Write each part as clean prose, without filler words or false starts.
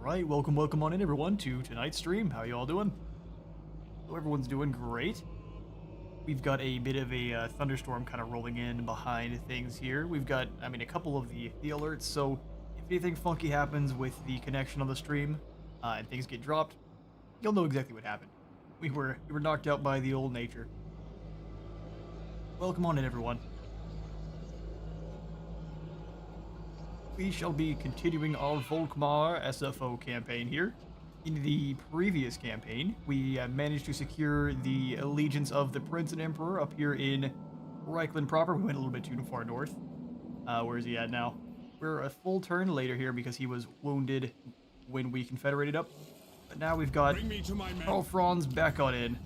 Alright, welcome on in everyone to tonight's stream. How you all doing? Hope everyone's doing great. We've got a bit of a thunderstorm kind of rolling in behind things here. We've got, a couple of the alerts, so if anything funky happens with the connection on the stream and things get dropped, you'll know exactly what happened. We were knocked out by the old nature. Welcome on in everyone. We shall be continuing our Volkmar SFO campaign here. In the previous campaign, we managed to secure the allegiance of the Prince and Emperor up here in Reichland proper. We went a little bit too far north. Where is he at now? We're a full turn later here because he was wounded when we confederated up. But now we've got Karl Franz back on in.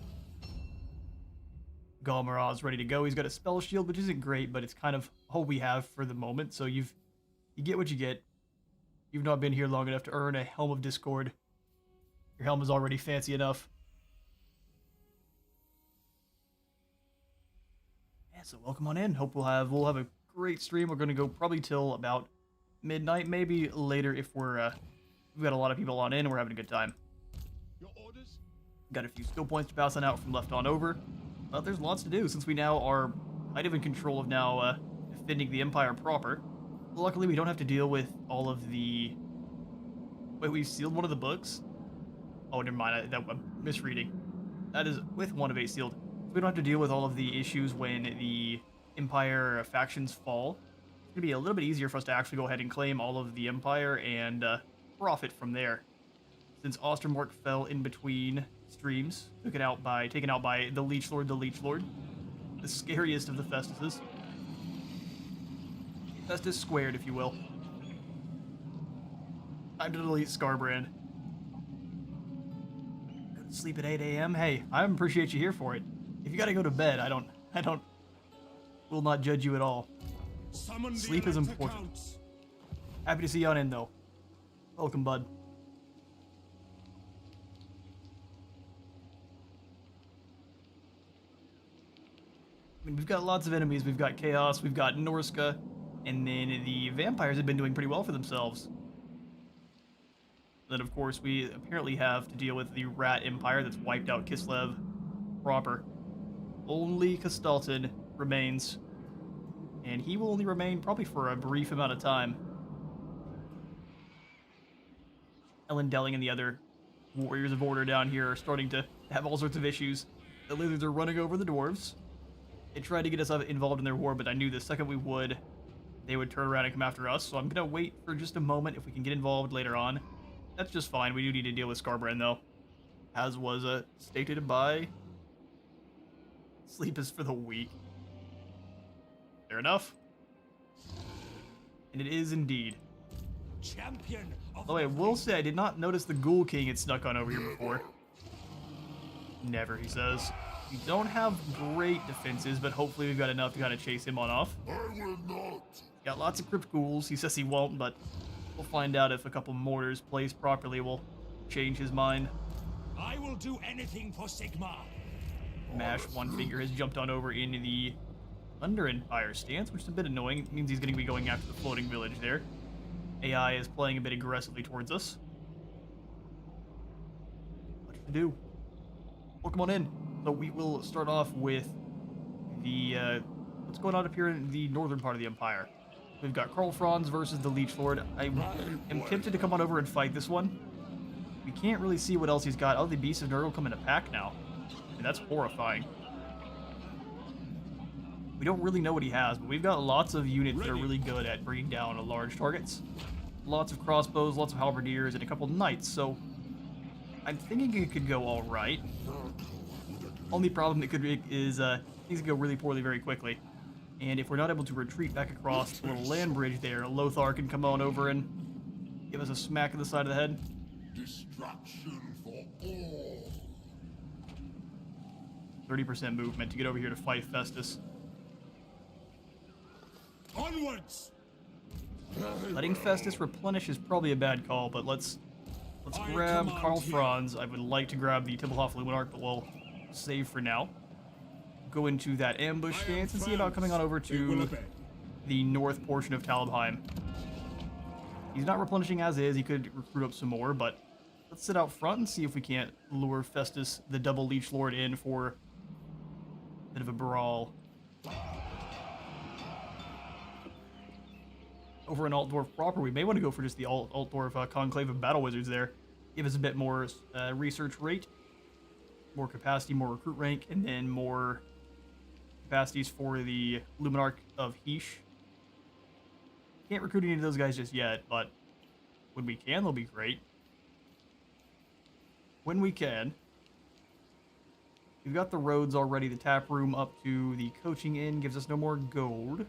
Galmaraz's ready to go. He's got a spell shield, which isn't great, but it's kind of all we have for the moment. So you get what you get. You've not been here long enough to earn a Helm of Discord. Your helm is already fancy enough. Yeah, so welcome on in. Hope we'll have a great stream. We're gonna go probably till about midnight, maybe later if we've got a lot of people on in and we're having a good time. Your orders? Got a few skill points to pass on out from left on over. But there's lots to do since we now are kind of in control of now defending the Empire proper. Luckily, we don't have to deal with all of the... Wait, we've sealed one of the books? Oh, never mind. I'm misreading. That is with 1 of 8 sealed. So we don't have to deal with all of the issues when the Empire factions fall. It's going to be a little bit easier for us to actually go ahead and claim all of the Empire and profit from there. Since Ostermark fell in between streams, taken out by the Leech Lord, the scariest of the Festuses. Festus squared, if you will. Time to delete Scarbrand. Go to sleep at 8 a.m. Hey, I appreciate you here for it. If you gotta go to bed, will not judge you at all. Sleep is important. Happy to see you on in, though. Welcome, bud. We've got lots of enemies. We've got Chaos, we've got Norska, and then the vampires have been doing pretty well for themselves. Then, of course, we apparently have to deal with the Rat Empire that's wiped out Kislev proper. Only Kastalton remains, and he will only remain probably for a brief amount of time. Elendilling and the other Warriors of Order down here are starting to have all sorts of issues. The lizards are running over the dwarves. They tried to get us involved in their war, but I knew the second we would, they would turn around and come after us. So I'm going to wait for just a moment. If we can get involved later on, that's just fine. We do need to deal with Scarbrand, though. As was stated by... Sleep is for the weak. Fair enough. And it is indeed. Champion of Oh, I will say I did not notice the Ghoul King had snuck on over here before. Never, he says. We don't have great defenses, but hopefully we've got enough to kind of chase him on off. I will not. Got lots of Crypt Ghouls. He says he won't, but we'll find out if a couple mortars placed properly will change his mind. I will do anything for Sigmar. Mash One Finger has jumped on over into the Under Empire stance, which is a bit annoying. It means he's going to be going after the floating village there. AI is playing a bit aggressively towards us. What to do? Welcome on in. So we will start off with the, what's going on up here in the northern part of the Empire. We've got Karl Franz versus the Leech Lord. I am tempted to come on over and fight this one. We can't really see what else he's got. Oh, the Beasts of Nurgle come in a pack now. I mean, that's horrifying. We don't really know what he has, but we've got lots of units that are really good at bringing down large targets. Lots of crossbows, lots of halberdiers, and a couple knights, so I'm thinking it could go all right. Only problem it could be is things could go really poorly very quickly. And if we're not able to retreat back across the little land bridge there, Lothar can come on over and give us a smack in the side of the head. Destruction for all. 30% movement to get over here to fight Festus. Onwards! Letting Festus replenish is probably a bad call, but let's grab Karl Franz. I would like to grab the Tempelhof Luminarch, but we'll save for now. Go into that ambush stance and see about coming on over to the north portion of Talabheim. He's not replenishing as is. He could recruit up some more, but let's sit out front and see if we can't lure Festus, the double Leech Lord, in for a bit of a brawl. Over in Altdorf proper, we may want to go for just the Altdorf Conclave of Battle Wizards there. Give us a bit more research rate, more capacity, more recruit rank, and then more capacities for the Luminarch of Heesh. Can't recruit any of those guys just yet, but when we can, they'll be great. When we can. We've got the roads already. The tap room up to the coaching inn gives us no more gold.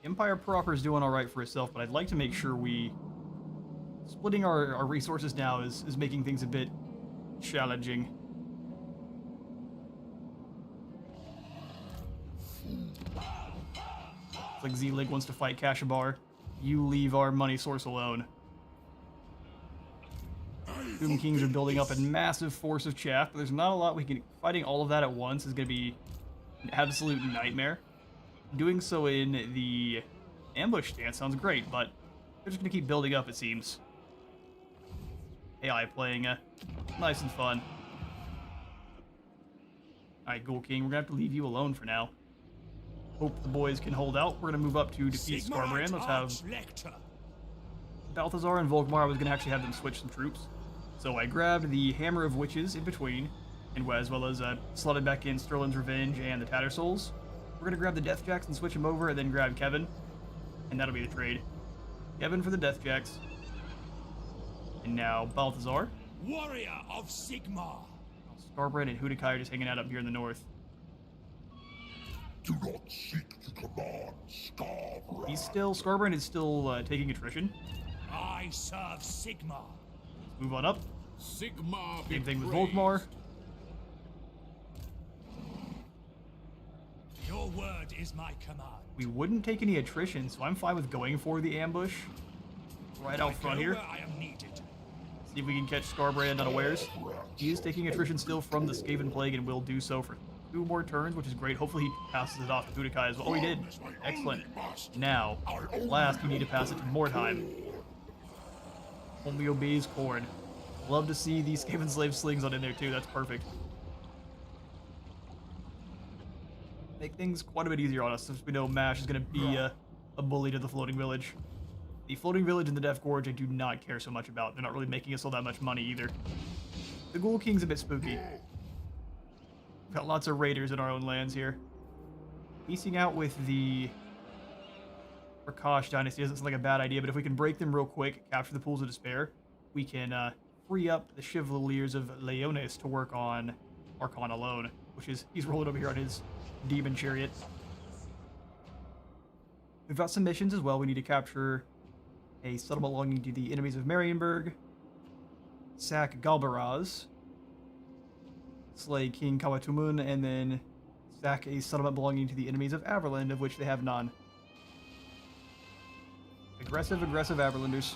Empire proper is doing alright for itself, but I'd like to make sure we... Splitting our resources now is making things a bit challenging. It's like Z-Lig wants to fight Kashabar. You leave our money source alone. Doom Kings are building up a massive force of chaff, but there's not a lot we can... Fighting all of that at once is going to be an absolute nightmare. Doing so in the ambush stance sounds great, but they're just going to keep building up, it seems. AI playing nice and fun. Alright, Ghoul King, we're going to have to leave you alone for now. Hope the boys can hold out. We're going to move up to defeat Skarbrand. Let's have Balthazar and Volkmar. I was going to actually have them switch some troops. So I grabbed the Hammer of Witches in between, and as well as slotted back in Sterlin's Revenge and the Tattersouls. We're going to grab the Deathjacks and switch them over, and then grab Kevin. And that'll be the trade. Kevin for the Deathjacks. And now Balthazar. Warrior of Sigmar. Skarbrand and Hudakai are just hanging out up here in the north. Do not seek to command Skarbrand. Skarbrand is still taking attrition. I serve Sigmar. Move on up. Sigmar Same thing with Volkmar. Your word is my command. We wouldn't take any attrition, so I'm fine with going for the ambush. Right out front here. I am needed. See if we can catch Skarbrand unawares. He is taking attrition still from the Skaven Plague and will do so for 2 more turns, which is great. Hopefully he passes it off to Hudakai as well. Oh, he did. Excellent. Now, at last, you need to pass it to Mordheim. Only obeys Khorne. Love to see these Skaven Slave Slings on in there too. That's perfect. Make things quite a bit easier on us since we know Mash is going to be a bully to the Floating Village. The Floating Village and the Death Gorge I do not care so much about. They're not really making us all that much money either. The Ghoul King's a bit spooky. We've got lots of raiders in our own lands here. Piecing out with the Prakash Dynasty doesn't sound like a bad idea, but if we can break them real quick, capture the Pools of Despair, we can free up the Chevaliers of Leonis to work on Archon alone, which is, he's rolling over here on his Demon Chariot. We've got some missions as well. We need to capture a settlement belonging to the enemies of Marienburg, sack Galbaraz, slay King Kawatumun, and then sack a settlement belonging to the enemies of Averland, of which they have none. Aggressive Averlanders.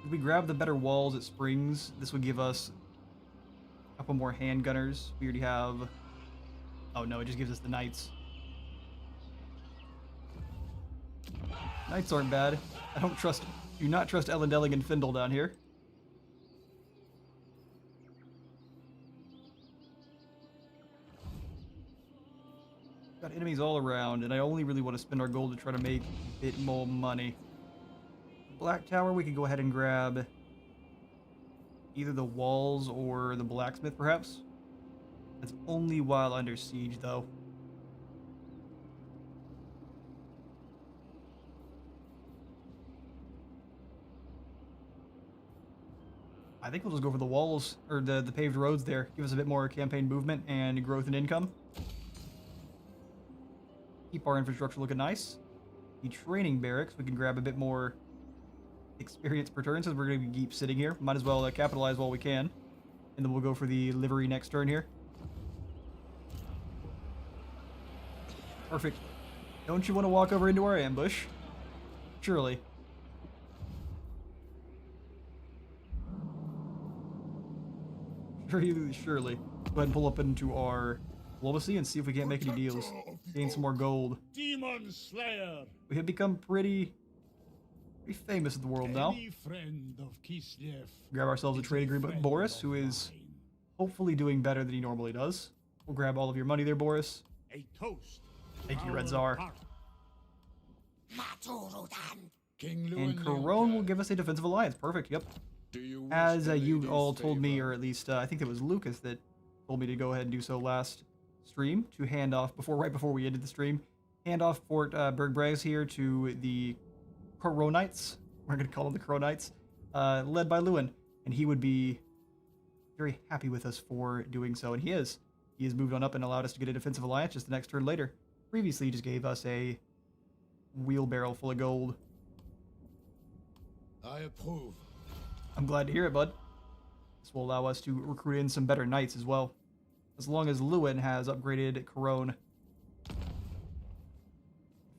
If we grab the better walls at Springs, this would give us a couple more handgunners. We already have... Oh no, it just gives us the Knights. Knights aren't bad. Do not trust Elendelig and Findle down here. Got enemies all around, and I only really want to spend our gold to try to make a bit more money. Black Tower, we could go ahead and grab either the walls or the blacksmith, perhaps. That's only while under siege, though. I think we'll just go for the walls, or the paved roads there. Give us a bit more campaign movement and growth in income. Keep our infrastructure looking nice. The training barracks, we can grab a bit more experience per turn, since we're going to keep sitting here. Might as well capitalize while we can. And then we'll go for the livery next turn here. Perfect. Don't you want to walk over into our ambush? Surely. Surely. Go ahead and pull up into our diplomacy and see if we can't make any deals. Gain some more gold. Demon Slayer. We have become pretty famous in the world now. Any friend of Kislev. Grab ourselves a is trade agreement with friend Boris, of who is mine. hopefully doing better than he normally does. We'll grab all of your money there, Boris. A toast. Thank you, Our Red Czar. heart. King And Corone will give us a defensive alliance. Perfect, yep. Do you wish As the you lady's all told me, favor? or at least I think it was Lucas that told me to go ahead and do so last stream, to hand off, right before we ended the stream, hand off Fort Bergbraes here to the Coronites. We're going to call them the Coronites, led by Lewin. And he would be very happy with us for doing so, and he is. He has moved on up and allowed us to get a defensive alliance just the next turn later. Previously, he just gave us a wheelbarrow full of gold. I approve. I'm glad to hear it, bud. This will allow us to recruit in some better knights as well. As long as Lewin has upgraded Corone. In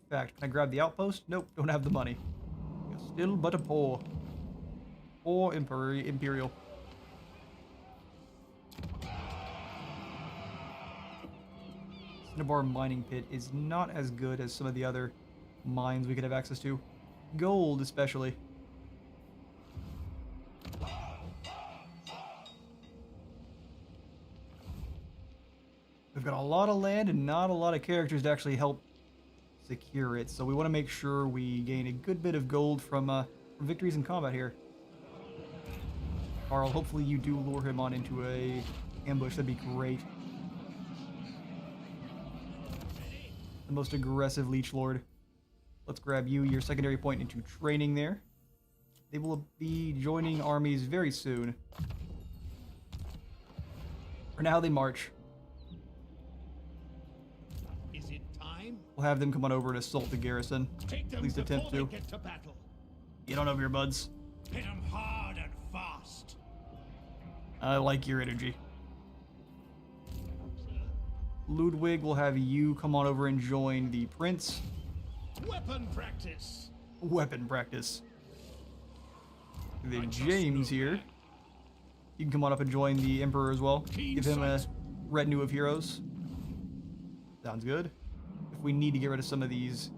fact, can I grab the outpost? Nope, don't have the money. Still but a poor. Poor Imperial. Cinnabar mining pit is not as good as some of the other mines we could have access to. Gold, especially. We've got a lot of land and not a lot of characters to actually help secure it, so we want to make sure we gain a good bit of gold from victories in combat here. Carl, hopefully you do lure him on into a ambush. That'd be great. The most aggressive Leech Lord. Let's grab you, your secondary point, into training there. They will be joining armies very soon. For now, they march. Is it time? We'll have them come on over and assault the garrison. Take them At least attempt before to. they get to battle. Get on over here, buds. Hit them hard and fast. I like your energy. Ludwig will have you come on over and join the prince. Weapon practice. Weapon practice. Then I trust James no here. man. You can come on up and join the Emperor as well. Keen Give him a sight. retinue of heroes. Sounds good. If we need to get rid of some of these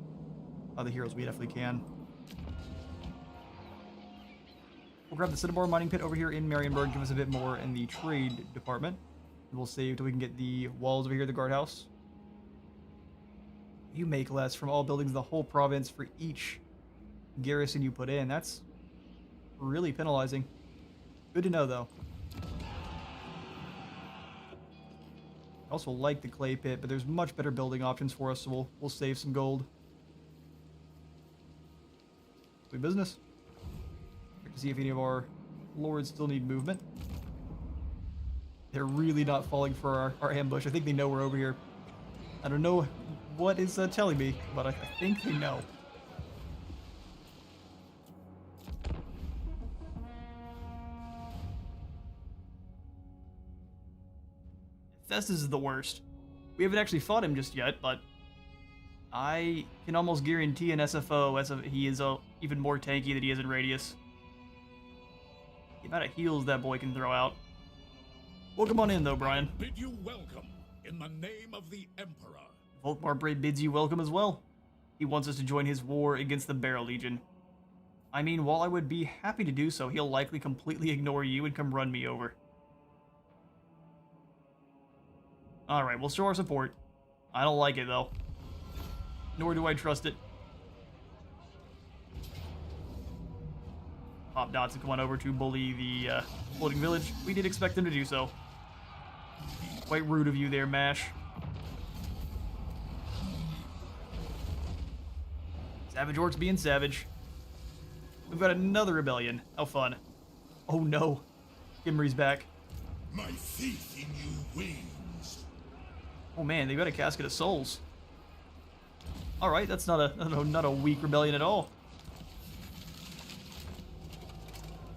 other heroes, we definitely can. We'll grab the Cinnabar mining pit over here in Marienburg, give us a bit more in the trade department. And we'll save till we can get the walls over here, the guardhouse. You make less from all buildings in the whole province for each garrison you put in. That's really penalizing. Good to know, though. I also like the clay pit, but there's much better building options for us, so we'll save some gold. Sweet business. Check to see if any of our lords still need movement. They're really not falling for our ambush. I think they know we're over here. I don't know what is telling me, but I think they know. Festus is the worst. We haven't actually fought him just yet, but I can almost guarantee an SFO he is even more tanky than he is in Radius. The amount of heals that boy can throw out. Welcome on in, though, Brian. Bid you welcome in the name of the Emperor. Volkmar bids you welcome as well. He wants us to join his war against the Barrel Legion. I mean, while I would be happy to do so, he'll likely completely ignore you and come run me over. Alright, we'll show our support. I don't like it, though. Nor do I trust it. Pop Dots and come on over to bully the floating village. We did expect them to do so. Quite rude of you there, Mash. Savage Orcs being savage. We've got another rebellion. How fun. Oh no. Gimri's back. My faith in you wanes. Oh man, they've got a Casket of Souls. Alright, that's not a weak rebellion at all.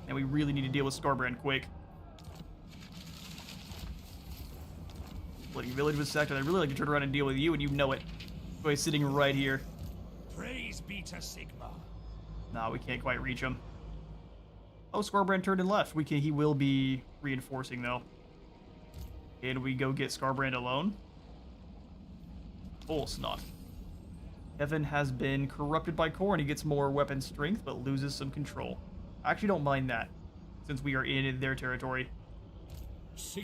And we really need to deal with Scarbrand quick. Bloody village was sacked, and I'd really like to turn around and deal with you, and you know it. So he's sitting right here. Praise be to Sigma. Nah, we can't quite reach him. Oh, Scarbrand turned and left. He will be reinforcing, though. Can we go get Scarbrand alone? Full snot. Kevin has been corrupted by Korn. He gets more weapon strength, but loses some control. I actually don't mind that, since we are in their territory.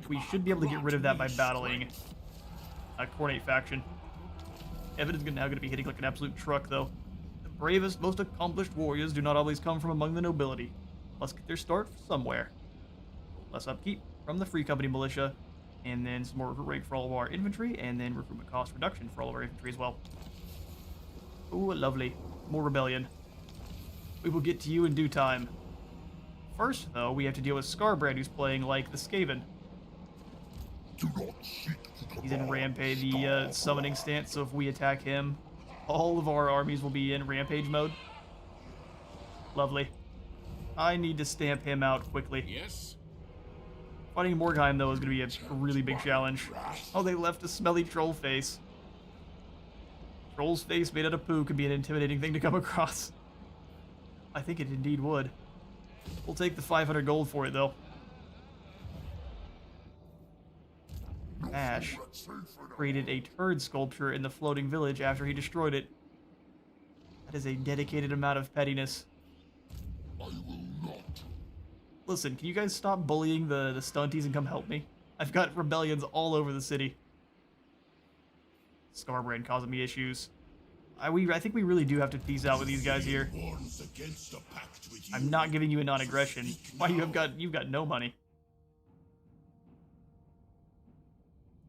We should be able to get rid of that by battling a Kornate faction. Kevin is now going to be hitting like an absolute truck, though. The bravest, most accomplished warriors do not always come from among the nobility. Must get their start somewhere. Less upkeep from the Free Company militia, and then some more recruit rate for all of our infantry, and then recruitment cost reduction for all of our infantry as well. Ooh, lovely. More rebellion. We will get to you in due time. First, though, we have to deal with Scarbrand, who's playing like the Skaven. He's in Rampage, the summoning stance, so if we attack him, all of our armies will be in Rampage mode. Lovely. I need to stamp him out quickly. Yes. Fighting Morgheim, though, is going to be a really big challenge. Oh, they left a smelly troll face. Troll's face made out of poo could be an intimidating thing to come across. I think it indeed would. We'll take the 500 gold for it, though. Ash created a turd sculpture in the floating village after he destroyed it. That is a dedicated amount of pettiness. I will not. Listen, can you guys stop bullying the stunties and come help me? I've got rebellions all over the city. Scarbrand causing me issues. I think we really do have to peace out with these guys here. I'm not giving you a non-aggression. Why you've got no money.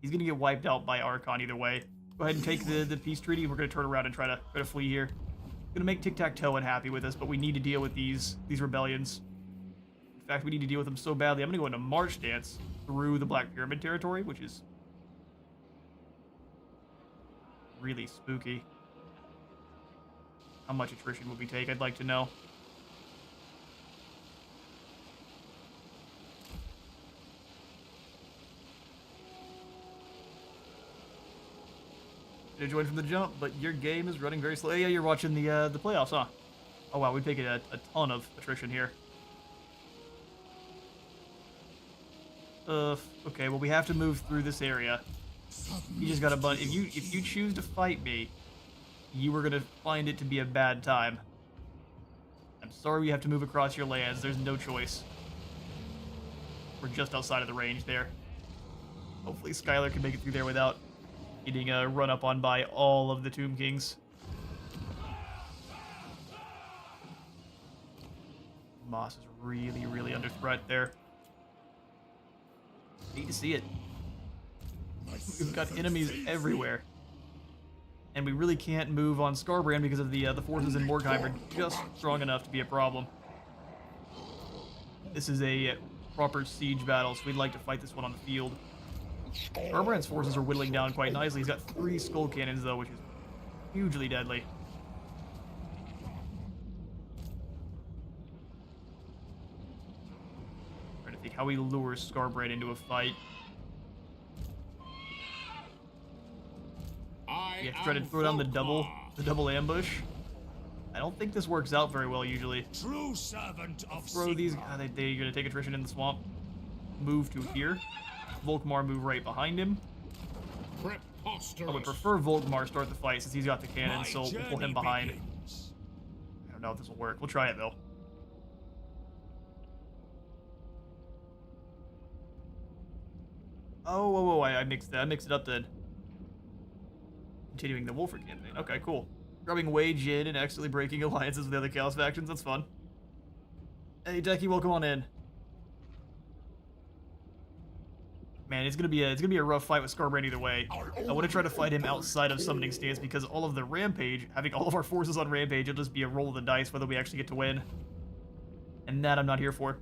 He's gonna get wiped out by Archon either way. Go ahead and take the peace treaty. We're gonna turn around and try to flee here. Gonna make Tic-Tac-Toe unhappy with us, but we need to deal with these rebellions. In fact, we need to deal with them so badly. I'm gonna go into March Dance through the Black Pyramid territory, which is really spooky. How much attrition will we take? I'd like to know. You joined from the jump, but your game is running very slow. Yeah, you're watching the playoffs, huh? Oh wow, we've taken a ton of attrition here. Okay, well we have to move through this area. You just got a bunch. If you choose to fight me, you are gonna find it to be a bad time. I'm sorry we have to move across your lands. There's no choice. We're just outside of the range there. Hopefully Skylar can make it through there without getting run up on by all of the Tomb Kings. Moss is really, really under threat there. Hate to see it. We've got enemies everywhere. And we really can't move on Scarbrand because of the forces in Morgheim are just strong enough to be a problem. This is a proper siege battle, so we'd like to fight this one on the field. Scarbrand's forces are whittling down quite nicely. He's got 3 skull cannons, though, which is hugely deadly. Trying to think how we lure Scarbrand into a fight. You have to try to throw down the double ambush. I don't think this works out very well usually. True servant of Throw these. They're gonna take attrition in the swamp. Move to here. Volkmar move right behind him. I would prefer Volkmar start the fight since he's got the cannon, so we'll pull him behind. I don't know if this will work. We'll try it though. Oh, I mixed it up then. Continuing the Wolford campaign. Okay, cool. Grabbing wage in and accidentally breaking alliances with the other Chaos factions. That's fun. Hey, Decky, welcome on in. Man, it's gonna be a rough fight with Scarbrand either way. I want to try to fight him outside of summoning stance because all of the Rampage, having all of our forces on Rampage, it'll just be a roll of the dice whether we actually get to win. And that I'm not here for.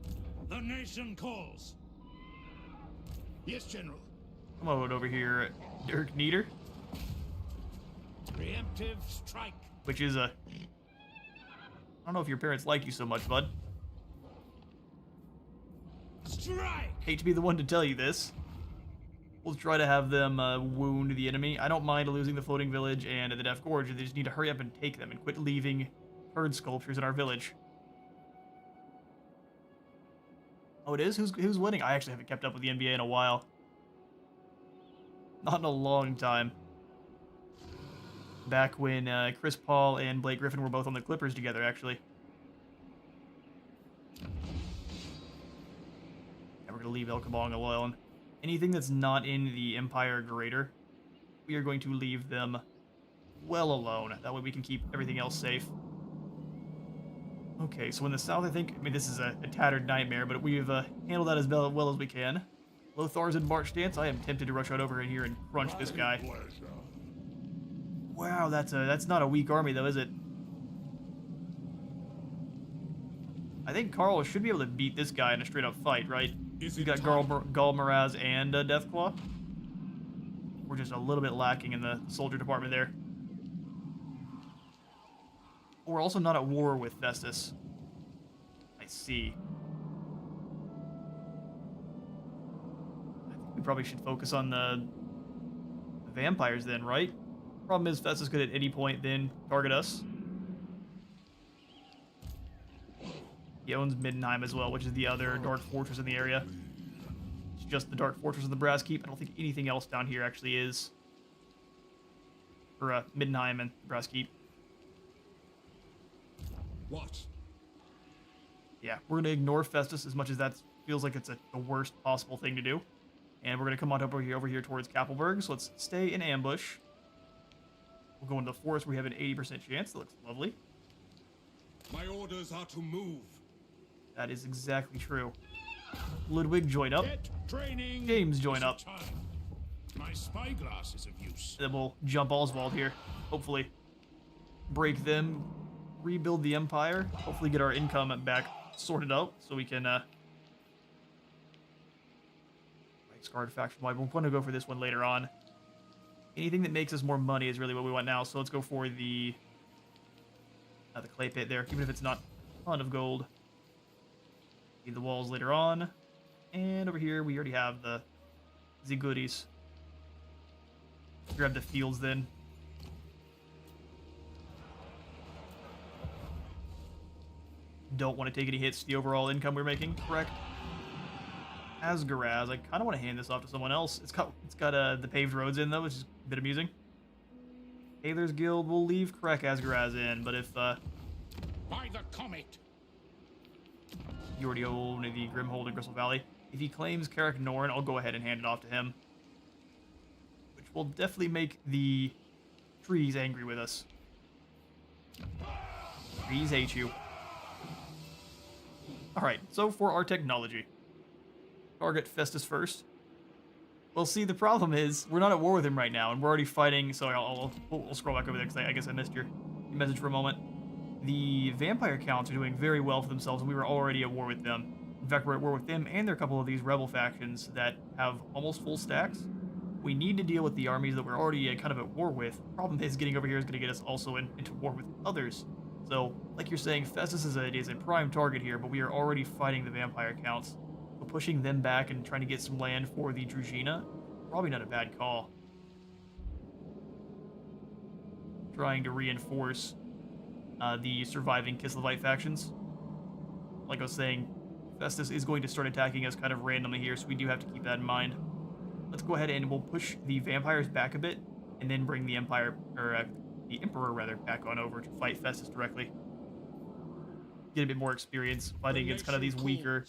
The nation calls. Yes, General. Come on over here, Dirk Nieder. Preemptive strike. Which is I don't know if your parents like you so much, bud. Strike. Hate to be the one to tell you this. We'll try to have them wound the enemy. I don't mind losing the floating village and the Death Gorge. They just need to hurry up and take them and quit leaving herd sculptures in our village. Oh, it is? Who's winning? I actually haven't kept up with the NBA in a while. Not in a long time. Back when Chris Paul and Blake Griffin were both on the Clippers together, actually. And we're going to leave El Kabong alone. Anything that's not in the Empire Greater, we are going to leave them well alone. That way we can keep everything else safe. Okay, so in the south, I mean, this is a tattered nightmare, but we've handled that as well as we can. Lothar's in march stance. I am tempted to rush out over in here and crunch this guy. Wow, that's not a weak army, though, is it? I think Carl should be able to beat this guy in a straight-up fight, right? He's got Gall Miraz and Deathclaw. We're just a little bit lacking in the soldier department there. We're also not at war with Festus. I see. I think we probably should focus on the vampires then, right? Problem is Festus could at any point then target us. He owns Middenheim as well, which is the other dark fortress in the area. It's just the dark fortress of the Brass Keep. I don't think anything else down here actually is. For Middenheim and the Brass Keep. What? Yeah, we're going to ignore Festus as much as that feels like it's the worst possible thing to do. And we're going to come on over here towards Kappelberg, so let's stay in ambush. We'll go into the forest where we have an 80% chance. That looks lovely. My orders are to move. That is exactly true. Ludwig, join up. Get training. James, join up. My spyglass is of use. Then we'll jump Oswald here. Hopefully. Break them. Rebuild the Empire. Hopefully get our income back sorted out so we can Scarred Faction Wide. We're going to go for this one later on. Anything that makes us more money is really what we want now, so let's go for the clay pit there, even if it's not a ton of gold. Need the walls later on. And over here we already have the goodies. Let's grab the fields then. Don't want to take any hits to the overall income we're making, correct? Asgaraz, I kind of want to hand this off to someone else. It's got the paved roads in though, which is a bit amusing. Taylor's Guild will leave Krek Asgaraz in, but if By the comet. you already own the Grimhold in Crystal Valley, if he claims Carrick Norn, I'll go ahead and hand it off to him. Which will definitely make the trees angry with us. Trees hate you. Alright, so for our technology. Target Festus first. Well, see, the problem is, we're not at war with him right now, and we're already fighting, so we'll scroll back over there, because I guess I missed your message for a moment. The vampire counts are doing very well for themselves, and we were already at war with them. In fact, we're at war with them, and there are a couple of these rebel factions that have almost full stacks. We need to deal with the armies that we're already kind of at war with. Problem is, getting over here is going to get us also into war with others. So, like you're saying, Festus is a prime target here, but we are already fighting the vampire counts. So pushing them back and trying to get some land for the Druzhina, probably not a bad call. Trying to reinforce the surviving Kislevite factions. Like I was saying, Festus is going to start attacking us kind of randomly here, so we do have to keep that in mind. Let's go ahead and we'll push the vampires back a bit, and then bring the the Emperor rather, back on over to fight Festus directly. Get a bit more experience fighting against kind of these weaker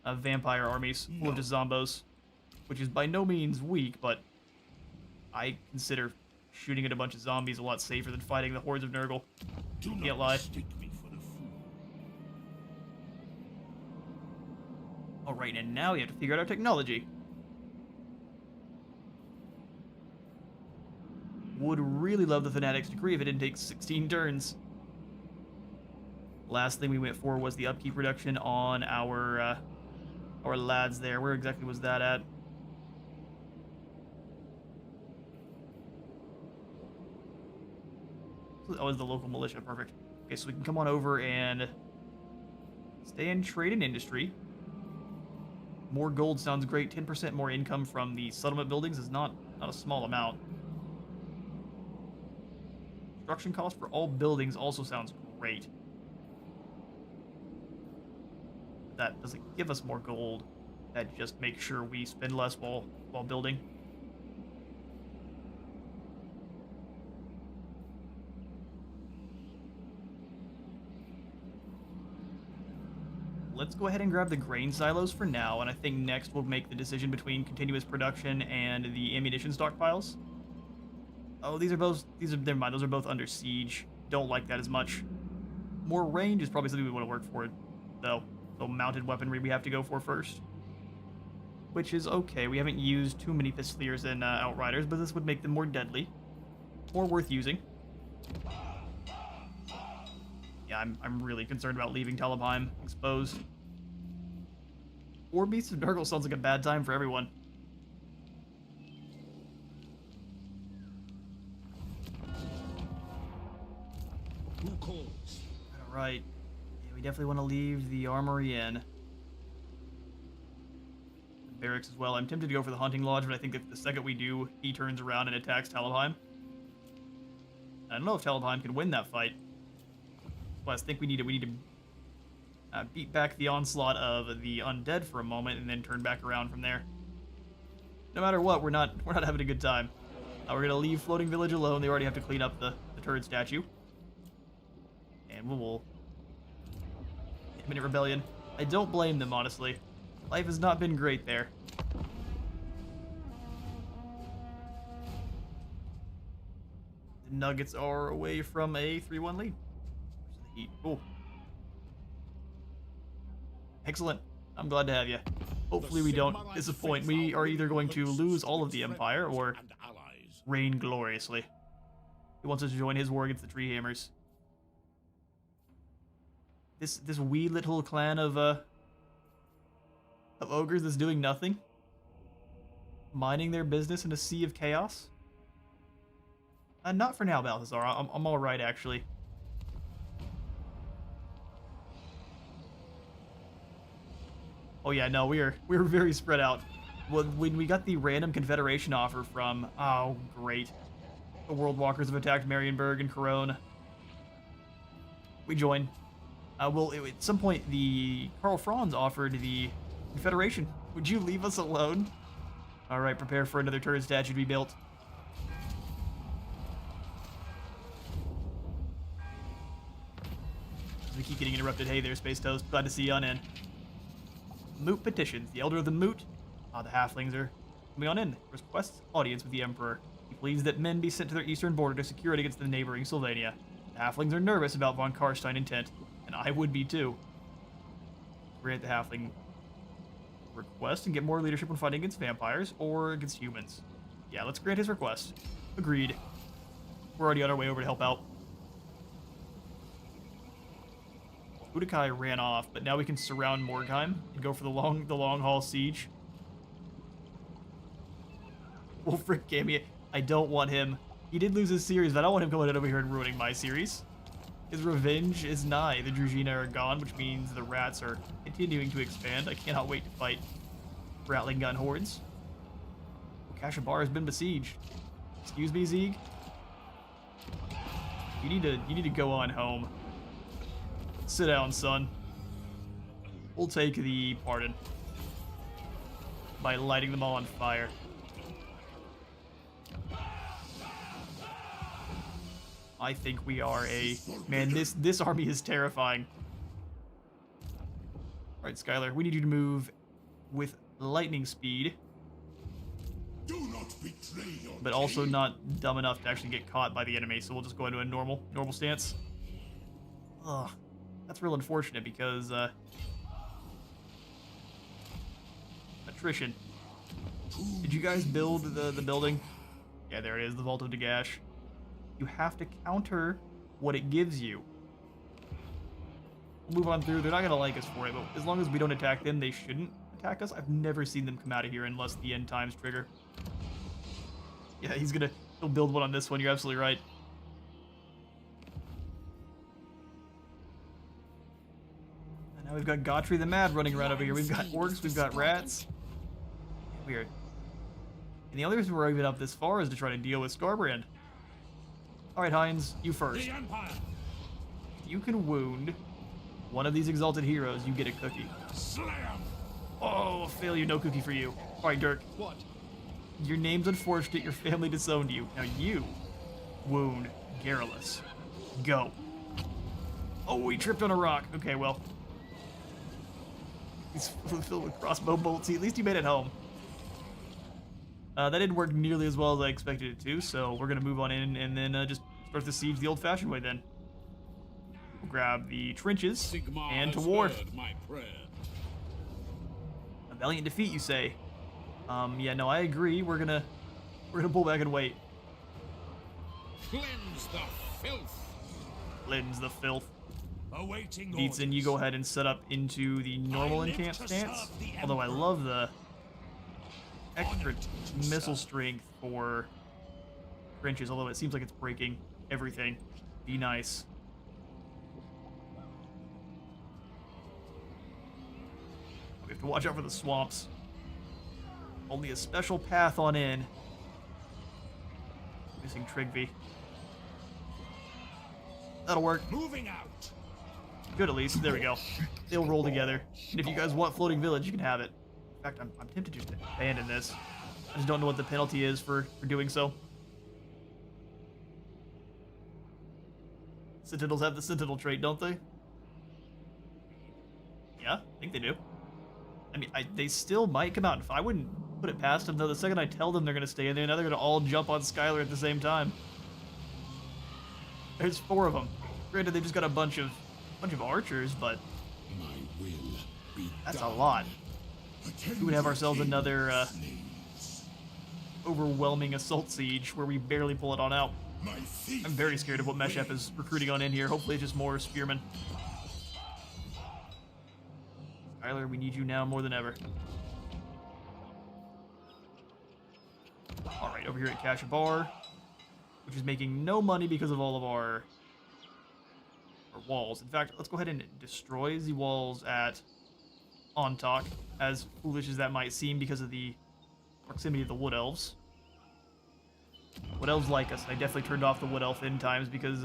vampire armies full of just zombos, which is by no means weak, but I consider shooting at a bunch of zombies a lot safer than fighting the hordes of Nurgle. Can't lie. Alright, and now we have to figure out our technology. Would really love the Fanatic's Decree if it didn't take 16 turns. Last thing we went for was the upkeep reduction on our lads there. Where exactly was that at? Oh, it's the local militia. Perfect. Okay, so we can come on over and stay in trade and industry. More gold sounds great. 10% more income from the settlement buildings is not a small amount. Construction cost for all buildings also sounds great. That doesn't give us more gold. That just makes sure we spend less while building. let's go ahead and grab the grain silos for now, and I think next we'll make the decision between continuous production and the ammunition stockpiles. Oh, never mind, those are both under siege. Don't like that as much. More range is probably something we want to work for, though. So mounted weaponry we have to go for first. Which is okay, we haven't used too many Fistliers and Outriders, but this would make them more deadly. More worth using. Yeah, I'm really concerned about leaving Talabheim exposed. 4 Beasts of Nurgle sounds like a bad time for everyone. Who calls? Alright. Yeah, we definitely want to leave the Armory in. Barracks as well. I'm tempted to go for the Hunting Lodge, but I think if the second we do, he turns around and attacks Talabheim. I don't know if Talabheim can win that fight. Well, I think we need to beat back the onslaught of the undead for a moment and then turn back around from there. No matter what, we're not having a good time. We're gonna leave Floating Village alone. They already have to clean up the turret statue. And we'll Imminent Rebellion. I don't blame them, honestly. Life has not been great there. The Nuggets are away from a 3-1 lead. Where's the Heat? Cool. Excellent. I'm glad to have you. Hopefully we don't disappoint. We are either going to lose all of the Empire or reign gloriously. He wants us to join his war against the Tree Hammers. This wee little clan of ogres that's doing nothing, minding their business in a sea of chaos. Not for now, Balthazar. I'm all right, actually. Oh yeah, no, we're very spread out. When we got the random Confederation offer from, oh great, the World Walkers have attacked Marienburg and Corone. We join. Well, at some point, the Karl Franz offered the Confederation. Would you leave us alone? All right, prepare for another turret statue to be built. We keep getting interrupted. Hey there, Space Toast. Glad to see you on in. Moot petitions. The Elder of the Moot. The Halflings are coming on in. Requests audience with the Emperor. He pleads that men be sent to their eastern border to secure it against the neighboring Sylvania. The Halflings are nervous about von Karstein intent, and I would be too. Grant the Halfling request and get more leadership when fighting against vampires or against humans. Yeah, let's grant his request. Agreed. We're already on our way over to help out. Udakai ran off, but now we can surround Morgheim and go for the long haul siege. Wolfric Gamia, I don't want him. He did lose his series, but I don't want him coming over here and ruining my series. His revenge is nigh. The Drugina are gone, which means the rats are continuing to expand. I cannot wait to fight Rattling Gun hordes. Kashabar has been besieged. Excuse me, Zeeg? You need to go on home. Sit down, son. We'll take the pardon by lighting them all on fire. I think we are man, this army is terrifying. Alright, Skylar, we need you to move with lightning speed. Do not betray your But also not dumb enough to actually get caught by the enemy, so we'll just go into a normal stance. Ugh. That's real unfortunate because attrition. Did you guys build the building? Yeah, there it is, the Vault of Dagash. You have to counter what it gives you. We'll move on through. They're not going to like us for it, but as long as we don't attack them, they shouldn't attack us. I've never seen them come out of here unless the end times trigger. Yeah, he'll build one on this one. You're absolutely right. And now we've got Gautry the Mad running around over here. We've got orcs, we've got rats. Weird. And the only reason we're even up this far is to try to deal with Scarbrand. Alright, Heinz, you first. The Empire. If you can wound one of these exalted heroes, you get a cookie. Slam. Oh, failure, no cookie for you. Alright, Dirk. What? Your name's unfortunate, your family disowned you. Now you wound Garrulus. Go. Oh, he tripped on a rock. Okay, well. He's filled with crossbow bolts. At least he made it home. That didn't work nearly as well as I expected it to, so we're going to move on in and then just start the siege the old-fashioned way then. We'll grab the trenches Sigmar and to has war. heard my prayer. A valiant defeat, you say? Yeah, no, I agree. We're gonna pull back and wait. Cleanse the filth. Cleanse the filth. Awaiting Beatson, you go ahead and set up into the normal encamp stance. Although I love the extra missile strength for trenches, although it seems like it's breaking everything. Be nice. We have to watch out for the swamps. Only a special path on in. Missing Trigby. That'll work. Moving out. Good, at least. There we go. They'll roll together. And if you guys want Floating Village, you can have it. In fact, I'm tempted to abandon this. I just don't know what the penalty is for doing so. Sentinels have the Sentinel trait, don't they? Yeah, I think they do. I mean, they still might come out. I wouldn't put it past them, though. The second I tell them they're going to stay in there, now they're going to all jump on Skylar at the same time. There's 4 of them. Granted, they just got a bunch of archers, but My will be that's a done. lot. Attend We would have your ourselves another slaves. overwhelming assault siege where we barely pull it on out. My faith I'm very scared of what Meshep is recruiting on in here. Hopefully it's just more spearmen. Skylar, we need you now more than ever. Alright, over here at Kashabar, which is making no money because of all of our walls. In fact, let's go ahead and destroy the walls at Ontak, as foolish as that might seem because of the proximity of the Wood Elves. Wood Elves like us. I definitely turned off the Wood Elf end times because,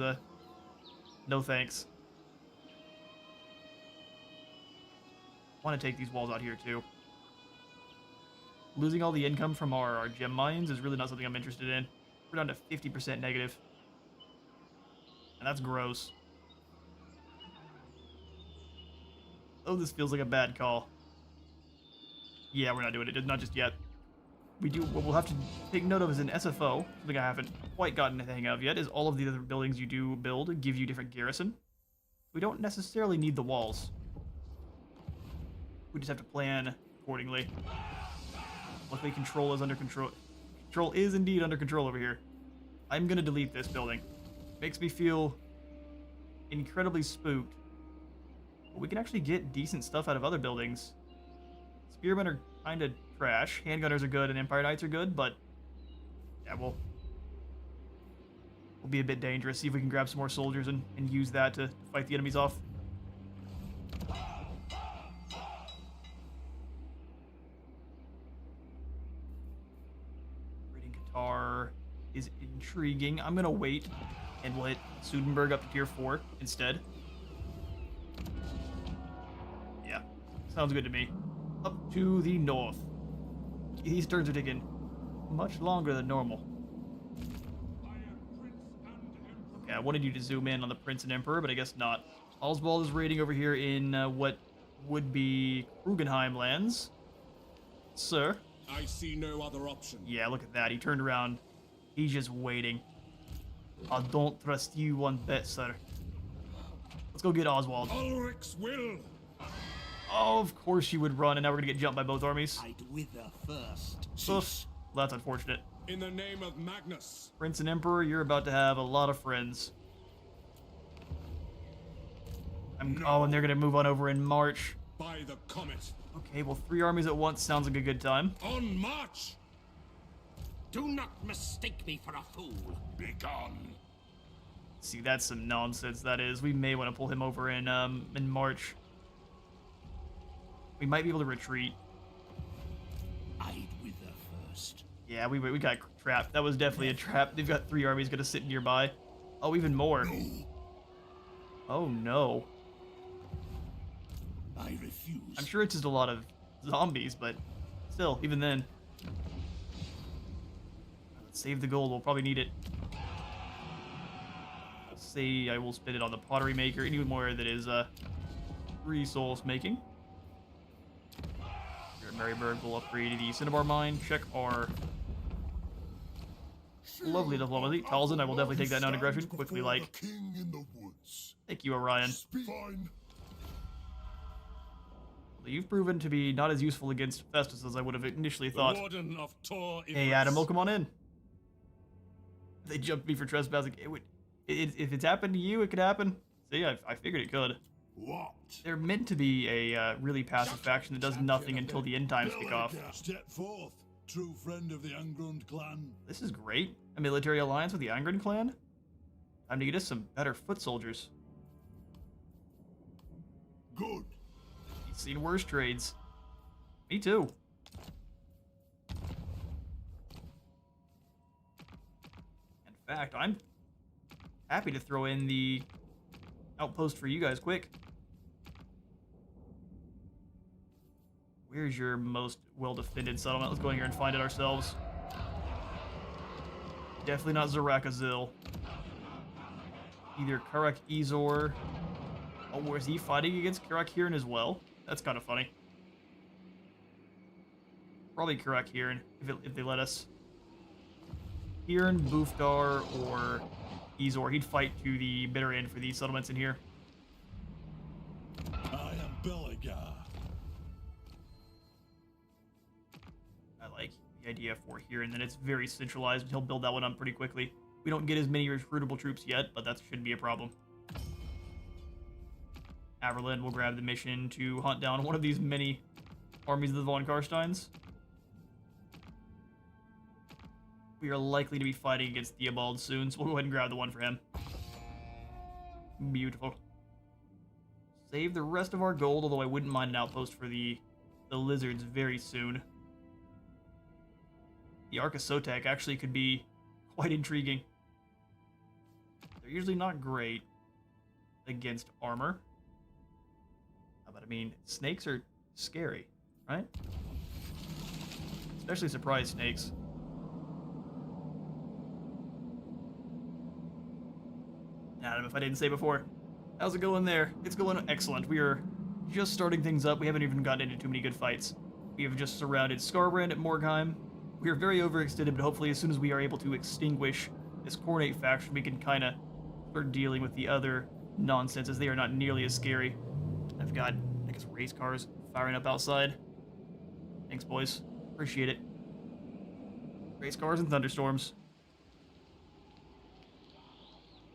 no thanks. Want to take these walls out here, too. Losing all the income from our gem mines is really not something I'm interested in. We're down to 50% negative. And that's gross. Oh, this feels like a bad call. Yeah, we're not doing it. Not just yet. What we'll have to take note of is an SFO, something I haven't quite gotten the hang of yet, is all of the other buildings you do build give you different garrison. We don't necessarily need the walls. We just have to plan accordingly. Luckily, control is under control. Control is indeed under control over here. I'm gonna delete this building. Makes me feel incredibly spooked. But we can actually get decent stuff out of other buildings. Spearmen are kind of trash. Handgunners are good, and Empire Knights are good, but yeah, we'll be a bit dangerous. See if we can grab some more soldiers and use that to fight the enemies off. Raiding Qatar is intriguing. I'm gonna wait, and we'll hit Sudenburg up to tier 4 instead. Yeah, sounds good to me. Up to the north. These turns are taking much longer than normal. Okay, I wanted you to zoom in on the Prince and Emperor, but I guess not. Oswald is raiding over here in what would be Krugenheim lands. Sir? I see no other option. Yeah, look at that. He turned around. He's just waiting. I don't trust you one bit, sir. Let's go get Oswald. Ulrich's will. Oh, of course you would run, and now we're gonna get jumped by both armies. I'd wither first. Oof. Well, that's unfortunate. In the name of Magnus. Prince and Emperor, you're about to have a lot of friends. Oh, and they're gonna move on over in March. By the comet. Okay, well, 3 armies at once sounds like a good time. On march. Do not mistake me for a fool. begone. See, that's some nonsense. That is. We may want to pull him over in March. We might be able to retreat. I'd wither first. Yeah, we got trapped. That was definitely a trap. They've got 3 armies gonna sit nearby. Oh, even more. Oh no. I refuse. I'm sure it's just a lot of zombies, but still, even then. Let's save the gold. We'll probably need it. Say I will spend it on the pottery maker. Anywhere that is resource making. Maryburg will upgrade the Cinnabar Mine. Check our lovely diplomacy. Talzin, I will definitely take that non-aggression. Quickly, like. King in the woods. Thank you, Orion. Fine. You've proven to be not as useful against Festus as I would have initially thought. Warden of Tor Hey, Adam, come on in. They jumped me for trespassing. If it's happened to you, it could happen. See, I figured it could. What? They're meant to be a really passive faction that does nothing until the end times kick off. Step forth, true friend of the Angrund clan. This is great. A military alliance with the Angren clan? Time to get us some better foot soldiers. Good. You've seen worse trades. Me too. In fact, I'm happy to throw in the outpost for you guys quick. Where's your most well-defended settlement? Let's go in here and find it ourselves. Definitely not Zarakazil. Either Karak Ezor. Oh, where's he fighting against Karak Hiran as well? That's kind of funny. Probably Karak Hiran, if they let us. Hiran, Bufdar, or Ezor. He'd fight to the bitter end for these settlements in here. I am Belagar. I like the idea for here, and then it's very centralized. He'll build that one up pretty quickly. We don't get as many recruitable troops yet, but that shouldn't be a problem. Averland will grab the mission to hunt down one of these many armies of the Von Karsteins. We are likely to be fighting against Theobald soon, so we'll go ahead and grab the one for him. Beautiful. Save the rest of our gold, although I wouldn't mind an outpost for the lizards very soon. The Arcasotek actually could be quite intriguing. They're usually not great against armor. But I mean, snakes are scary, right? Especially surprise snakes. Adam, if I didn't say before, how's it going there? It's going excellent. We are just starting things up. We haven't even gotten into too many good fights. We have just surrounded Skarbrand at Morgheim. We are very overextended, but hopefully as soon as we are able to extinguish this Cornate faction, we can kind of start dealing with the other nonsense, as they are not nearly as scary. I've got, I guess, race cars firing up outside. Thanks, boys. Appreciate it. Race cars and thunderstorms.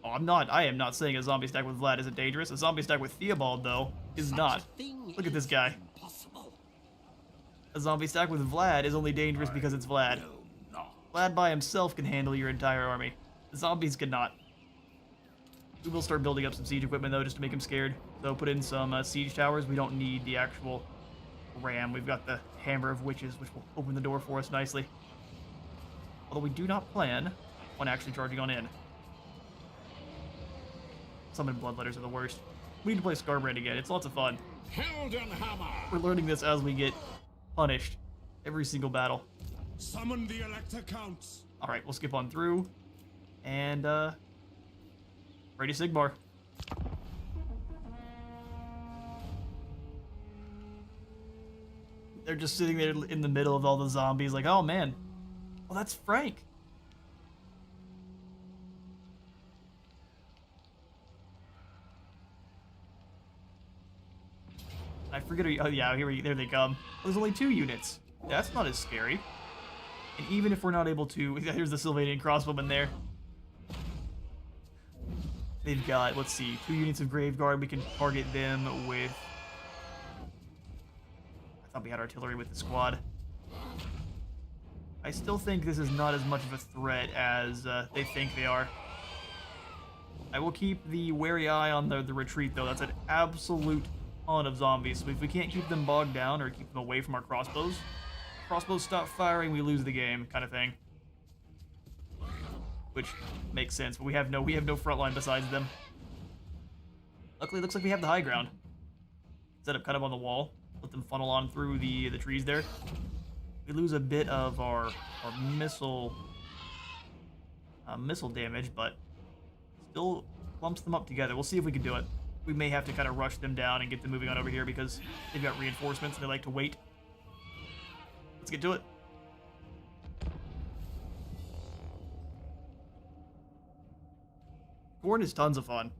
Oh, I am not saying a zombie stack with Vlad isn't dangerous. A zombie stack with Theobald, though, is not. Look at this guy. A zombie stack with Vlad is only dangerous because it's Vlad. Vlad by himself can handle your entire army. The zombies cannot. We will start building up some siege equipment, though, just to make him scared. So put in some siege towers. We don't need the actual ram. We've got the Hammer of Witches, which will open the door for us nicely. Although we do not plan on actually charging on in. Summoned Bloodletters are the worst. We need to play Skarbrand again. It's lots of fun. Heldenhammer! We're learning this as we get punished every single battle. Summon the Elector Counts! Alright, we'll skip on through. And, ready Sigmar. They're just sitting there in the middle of all the zombies like, oh man. Well, that's Frank. I forget. Oh yeah, there they come. There's only 2 units. That's not as scary. And even if we're not able to, here's the Sylvanian crossbowmen there. They've got, let's see, 2 units of Graveguard. We can target them with. I thought we had artillery with the squad. I still think this is not as much of a threat as they think they are. I will keep the wary eye on the retreat, though. That's an absolute ton of zombies. So if we can't keep them bogged down or keep them away from our crossbows stop firing, we lose the game, kind of thing. Which makes sense, but we have no front line besides them. Luckily, it looks like we have the high ground. Set up kind of on the wall. Let them funnel on through the trees there. We lose a bit of our missile damage, but still clumps them up together. We'll see if we can do it. We may have to kind of rush them down and get them moving on over here because they've got reinforcements and they like to wait. Let's get to it. Gorn is tons of fun.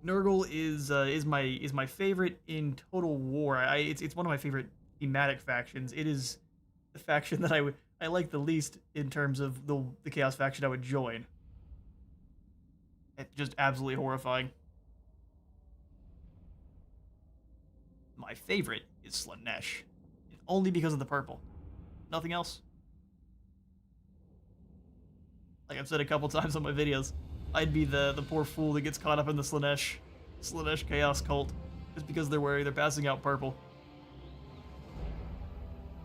Nurgle is my favorite in Total War. It's one of my favorite thematic factions. It is the faction that I like the least in terms of the Chaos faction I would join. It's just absolutely horrifying. My favorite is Slanesh, only because of the purple. Nothing else. Like I've said a couple times on my videos, I'd be the poor fool that gets caught up in the Slanesh Chaos cult just because they're passing out purple.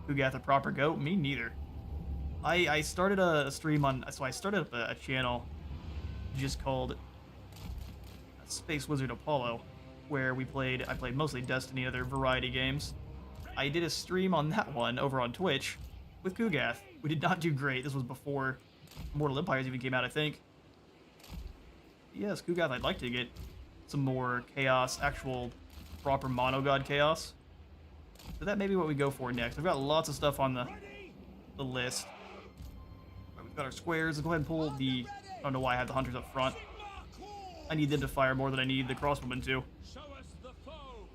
Kugath a proper goat? Me neither. I started a stream on, so I started up a channel just called Space Wizard Apollo, where I played mostly Destiny and other variety games. I did a stream on that one over on Twitch with Kugath. We did not do great. This was before Immortal Empires even came out, I think. Yes, Kugath, I'd like to get some more chaos, actual proper monogod chaos. So that may be what we go for next. I've got lots of stuff on the list. Right, we've got our squares. Let's go ahead and pull the... I don't know why I had the hunters up front. I need them to fire more than I need the crossbowmen to. Show us the foe.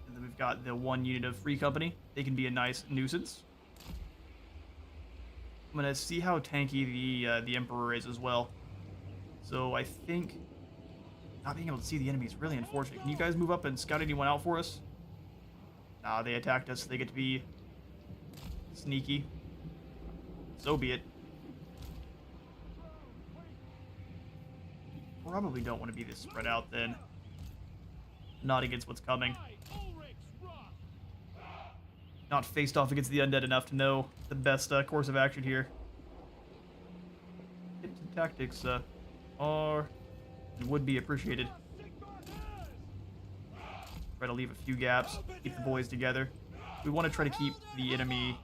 And then we've got the one unit of Free Company. They can be a nice nuisance. I'm gonna see how tanky the Emperor is as well. So I think not being able to see the enemy is really unfortunate. Can you guys move up and scout anyone out for us? Nah, they attacked us. They get to be sneaky. So be it. Probably don't want to be this spread out then. Not against what's coming. Not faced off against the undead enough to know the best course of action here. Tips and tactics are and would be appreciated. Try to leave a few gaps, keep the boys together. We want to try to keep the enemy,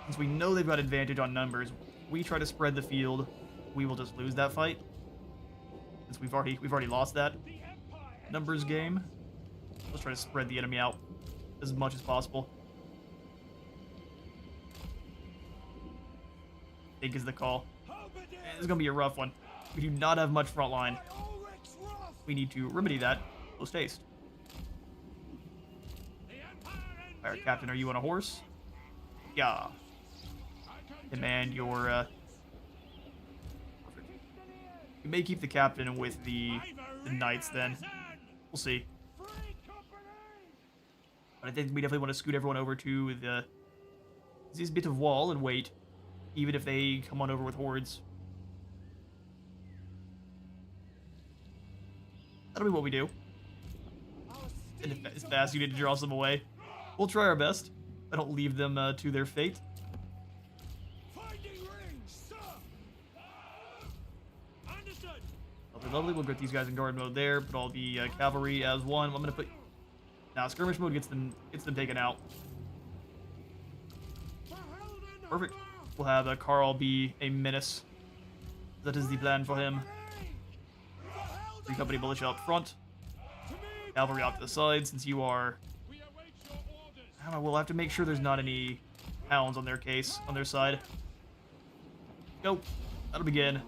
since we know they've got advantage on numbers. We try to spread the field, we will just lose that fight. Since we've already lost that numbers game. Let's try to spread the enemy out as much as possible. I think is the call. This is gonna be a rough one. We do not have much front line. We need to remedy that post haste. Alright, Captain, are you on a horse? Yeah. Command your perfect. You may keep the captain with the knights then. We'll see. But I think we definitely want to scoot everyone over to this bit of wall and wait. Even if they come on over with hordes. That'll be what we do. And if it's fast, you need to draw some away. We'll try our best. I don't leave them to their fate. Lovely, lovely. We'll get these guys in guard mode there. Put all the cavalry as one. I'm gonna put. Now skirmish mode gets them taken out. Perfect. We'll have Carl be a menace. That is the plan for him. Free Company militia up front. Cavalry off to the side, since you are... I don't know, we'll have to make sure there's not any hounds on their case, on their side. Go. That'll begin.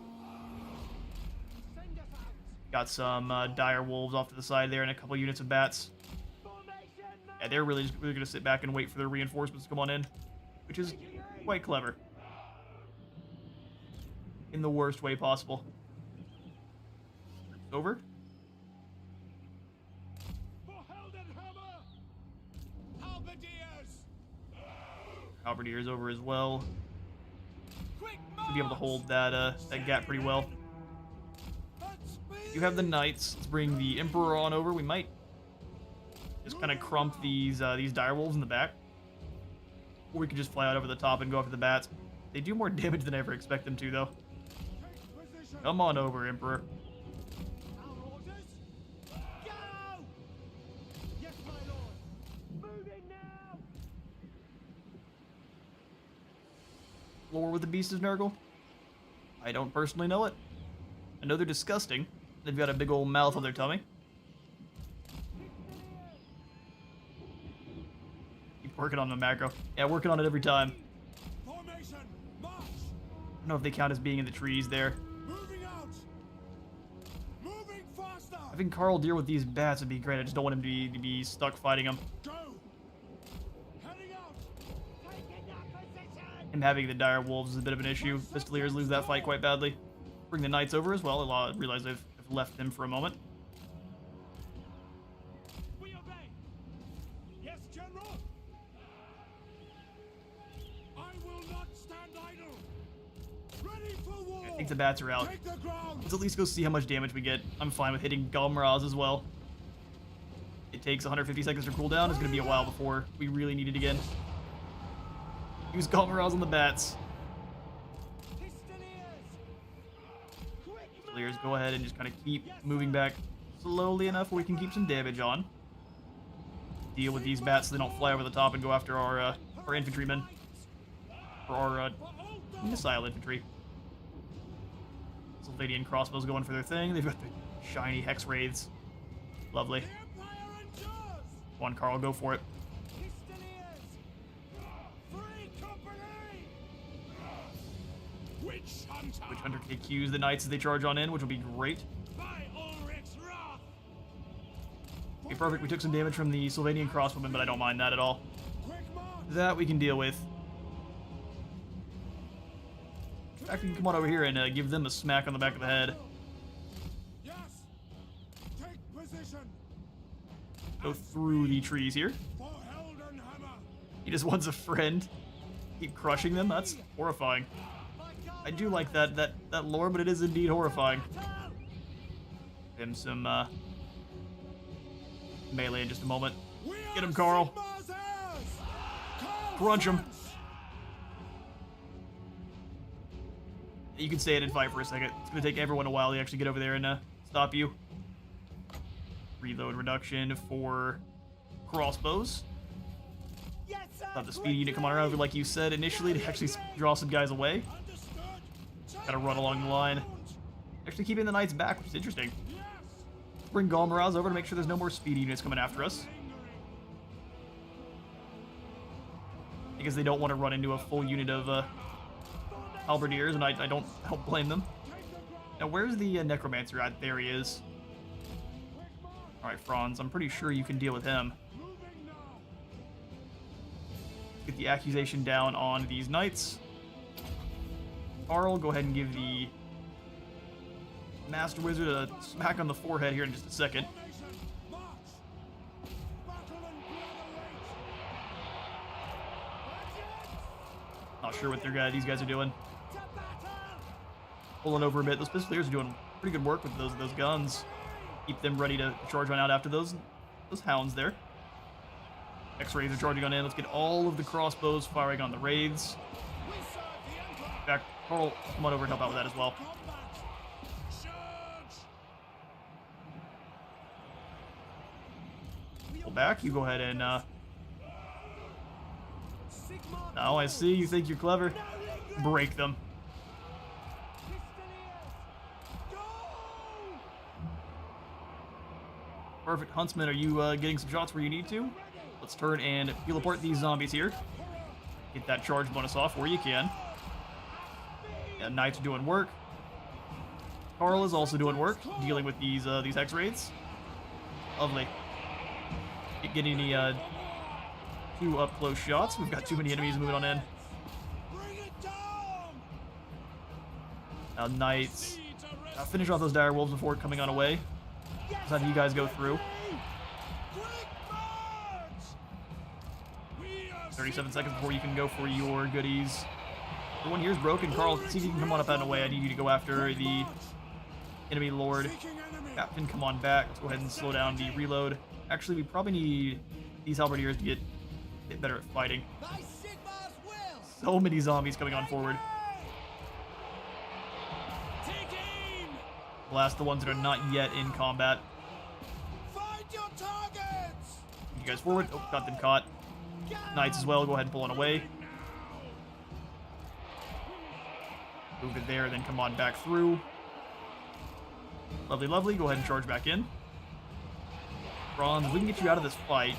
Got some dire wolves off to the side there and a couple units of bats. Yeah, they're really going to sit back and wait for their reinforcements to come on in, which is quite clever. In the worst way possible. Over. Halberdiers over as well. Should be able to hold that gap pretty well. You have the knights. Let's bring the Emperor on over. We might just kind of crump these direwolves in the back. Or we could just fly out over the top and go after the bats. They do more damage than I ever expect them to, though. Come on over, Emperor. Lore with the beast is Nurgle? I don't personally know it. I know they're disgusting. They've got a big old mouth on their tummy. Working on the macro. Yeah, working on it every time. Formation, march. I don't know if they count as being in the trees there. Moving out. Moving faster. Having Carl deal with these bats would be great. I just don't want him to be stuck fighting them. Go. Heading out. Taking that position. Him having the dire wolves is a bit of an issue. Pistoliers lose that fight quite badly. Bring the knights over as well. I realize I've left them for a moment. We obey. Yes, General. I will not stand idle. Ready for war. I think the bats are out. Take the ground. Let's at least go see how much damage we get. I'm fine with hitting Galmaraz as well. It takes 150 seconds to cool down. It's going to be a while before we really need it again. Use Galmaraz on the bats. Players, go ahead and just kind of keep moving back slowly enough where we can keep some damage on. Deal with these bats so they don't fly over the top and go after our infantrymen. Or our missile infantry. Sylvanian crossbows going for their thing. They've got the shiny hex wraiths. Lovely. The Empire endures. Come on, Carl, go for it. Free company. Witch hunter. Witch Hunter KQs the knights as they charge on in, which will be great. By Ulrich's wrath. Okay, perfect. We took some damage from the Sylvanian crossbowmen, but I don't mind that at all. Quick march. That we can deal with. In fact, we can come on over here and give them a smack on the back of the head. Yes. Take position. Go through the trees here. For Heldenhammer. He just wants a friend. Keep crushing them. That's horrifying. I do like that lore, but it is indeed horrifying. Him some melee in just a moment. We Get are him, Carl. Sigmar's heirs. Carl Crunch him. France. You can stay in and fight for a second. It's gonna take everyone a while to actually get over there and stop you. Reload reduction for crossbows. Have the speed unit come on around, like you said initially, to actually draw some guys away. Understood. Gotta run along the line. Actually keeping the knights back, which is interesting. Bring Galmaraz over to make sure there's no more speed units coming after us. Because they don't want to run into a full unit of halberdiers, and I don't blame them. Now, where's the necromancer at? There he is. Alright, Franz, I'm pretty sure you can deal with him. Get the accusation down on these knights. Carl, go ahead and give the Master Wizard a smack on the forehead here in just a second. Not sure what these guys are doing. Pulling over a bit. Those pistoliers are doing pretty good work with those guns. Keep them ready to charge on out after those hounds there. X-rays are charging on in. Let's get all of the crossbows firing on the wraiths. In fact, Carl, come on over and help out with that as well. Pull back. You go ahead and now I see you think you're clever. Break them. Perfect. Huntsman, are you getting some shots where you need to? Let's turn and peel apart these zombies here. Get that charge bonus off where you can. Yeah, Knights are doing work. Carl is also doing work, dealing with these X-Raids. Lovely. Can't get any too up-close shots. We've got too many enemies moving on in. Now, Knights. Finish off those dire wolves before coming on away. Just have you guys go through. 37 seconds before you can go for your goodies. Everyone here is broken. Carl, see if you can come on up and away. I need you to go after the enemy lord. Captain, come on back. Let's go ahead and slow down the reload. Actually, we probably need these halberdiers to get better at fighting. So many zombies coming on forward. Blast the ones that are not yet in combat. Find your targets. You guys forward. Oh, got them caught. Knights as well. Go ahead and pull on away. Move it there, then come on back through. Lovely, lovely. Go ahead and charge back in. Bronze, we can get you out of this fight.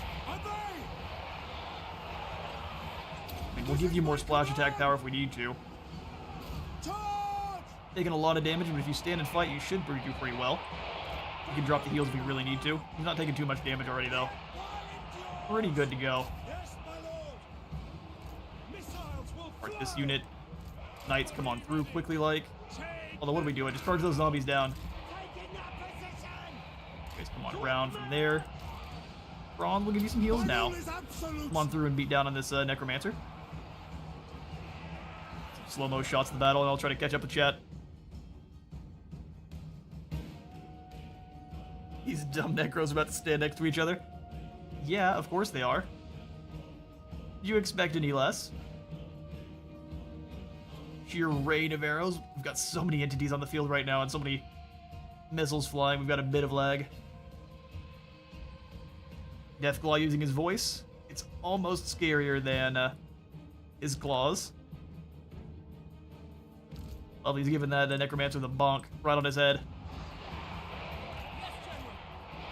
I mean, we'll give you more splash attack power if we need to. Charge! Taking a lot of damage, but if you stand and fight, you should do pretty well. You can drop the heals if you really need to. He's not taking too much damage already, though. Pretty good to go. Yes, my lord. Missiles will Alright, fly. this unit. Knights come on through quickly, like. Take Although, what do we do? I just charge those zombies down. taking that position. Guys, come on around from there. Braun will give you some heals My now. rule is absolute. Come on through and beat down on this necromancer. Some slow-mo shots in the battle, and I'll try to catch up with chat. These dumb necros about to stand next to each other. Yeah, of course they are. Did you expect any less? Sheer rain of arrows. We've got so many entities on the field right now and so many missiles flying. We've got a bit of lag. Deathclaw using his voice. It's almost scarier than his claws. Well, he's giving that necromancer the bonk right on his head.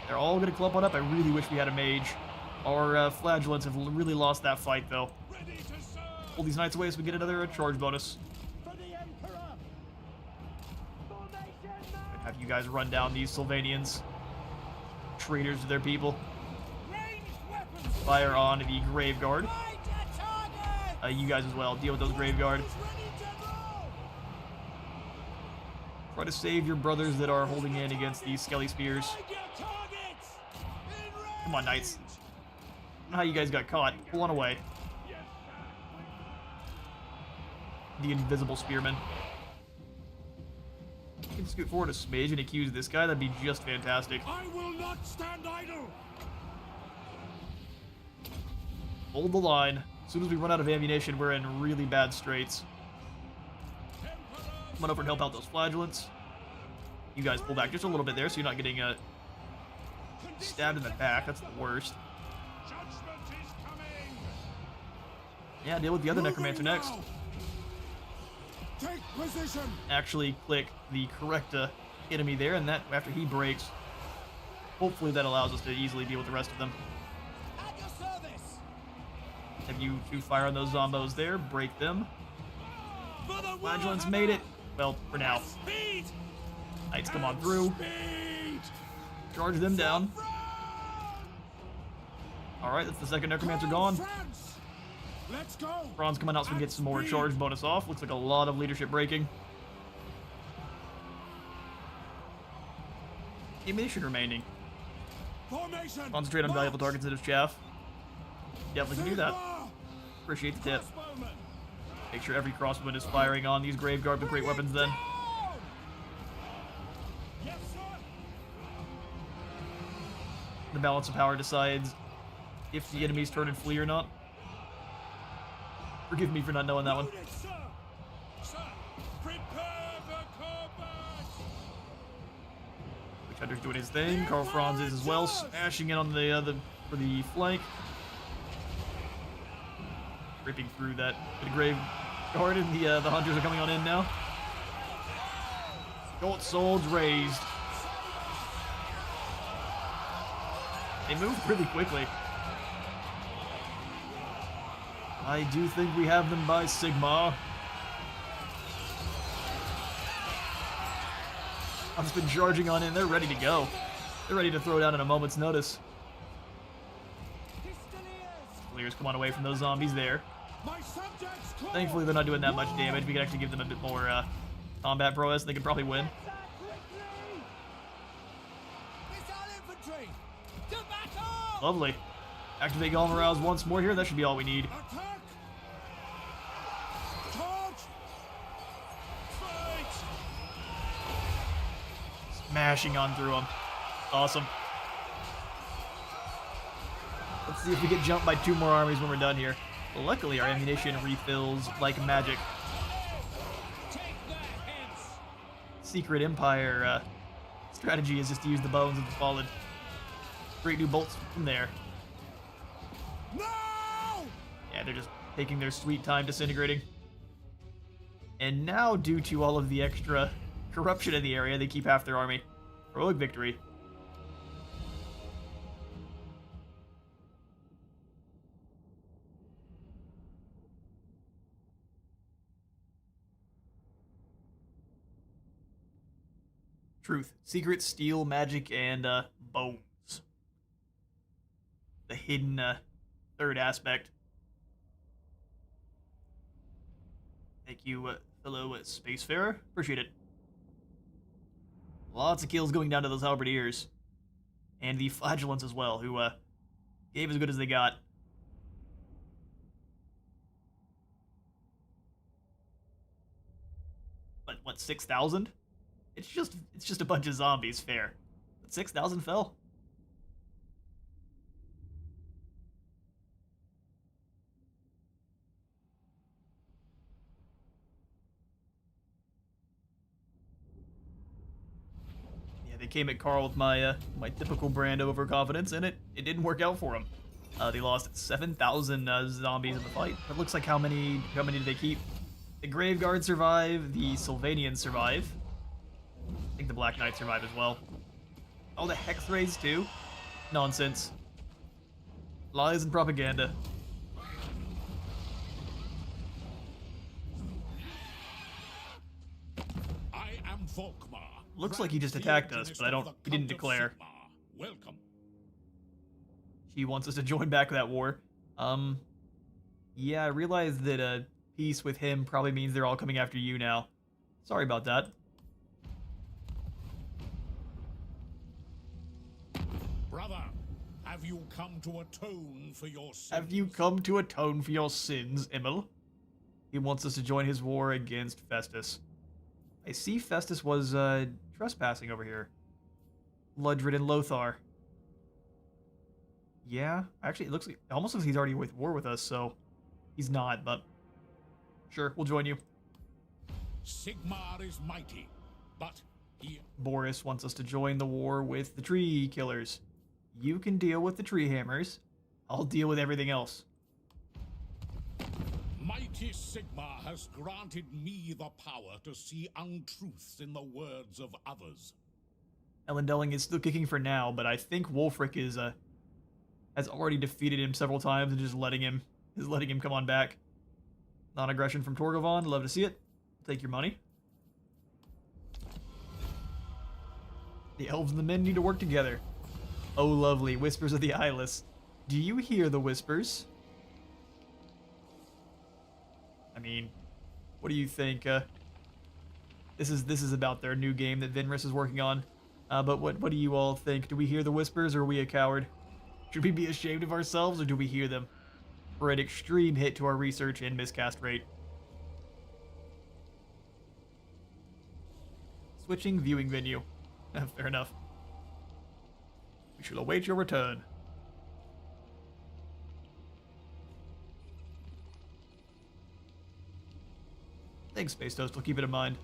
They're all going to clump on up. I really wish we had a mage. Our flagellants have really lost that fight, though. Ready to serve. Pull these knights away so we get another charge bonus. For the Emperor. Formation now. Have you guys run down these Sylvanians. Traitors to their people. Ranged weapons. Fire on the Grave Guard. Find a target. You guys as well. Deal with those Grave Guard. Ready, General. Try to save your brothers that are holding in against these Skelly Spears. Find your targets. In range. Come on, knights. I don't know how you guys got caught. Pull on away. The invisible spearman. You can scoot forward a smidge and accuse this guy. That'd be just fantastic. I will not stand idle. Hold the line. As soon as we run out of ammunition, we're in really bad straits. Come on over and help out those flagellants. You guys pull back just a little bit there so you're not getting stabbed in the back. That's the worst. Judgment is coming. Yeah, deal with the other necromancer Moving next. now. Take position. Actually click the correct enemy there, and that after he breaks, hopefully that allows us to easily deal with the rest of them. At your service. Have you two fire on those zombos there, break them. For the Flagellants Warhammer. made it. Well, for now. Speed. Knights come on through. Speed. Charge them down. France. Alright, that's the second necromancer gone. France. Let's go. Braun's coming out so we can get some more Speed. charge bonus off. Looks like a lot of leadership breaking. Ammunition remaining. Formation. Concentrate on valuable March. targets in his chaff. Definitely can do that. Sigma. Appreciate the tip. Crossbowmen. Make sure every crossbowman is firing on these Grave Guard with great weapons then. Down. Yes, sir. The balance of power decides if the enemies turn and flee or not. Forgive me for not knowing that one. Loaded, sir. Sir, prepare for combat. Witch Hunter's doing his thing. Karl Franz is as well, smashing in on the for the flank. Ripping through that the Grave Guard, and the hunters are coming on in now. Gold swords raised. They moved really quickly. I do think we have them by Sigma. I've just been charging on in. They're ready to go. They're ready to throw down at a moment's notice. Clears come on away from those zombies there. My subjects call. Thankfully, they're not doing that much damage. We can actually give them a bit more combat prowess. They could probably win. Missile infantry. To battle. Lovely. Activate Golem Arouse once more here. That should be all we need. Attack. Charge. Fight. Smashing on through them. Awesome. Let's see if we get jumped by 2 more armies when we're done here. Luckily, our ammunition refills like magic. Take their heads. Secret Empire strategy is just to use the bones of the fallen. Great new bolts from there. No. Yeah, they're just taking their sweet time disintegrating. And now, due to all of the extra corruption in the area, they keep half their army. Heroic victory. Truth. Secret, steel, magic, and bones. The hidden third aspect. Thank you, fellow spacefarer. Appreciate it. Lots of kills going down to those halberdiers. And the flagellants as well, who gave as good as they got. But what, 6,000? It's just a bunch of zombies, fair. But 6,000 fell. Yeah, they came at Carl with my my typical brand of overconfidence, and it didn't work out for them. They lost 7,000 zombies in the fight. It looks like how many did they keep? The Graveguard survive, the Sylvanians survive. I think the Black Knight survive as well. Oh, the Hex Rays too? Nonsense. Lies and propaganda. I am Volkmar. Looks like he just attacked us, but he didn't declare. Welcome. He wants us to join back that war. Yeah, I realize that peace with him probably means they're all coming after you now. Sorry about that. Brother, have you come to atone for your sins? Have you come to atone for your sins, Immortal? He wants us to join his war against Festus. I see Festus was trespassing over here. Ludred and Lothar. Yeah, actually, it almost looks like he's already with war with us, so he's not, but sure, we'll join you. Sigmar is mighty, but he... Boris wants us to join the war with the tree killers. You can deal with the tree hammers. I'll deal with everything else. Mighty Sigmar has granted me the power to see untruths in the words of others. Elendilling is still kicking for now, but I think Wulfric has already defeated him several times and just letting him come on back. Non-aggression from Torgovon, love to see it. Take your money. The elves and the men need to work together. Oh, lovely. Whispers of the Eyeless. Do you hear the whispers? I mean, what do you think? This is about their new game that Vinris is working on. But what do you all think? Do we hear the whispers, or are we a coward? Should we be ashamed of ourselves, or do we hear them? We're an extreme hit to our research and miscast rate. Switching viewing venue. Fair enough. We shall await your return. Thanks, Space Toast. We'll keep it in mind.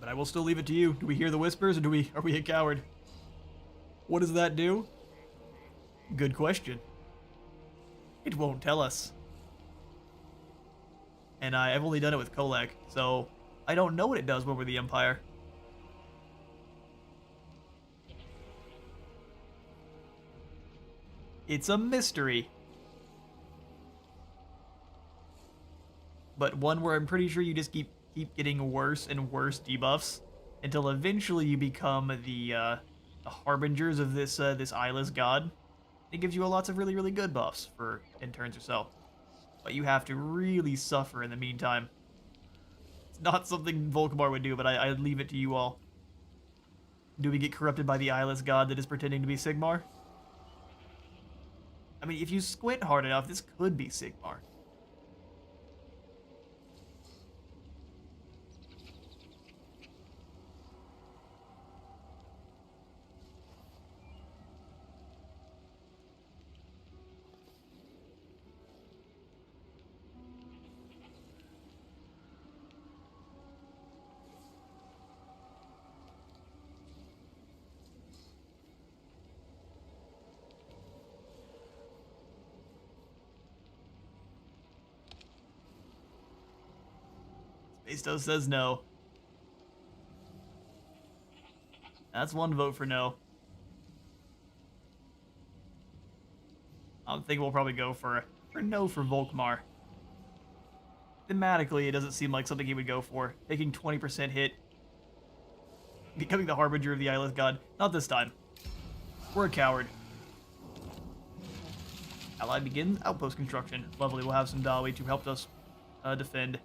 But I will still leave it to you. Do we hear the whispers, or are we a coward? What does that do? Good question. It won't tell us. And I've only done it with Kolek, so I don't know what it does when we're the Empire. It's a mystery. But one where I'm pretty sure you just keep getting worse and worse debuffs until eventually you become the harbingers of this eyeless god. It gives you lots of really, really good buffs in turns or so. But you have to really suffer in the meantime. It's not something Volkmar would do, but I leave it to you all. Do we get corrupted by the eyeless god that is pretending to be Sigmar? I mean, if you squint hard enough, this could be Sigmar. Spaceto says no. That's one vote for no. I think we'll probably go for no for Volkmar. thematically, it doesn't seem like something he would go for. Taking 20% hit, becoming the harbinger of the eyeless god. Not this time. We're a coward. Ally begins outpost construction. Lovely, we'll have some Dawi to help us defend.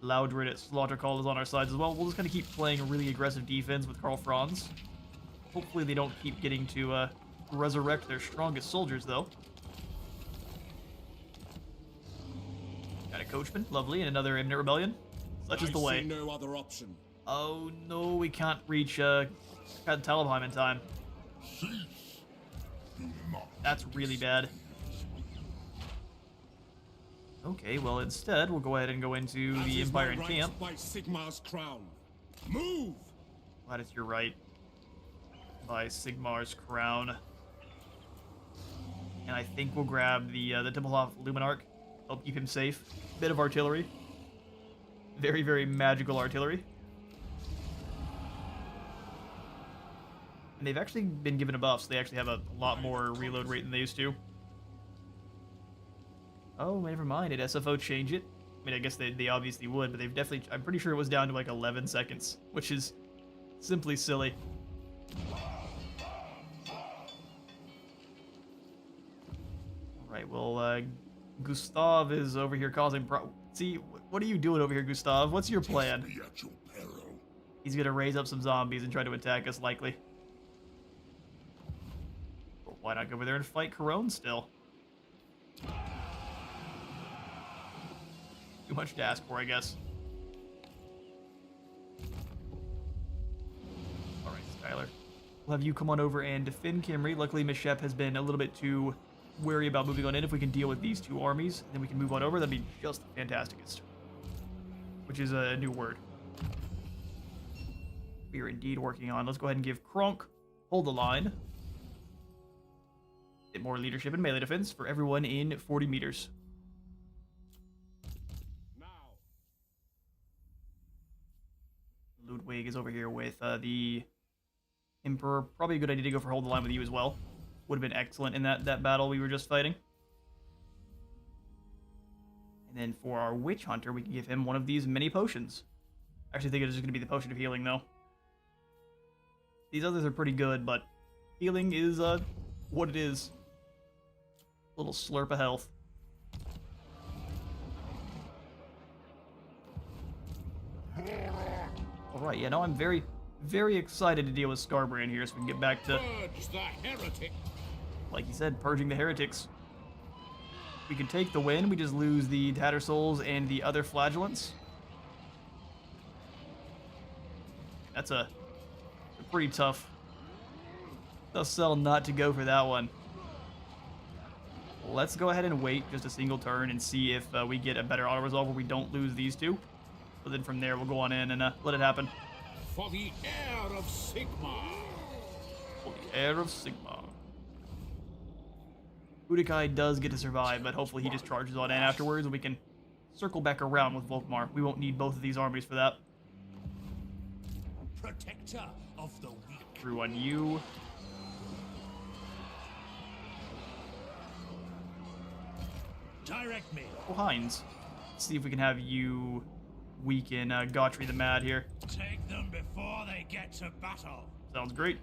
Loudred at Slaughter Call is on our sides as well. We'll just kind of keep playing a really aggressive defense with Karl Franz. Hopefully they don't keep getting to resurrect their strongest soldiers, though. Got a coachman, lovely, and another Imminent Rebellion. Such is the way. I see no other option. Oh no, we can't reach Talabheim in time. That's really bad. Okay, well instead we'll go ahead and go into the Empire in camp. By Sigmar's crown. Move! Glad it's your right. By Sigmar's crown. And I think we'll grab the Tempelhof Luminarch. Help keep him safe. Bit of artillery. Very, very magical artillery. And they've actually been given a buff, so they actually have a lot more reload rate than they used to. Oh, never mind. Did SFO change it? I mean, I guess they obviously would, but they've definitely... I'm pretty sure it was down to like 11 seconds, which is simply silly. Alright, well, Gustav is over here causing See, what are you doing over here, Gustav? What's your plan? Be at your peril. He's gonna raise up some zombies and try to attack us, likely. Well, why not go over there and fight Corone still? Too much to ask for, I guess. Alright, Skylar. We'll have you come on over and defend Kimry. Luckily, Miss Shep has been a little bit too wary about moving on in. If we can deal with these two armies, then we can move on over. That'd be just fantasticest. Which is a new word. We are indeed working on. Let's go ahead and give Kronk hold the line. Get more leadership and melee defense for everyone in 40 meters. Now. Ludwig is over here with the Emperor. Probably a good idea to go for hold the line with you as well. Would have been excellent in that battle we were just fighting. And then for our Witch Hunter, we can give him one of these mini potions. I actually think it is going to be the Potion of Healing, though. These others are pretty good, but healing is what it is. A little slurp of health. Alright, yeah, no, I'm very, very excited to deal with Scarbrand here so we can get back to... Purge the heretic. Like you said, purging the heretics. We can take the win, we just lose the Tattersouls and the other flagellants. That's a pretty tough sell not to go for that one. Let's go ahead and wait just a single turn and see if we get a better auto-resolve where we don't lose these two. So then from there, we'll go on in and let it happen. For the heir of Sigmar. For the heir of Sigmar. Udikai does get to survive, but hopefully he just charges on in afterwards and we can circle back around with Volkmar. We won't need both of these armies for that. Protector of the weak. Through on you. Direct me. Oh, Heinz. Let's see if we can have you weaken Gautry the Mad here. Take them before they get to battle. Sounds great.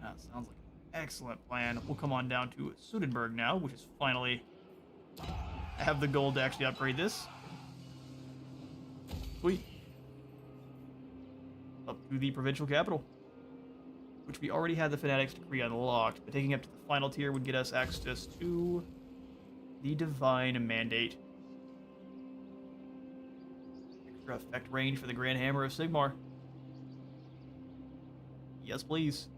That sounds like an excellent plan. We'll come on down to Sudenburg now, which is finally... I have the gold to actually upgrade this. Sweet. Up to the provincial capital, which we already had the Fanatics Decree unlocked, but taking up to the final tier would get us access to the Divine Mandate. Extra effect range for the Grand Hammer of Sigmar. Yes, please.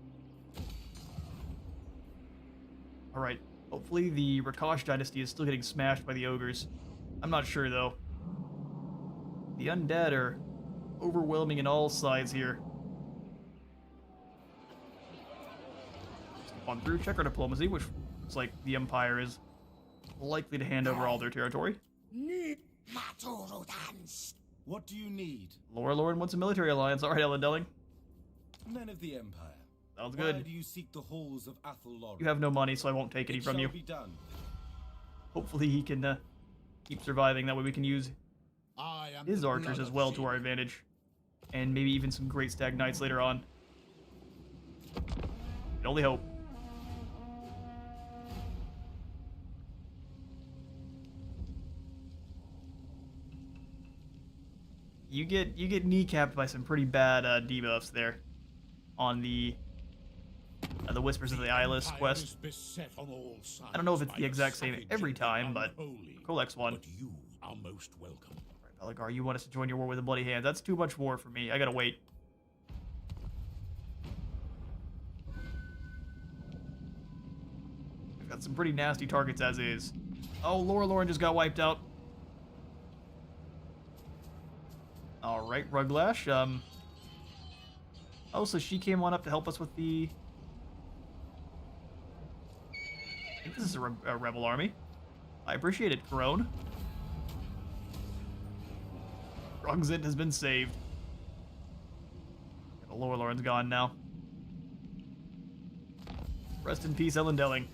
Alright, hopefully the Rakash Dynasty is still getting smashed by the Ogres. I'm not sure, though. The Undead are overwhelming in all sides here. Step on through, check our diplomacy, which looks like the Empire is likely to hand over all their territory. What do you need? Laura Lauren wants a military alliance. Alright, Ellen Delling. Men of the Empire. Sounds Why good. do you seek the halls of Athelloren? You have no money, so I won't take any It from shall you. be done. Hopefully he can keep surviving. That way we can use I am his the archers blood as of well to our Shade. advantage. And maybe even some great stag knights later on. Can only hope. You get kneecapped by some pretty bad debuffs there on the Whispers of the Eyeless Empire quest. is beset on all sides I don't know if it's by the exact same savage every and the time, but unholy, Colex one. But you are most welcome. Alright, Belagar, you want us to join your war with a bloody hand? That's too much war for me. I gotta wait. We've got some pretty nasty targets as is. Oh, Laura Lauren just got wiped out. Alright, Ruglash. Oh, so she came on up to help us with the... I think this is a rebel army. I appreciate it, Corone. Rugzint has been saved. The Laura Lauren's gone now. Rest in peace, Ellendelling.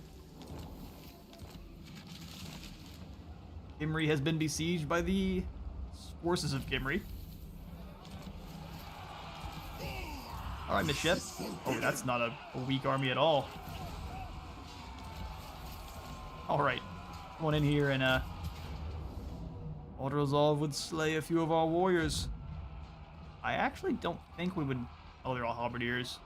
Gimri has been besieged by the forces of Gimri. Alright, Miss Shep. Oh, that's not a weak army at all. Alright. Come on in here and, Auto-resolve would slay a few of our warriors. I actually don't think we would... Oh, they're all halberdiers.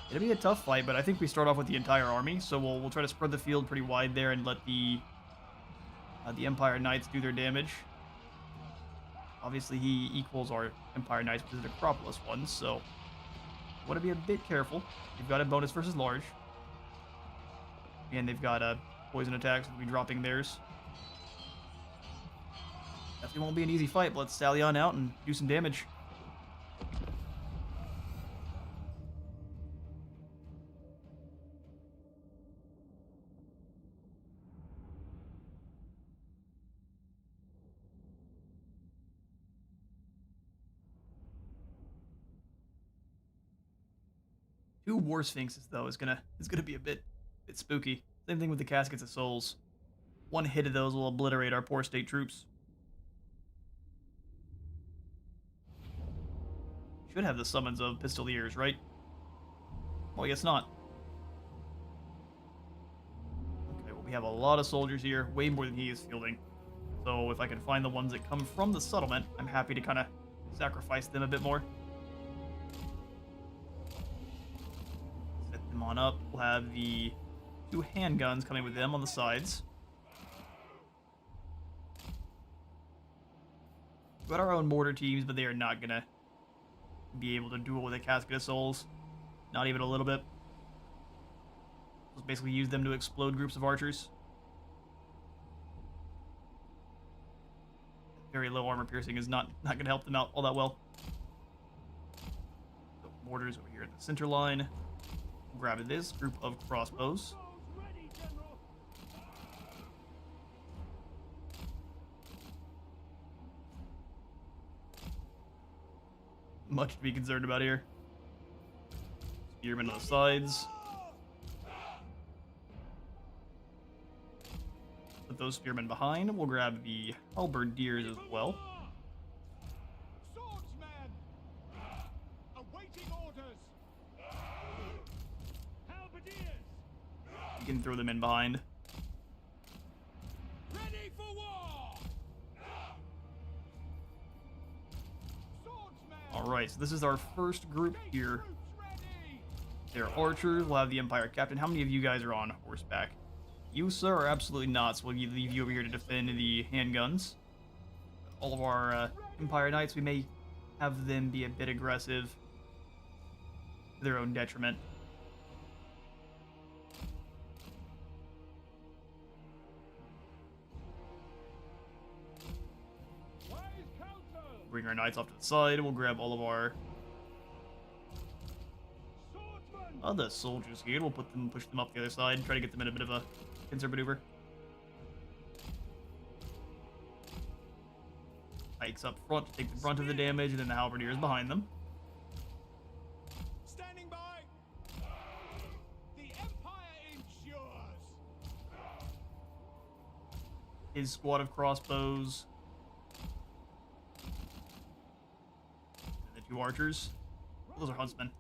It'll be a tough fight, but I think we start off with the entire army, so we'll try to spread the field pretty wide there and let the Empire Knights do their damage. Obviously, he equals our Empire Knights, which is the Acropolis ones, so want to be a bit careful. You've got a bonus versus large. And they've got poison attacks. We'll be dropping theirs. Definitely won't be an easy fight, but let's sally on out and do some damage. Two War Sphinxes, though, is gonna be a bit spooky. Same thing with the Caskets of Souls. One hit of those will obliterate our poor state troops. Should have the summons of Pistoliers, right? Well, I guess not. Okay, well, we have a lot of soldiers here, way more than he is fielding. So if I can find the ones that come from the settlement, I'm happy to kind of sacrifice them a bit more. Set them on up. We'll have the 2 handguns coming with them on the sides. We've got our own mortar teams, but they are not gonna be able to duel with a Casket of Souls. Not even a little bit. Let's basically use them to explode groups of archers. Very low armor piercing is not gonna help them out all that well. So mortars over here at the center line. Grab this group of crossbows. Much to be concerned about here. Spearmen on the sides. Put those spearmen behind. We'll grab the halberdiers as well. Swordsman! Awaiting orders! Halberdiers! You can throw them in behind. Ready for war! Swordsman! Alright, so this is our first group here. Troops ready! They're archers. We'll have the Empire Captain. How many of you guys are on horseback? You, sir, are absolutely not, so we'll leave you over here to defend the handguns. All of our Empire Knights, we may have them be a bit aggressive to their own detriment. Wise counsel! Bring our knights off to the side. We'll grab all of our Swordsman! other soldiers here. We'll push them up the other side, try to get them in a bit of a pincer maneuver. Pikes up front to take the brunt of the damage, and then the halberdiers behind them. Standing by! The Empire ensures! his squad of crossbows. And the 2 archers. Those are huntsmen.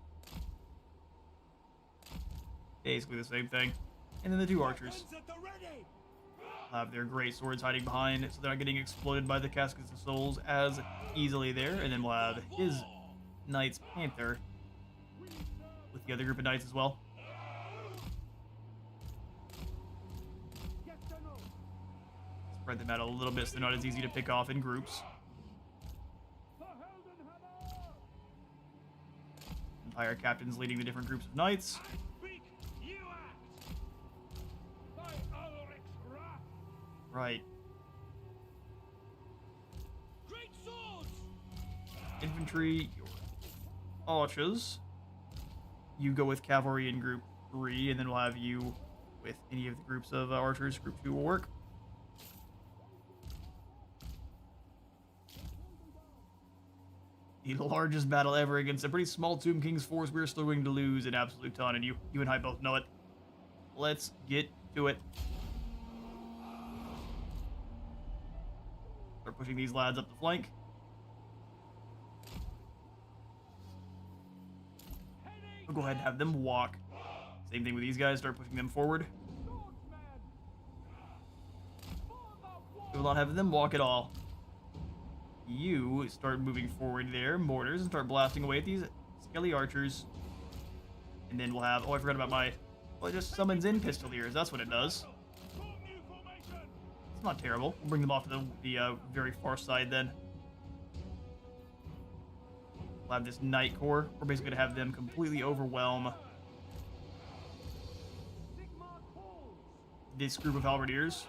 Basically the same thing. And then the 2 archers have their great swords hiding behind, so they're not getting exploded by the caskets of souls as easily there. And then we'll have his Knights Panther with the other group of knights as well. Spread them out a little bit so they're not as easy to pick off in groups. Empire captains leading the different groups of knights. Right. Great swords! Infantry, your archers. You go with cavalry in group 3, and then we'll have you with any of the groups of archers. Group 2 will work. The largest battle ever against a pretty small Tomb King's force. We're still going to lose an absolute ton, and you and I both know it. Let's get to it. Start pushing these lads up the flank. We'll go ahead and have them walk. Same thing with these guys. Start pushing them forward. We will not have them walk at all. You start moving forward there, mortars, and start blasting away at these skelly archers. And then we'll have... Oh, I forgot about my... Well, it just summons in pistoliers. That's what it does. It's not terrible. We'll bring them off to the very far side then. We'll have this Knight Corps. We're basically going to have them completely overwhelm this group of halberdiers.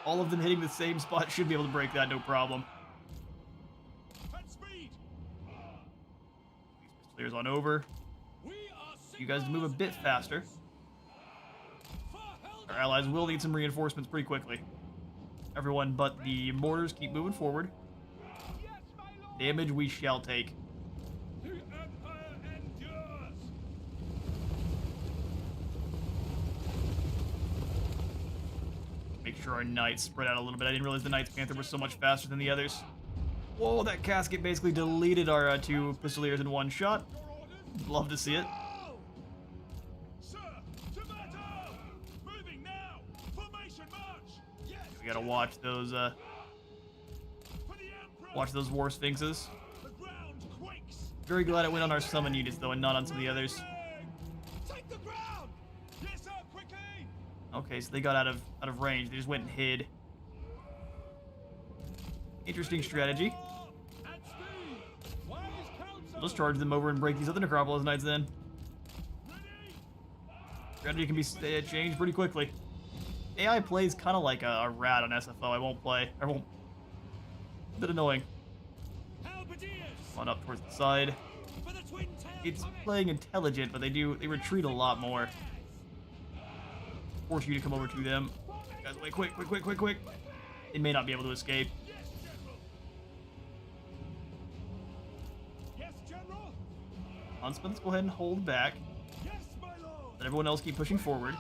All of them hitting the same spot should be able to break that, no problem. These pistoliers on over. You guys move a bit faster. Our allies will need some reinforcements pretty quickly. Everyone but the mortars keep moving forward. Damage we shall take. The Empire endures! Make sure our knights spread out a little bit. I didn't realize the Knights Panther was so much faster than the others. Whoa, that casket basically deleted our 2 pistoliers in one shot. Love to see it. Sir, to battle! Moving now! Formation march! Yes! We gotta watch those For the Emperor! war sphinxes. The ground quakes! Very glad it went on our summon units though and not on some of the others. Take the ground! Yes, sir, quickly! Okay, so they got out of range. They just went and hid. Interesting strategy. At speed! Wise counsel! Let's charge them over and break these other Necropolis Knights then. Ready! Strategy can be changed pretty quickly. AI plays kind of like a rat on SFO. I won't. A bit annoying. Halberdiers! Come on up towards the side. For the twin tail It's puppet! playing intelligent, but they retreat a lot more. Force you to come over to them. Guys, wait, quick. They may not be able to escape. Yes, General! Huntsmen, let's go ahead and hold back. Yes, my lord! Let everyone else keep pushing forward.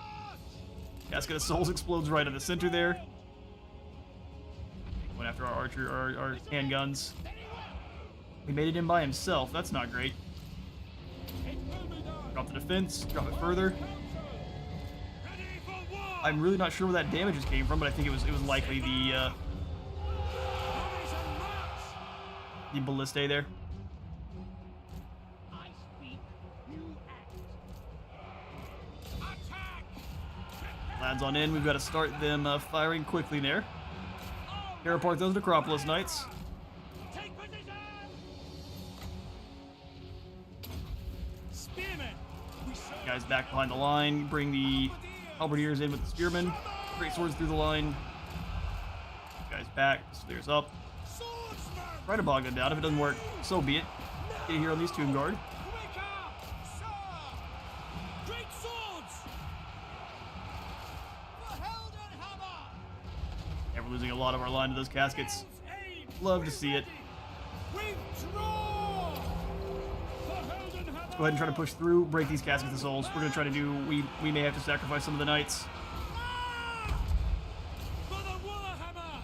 Casket of Souls explodes right in the center there. Going after our archer, our handguns. He made it in by himself. That's not great. It will be done! Drop the defense. Drop it further. Ready for war! I'm really not sure where that damage just came from, but I think it was likely the Formation march! ballistae there. I speak, you act. Attack! Lads on in. We've got to start them firing quickly there. Tear apart those Necropolis Knights. Take position! Spearmen! We serve Guys back behind the line. Bring the halberdiers in with the spearmen. Great swords through the line. Guys back. Spears up. swordsmen! Try to bog them down. If it doesn't work, so be it. Get here on these Tomb Guard. Quicker! Sir! Great swords! The Heldenhammer! And we're losing a lot of our line to those caskets. Aim! Love to see it. Withdraw! The Heldenhammer! Go ahead and try to push through, break these caskets of souls. We're gonna try to do. We may have to sacrifice some of the knights. For the Warhammer!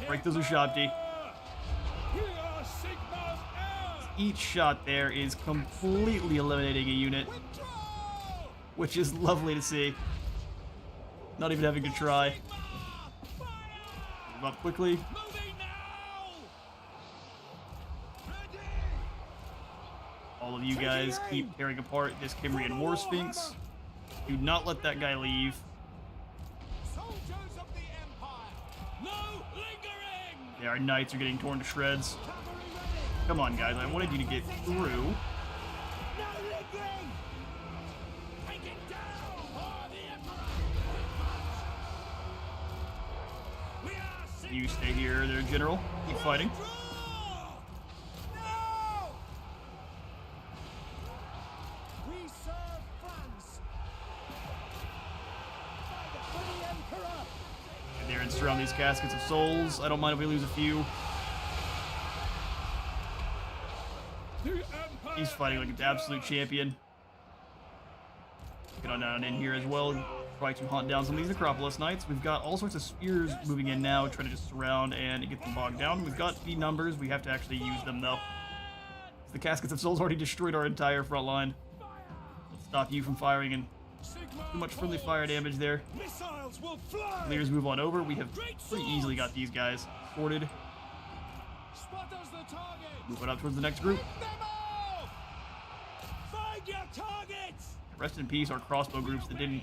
Break those Ushabti. We are Sigma's heirs! Each shot there is completely eliminating a unit, Withdraw! which is lovely to see. Not even having to try. Sigma! Fire! Move up quickly. Moving now! Ready! All of you guys keep tearing apart this Kimrian War Sphinx. Do not let that guy leave. Soldiers of the Empire! No lingering! Yeah, our knights are getting torn to shreds. Cavalry ready! Come on, guys. I wanted you to get through. No lingering! Take it down! For the Emperor! We are Sigma! You stay here there, General. Keep fighting. Withdraw! No! We serve France! For the Emperor! And there and surround these caskets of souls. I don't mind if we lose a few. The Empire! He's fighting like an absolute champion. Get on down in here as well. Try to hunt down some of these Necropolis Knights. We've got all sorts of spears moving in now, trying to just surround and get them bogged down. We've got the numbers. We have to actually use them, though. The Caskets of Souls already destroyed our entire front line. Let's stop you from firing, and too much friendly fire damage there. Missiles will fly! Leaders move on over. We have pretty easily got these guys sorted. Spotters the target! Moving up towards the next group. Them off! Find your targets! Rest in peace, our crossbow groups that didn't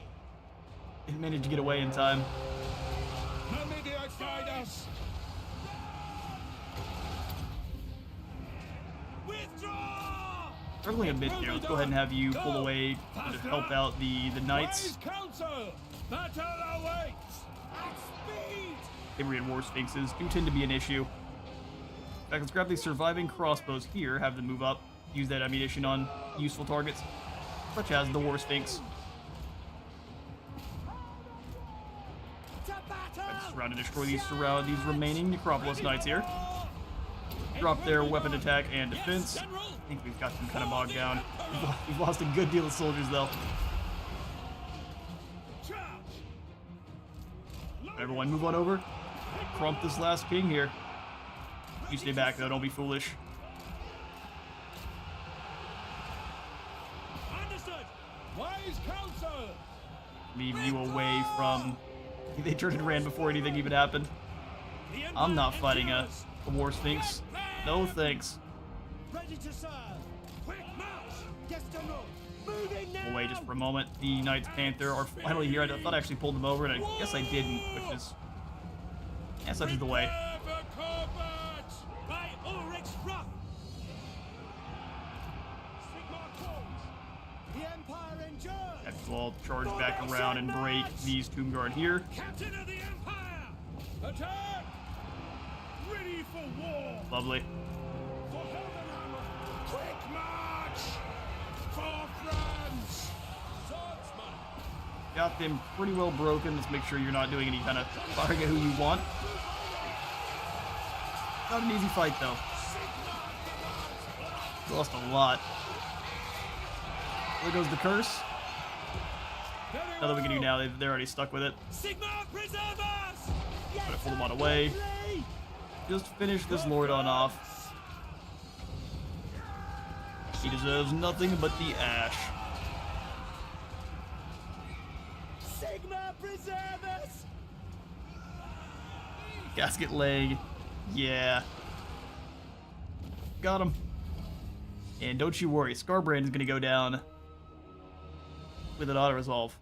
manage to get away in time. Numidiate find us! Withdraw! Struggling a bit there. Let's go ahead and have you pull away to help out the knights. Rise, council! Battle awaits! At speed! Kimrian War Sphinxes do tend to be an issue. In fact, let's grab these surviving crossbows here, have them move up, use that ammunition on useful targets, such as the War Sphinx. To battle! Let's surround and destroy these remaining Necropolis Knights here. Drop their weapon attack and defense. I think we've got them kind of bogged down. We've lost a good deal of soldiers, though. Charge! Everyone move on over. Crump this last king here. You stay back, though. Don't be foolish. Understood! Wise counsel! Leave you away from... They turned and ran before anything even happened. The I'm not Empire fighting endures. a War Sphinx. No thanks. Ready to serve! Quick march! Destino! Moving now! Away just for a moment. The Knights Panther are finally here. I thought I actually pulled them over, and I guess I didn't, which is... Yeah, such is the way. Prepare for combat! By Ulrich's wrath! Sigmar calls! The Empire endures! Have to all charge back around and break these Tomb Guard here. Captain of the Empire! Attack! Ready for war! Lovely. For Heldenhammer! Quick march! For France! Swordsman! Got them pretty well broken. Let's make sure you're not doing any kind of firing at who you want. Not an easy fight, though. Lost a lot. There goes the curse. Nothing we can do now. They're already stuck with it. Sigmar, preserve us! Gotta pull them on away. Just finish this Lord on off. He deserves nothing but the ash. Sigmar, preserve us! Gasket leg. Yeah. Got him. And don't you worry, Scarbrand is going to go down with an auto-resolve.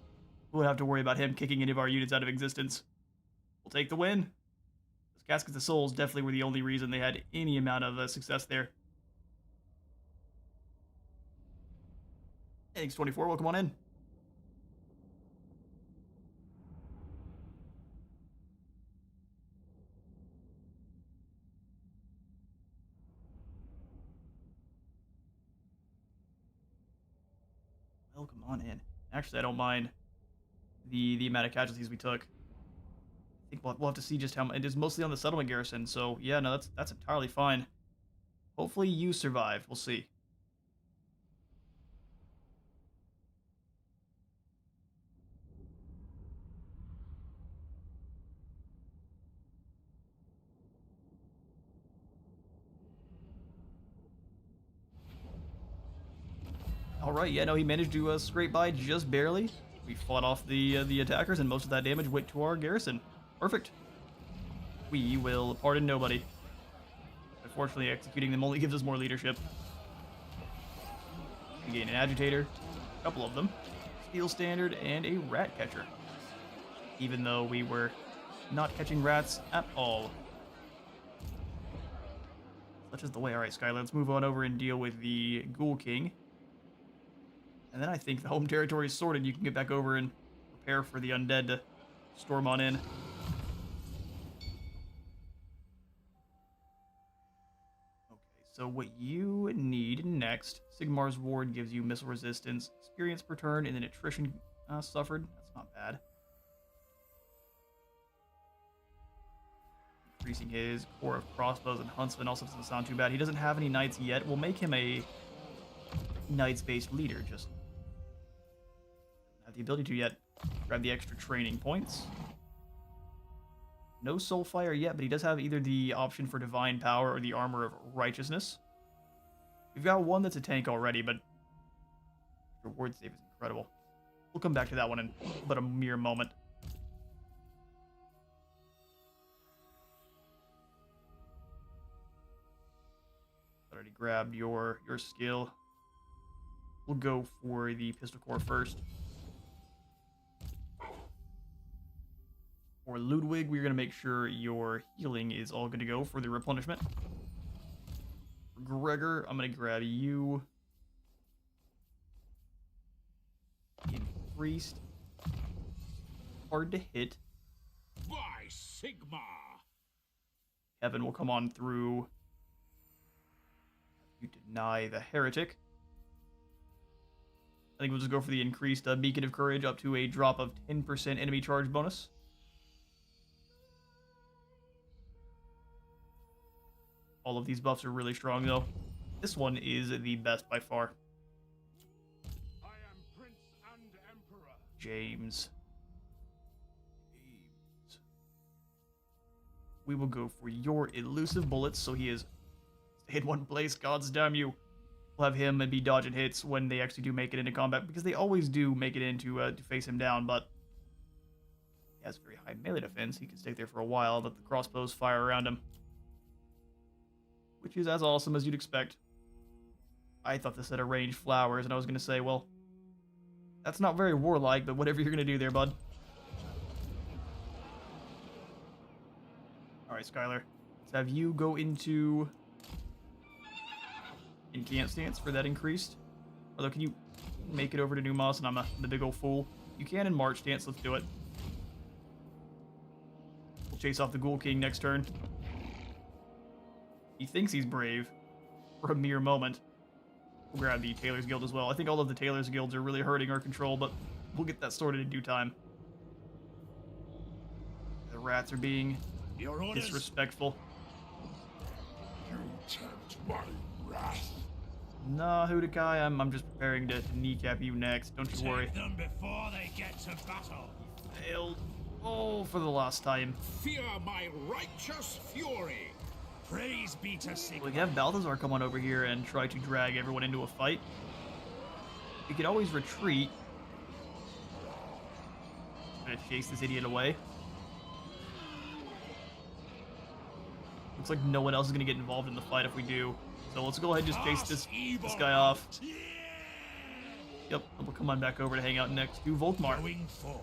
We won't have to worry about him kicking any of our units out of existence. We'll take the win. Those Caskets of Souls definitely were the only reason they had any amount of success there. Hey, X24, welcome on in. Welcome on in. Actually, I don't mind the amount of casualties we took. I think we'll have to see just how much. It is mostly on the settlement garrison, so yeah, no, that's entirely fine. Hopefully you survive. We'll see. right. Yeah, no, he managed to scrape by just barely. We fought off the attackers, and most of that damage went to our garrison. Perfect. We will pardon nobody. Unfortunately, executing them only gives us more leadership. We gain an agitator, a couple of them, steel standard, and a rat catcher. Even though we were not catching rats at all. Such is the way. Alright, Skylar, let's move on over and deal with the Ghoul King. And then I think the home territory is sorted. You can get back over and prepare for the undead to storm on in. Okay, so what you need next, Sigmar's Ward gives you missile resistance, experience per turn, and then attrition suffered. That's not bad. Increasing his core of crossbows and huntsmen also doesn't sound too bad. He doesn't have any knights yet. We'll make him a knights-based leader. Just not have the ability to yet. Grab the extra training points. No Soulfire yet, but he does have either the option for Divine Power or the Armor of Righteousness. We've got one that's a tank already, but reward save is incredible. We'll come back to that one in but a mere moment. Already grabbed your skill. We'll go for the pistol core first. For Ludwig, we're going to make sure your healing is all good to go for the replenishment. For Gregor, I'm going to grab you. Increased. Hard to hit. By Sigma! Kevin will come on through. You deny the heretic. I think we'll just go for the increased Beacon of Courage up to a drop of 10% enemy charge bonus. All of these buffs are really strong, though. This one is the best by far. I am Prince and Emperor. James. We will go for your elusive bullets, so he is in one place. Gods damn you. We'll have him and be dodging hits when they actually do make it into combat, because they always do make it in to face him down, but he has very high melee defense. He can stay there for a while, let the crossbows fire around him, which is as awesome as you'd expect. I thought this had a ranged flowers, and I was going to say, well, that's not very warlike, but whatever you're going to do there, bud. Alright, Skylar. Let's have you go into Incant Stance for that increased. Although, can you make it over to Numos and I'm the big old fool? You can in March Stance, let's do it. We'll chase off the Ghoul King next turn. He thinks he's brave for a mere moment. We'll grab the Tailor's Guild as well. I think all of the Tailor's Guilds are really hurting our control, but we'll get that sorted in due time. The rats are being disrespectful. You tempt my wrath. Nah, Hudakai, I'm just preparing to kneecap you next. Don't you worry. Take them before they get to battle. Failed. Oh, for the last time. Fear my righteous fury. Praise be to Sigma. We can have Balthazar come on over here and try to drag everyone into a fight. We could always retreat. Gonna chase this idiot away. Looks like no one else is gonna get involved in the fight if we do. So let's go ahead and just chase this guy off. Yep, we'll come on back over to hang out next to Volkmar. Going forth.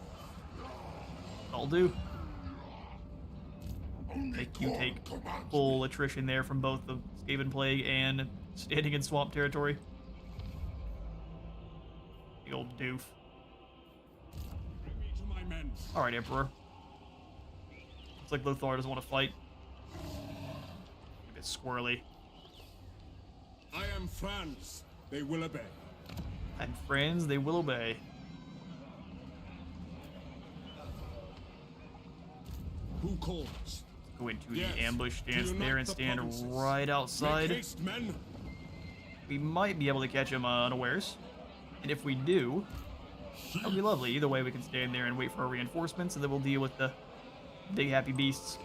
I'll do. Make you take full attrition there from both the Skaven Plague and standing in swamp territory. The old doof. Bring me to my men. Alright, Emperor. Looks like Lothar doesn't want to fight. A bit squirrely. I am Franz. They will obey. And friends, they will obey. Who calls? Go into Yes. the ambush stance To there unite and the stand provinces. right outside. Make haste, men. We might be able to catch him unawares. And if we do, that'll be lovely. Either way, we can stand there and wait for our reinforcements, and then we'll deal with the big happy beasts.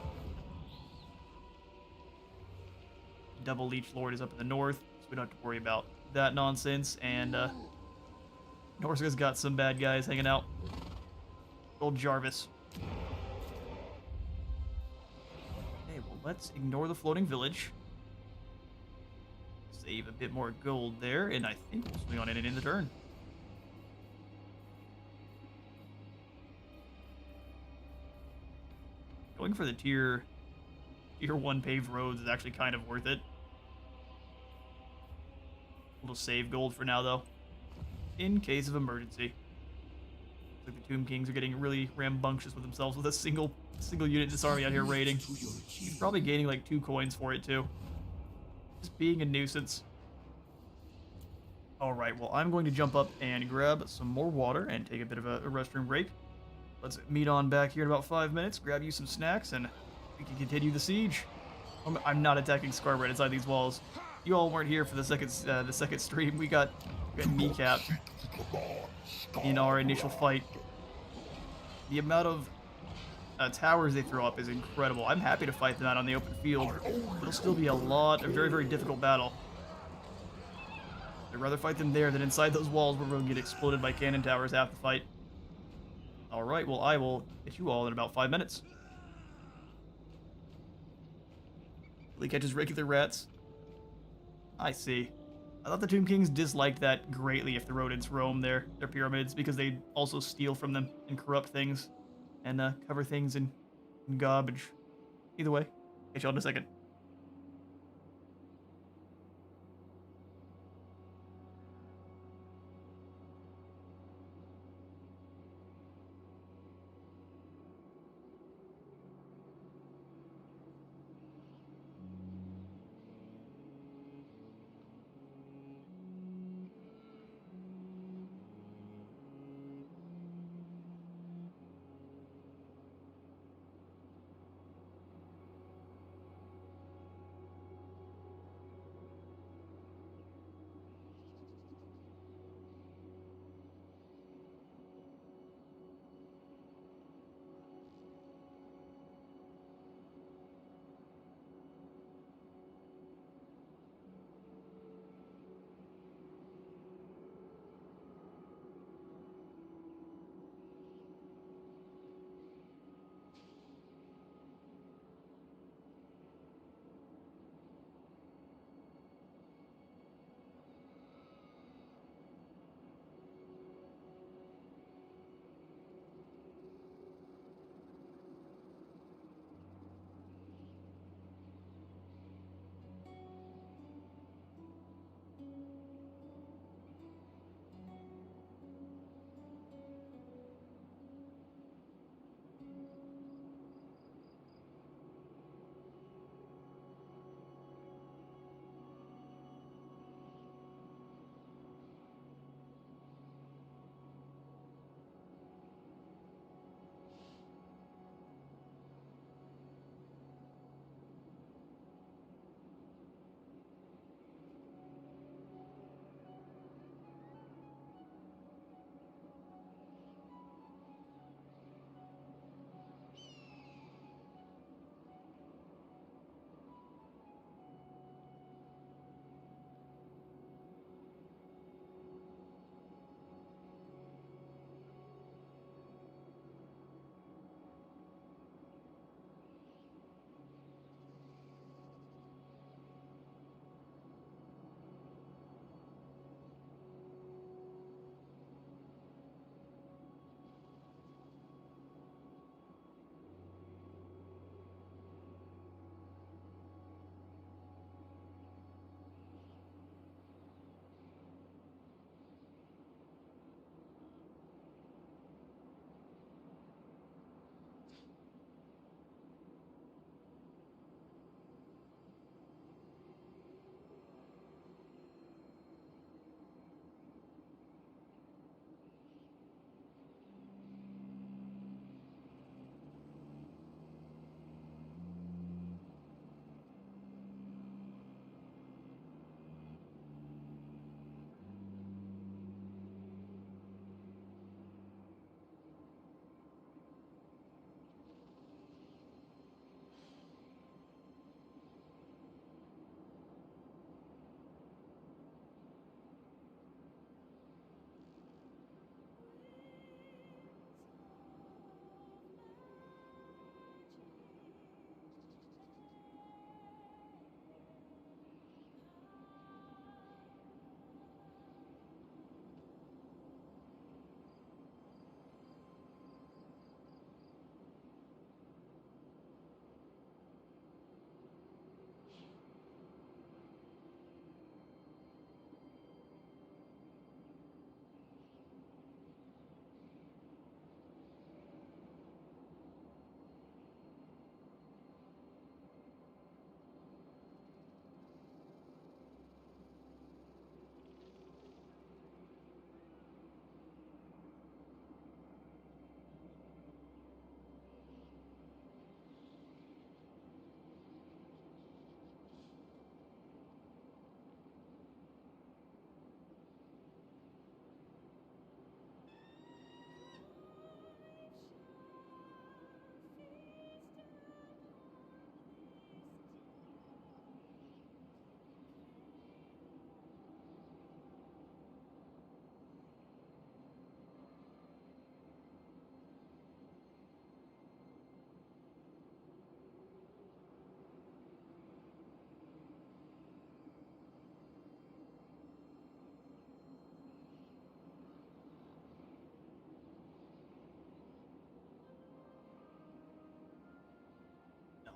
Double Leech Lord is up in the north, so we don't have to worry about that nonsense. And Norska's got some bad guys hanging out. Old Jarvis. Okay, well, let's ignore the floating village. Save a bit more gold there, and I think we'll swing on in and in the turn. Going for the tier 1 paved roads is actually kind of worth it. We'll just save gold for now, though, in case of emergency. Looks like the Tomb Kings are getting really rambunctious with themselves with a single unit in this army out here raiding. He's probably gaining like 2 coins for it too. Just being a nuisance. All right, well, I'm going to jump up and grab some more water and take a bit of a restroom break. Let's meet on back here in about 5 minutes, grab you some snacks, and we can continue the siege. I'm not attacking Scarbred inside these walls. You all weren't here for the second stream. We got kneecapped in our initial fight. The amount of towers they throw up is incredible. I'm happy to fight them out on the open field. It'll still be a very, very difficult battle. I'd rather fight them there than inside those walls where we're going to get exploded by cannon towers half the fight. Alright, well, I will hit you all in about 5 minutes. Will he catches regular rats? I see. I thought the Tomb Kings disliked that greatly if the rodents roam their pyramids, because they also steal from them and corrupt things and cover things in garbage. Either way, catch y'all in a second.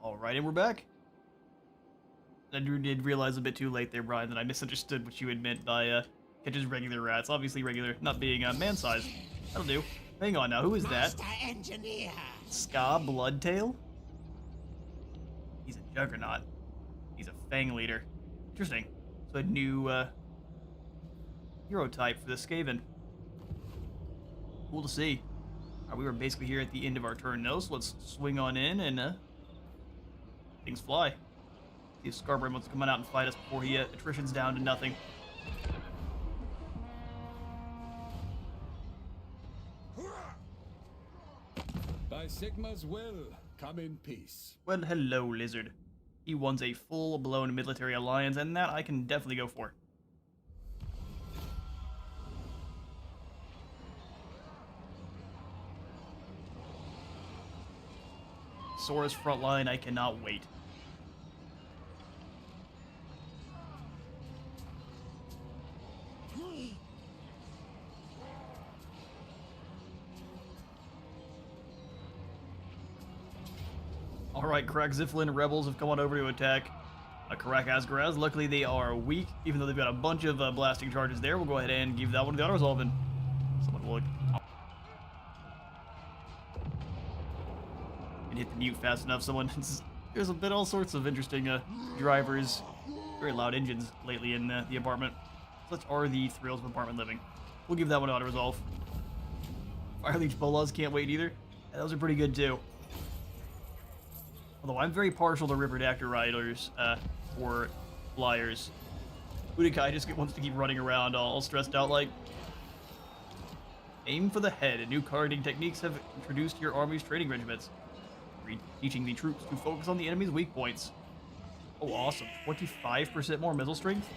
Alright, and we're back. I did realize a bit too late there, Brian, that I misunderstood what you had meant by just regular rats. Obviously regular, not being man-sized. That'll do. Hang on now, who is that? Master Engineer. Ska Bloodtail? He's a juggernaut. He's a Fang Leader. Interesting. So a new hero type for the Skaven. Cool to see. Alright, we were basically here at the end of our turn now, so let's swing on in and things fly. See if Scarborough wants to come on out and fight us before he attrition's down to nothing. By Sigma's will, come in peace. Well, hello, Lizard. He wants a full-blown military alliance, and that I can definitely go for. Sora's front line, I cannot wait. Alright, Karak Ziflin rebels have come on over to attack Karak Asgaraz. Luckily, they are weak, even though they've got a bunch of blasting charges there. We'll go ahead and give that one to the auto-resolve, and someone will... and hit the mute fast enough. There's been all sorts of interesting drivers, very loud engines lately in the apartment. Such are the thrills of apartment living. We'll give that one auto-resolve. Fire Leech Bolas can't wait either. Yeah, those are pretty good too. Although I'm very partial to Ripperdactyl Riders or Flyers. Udikai just wants to keep running around all stressed out like. Aim for the head. New carding techniques have introduced to your army's training regiments, teaching the troops to focus on the enemy's weak points. Oh, awesome. 25% more missile strength?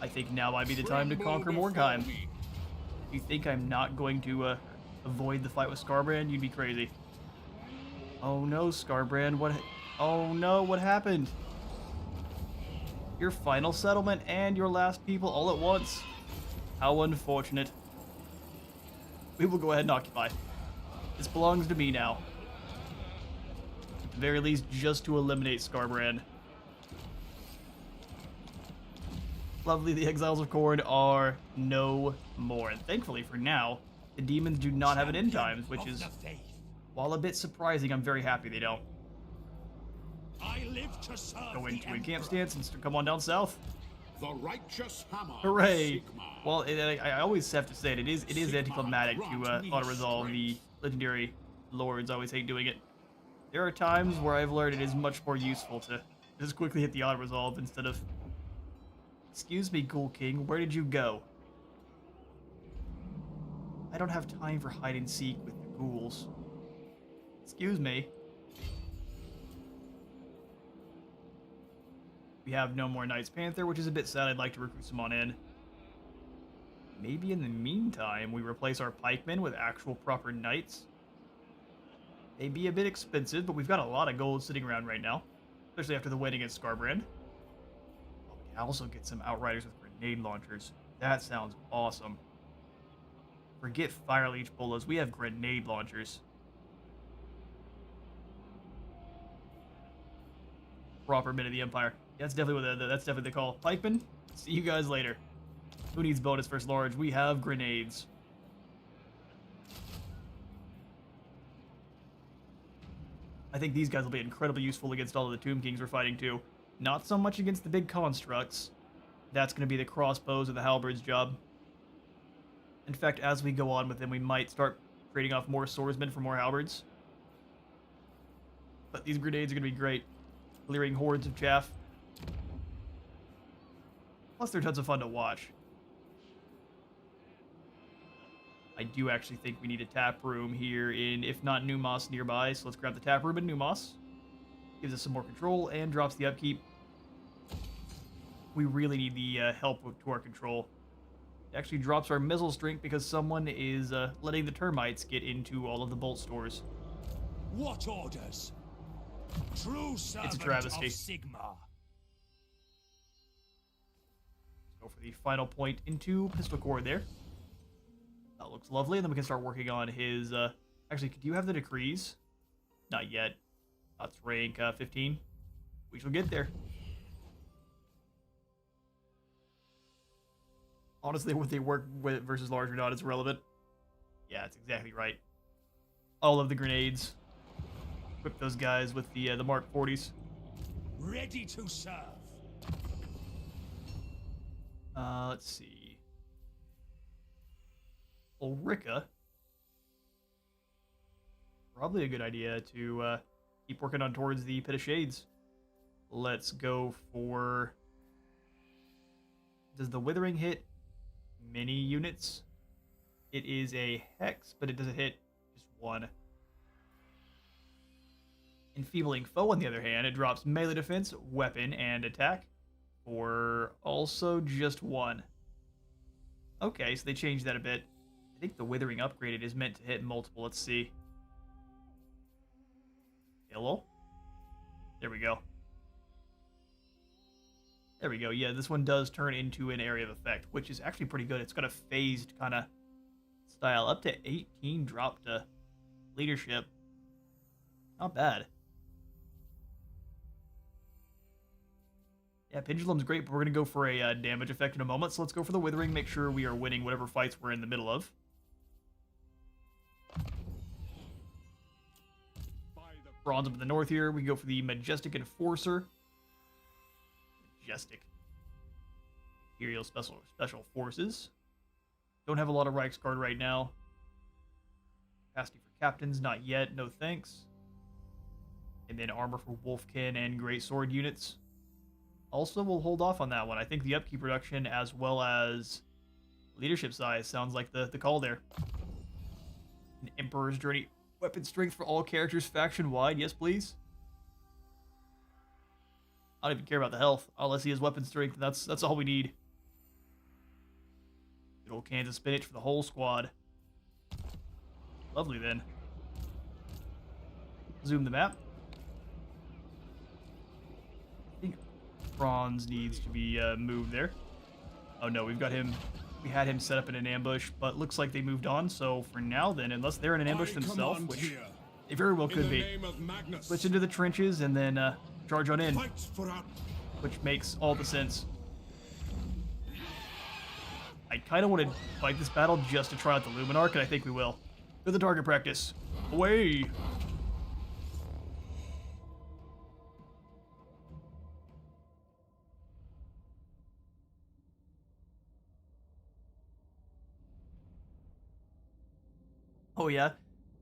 I think now might be the time to conquer Mordheim. If you think I'm not going to avoid the fight with Skarbrand, you'd be crazy. Oh no, Skarbrand, what... Oh no, what happened? Your final settlement and your last people all at once. How unfortunate. We will go ahead and occupy. This belongs to me now. At the very least, just to eliminate Skarbrand. Lovely, the Exiles of Khorne are no more. And thankfully, for now, the demons do not have an end times, which is, while a bit surprising, I'm very happy they don't. I live to serve Go into a camp stance and come on down south. The righteous hammer. Hooray! Sigma. Well, I always have to say it is anticlimactic to auto-resolve. The legendary lords always hate doing it. There are times where I've learned it is much more useful to just quickly hit the auto-resolve instead of... Excuse me, Ghoul King, where did you go? I don't have time for hide-and-seek with the ghouls. Excuse me. We have no more Knights Panther, which is a bit sad. I'd like to recruit some on in. Maybe in the meantime, we replace our pikemen with actual proper knights. They'd be a bit expensive, but we've got a lot of gold sitting around right now, especially after the win against Skarbrand. Oh, we can also get some Outriders with grenade launchers. That sounds awesome. Forget Fire Leech Bolas. We have grenade launchers. Proper men of the Empire. That's definitely what the call. Pikemen, see you guys later. Who needs bonus first large? We have grenades. I think these guys will be incredibly useful against all of the Tomb Kings we're fighting too. Not so much against the big constructs. That's going to be the crossbows or the halberds job. In fact, as we go on with them, we might start trading off more swordsmen for more halberds. But these grenades are going to be great. Clearing hordes of chaff. Plus, they're tons of fun to watch. I do actually think we need a tap room here in, if not Numos nearby, so let's grab the tap room in Numos. Gives us some more control and drops the upkeep. We really need the help to our control. It actually drops our missile strength because someone is letting the termites get into all of the bolt stores. What orders? True servant travesty. of Sigma. Go for the final point into pistol cord there. That looks lovely, and then we can start working on his... Actually, do you have the decrees? Not yet. That's rank 15. We shall get there. Honestly, what they work with versus large or not is relevant. Yeah, that's exactly right. All of the grenades. Equip those guys with the Mark 40s. Ready to serve. Let's see. Ulrika. Probably a good idea to keep working on towards the Pit of Shades. Let's go for... Does the Withering hit many units? It is a Hex, but it doesn't hit just one. Enfeebling Foe, on the other hand, it drops melee defense, weapon, and attack for also just one. Okay, so they changed that a bit. I think the Withering upgraded is meant to hit multiple. Let's see. Hello? There we go. There we go. Yeah, this one does turn into an area of effect, which is actually pretty good. It's got a phased kind of style. Up to 18 drop to leadership. Not bad. Yeah, Pendulum's great, but we're going to go for a damage effect in a moment. So let's go for the Withering, make sure we are winning whatever fights we're in the middle of. Bronze up in the north here. We go for the Majestic Enforcer. Majestic. Imperial Special Forces. Don't have a lot of Reichsguard right now. Capacity for captains, not yet. No thanks. And then armor for Wolfkin and Great Sword units. Also, we'll hold off on that one. I think the upkeep reduction as well as leadership size sounds like the call there. An Emperor's Journey. Weapon strength for all characters faction-wide. Yes, please. I don't even care about the health. All I see is weapon strength. That's all we need. Good old cans of spinach for the whole squad. Lovely, then. Zoom the map. I think Franz needs to be moved there. Oh no, we've got him. We had him set up in an ambush, but looks like they moved on. So for now, then, unless they're in an ambush themselves, which they very well could be, switch into the trenches and then charge on in, which makes all the sense. I kind of want to fight this battle just to try out the Luminarch, and I think we will. To the target practice. Away! Oh yeah,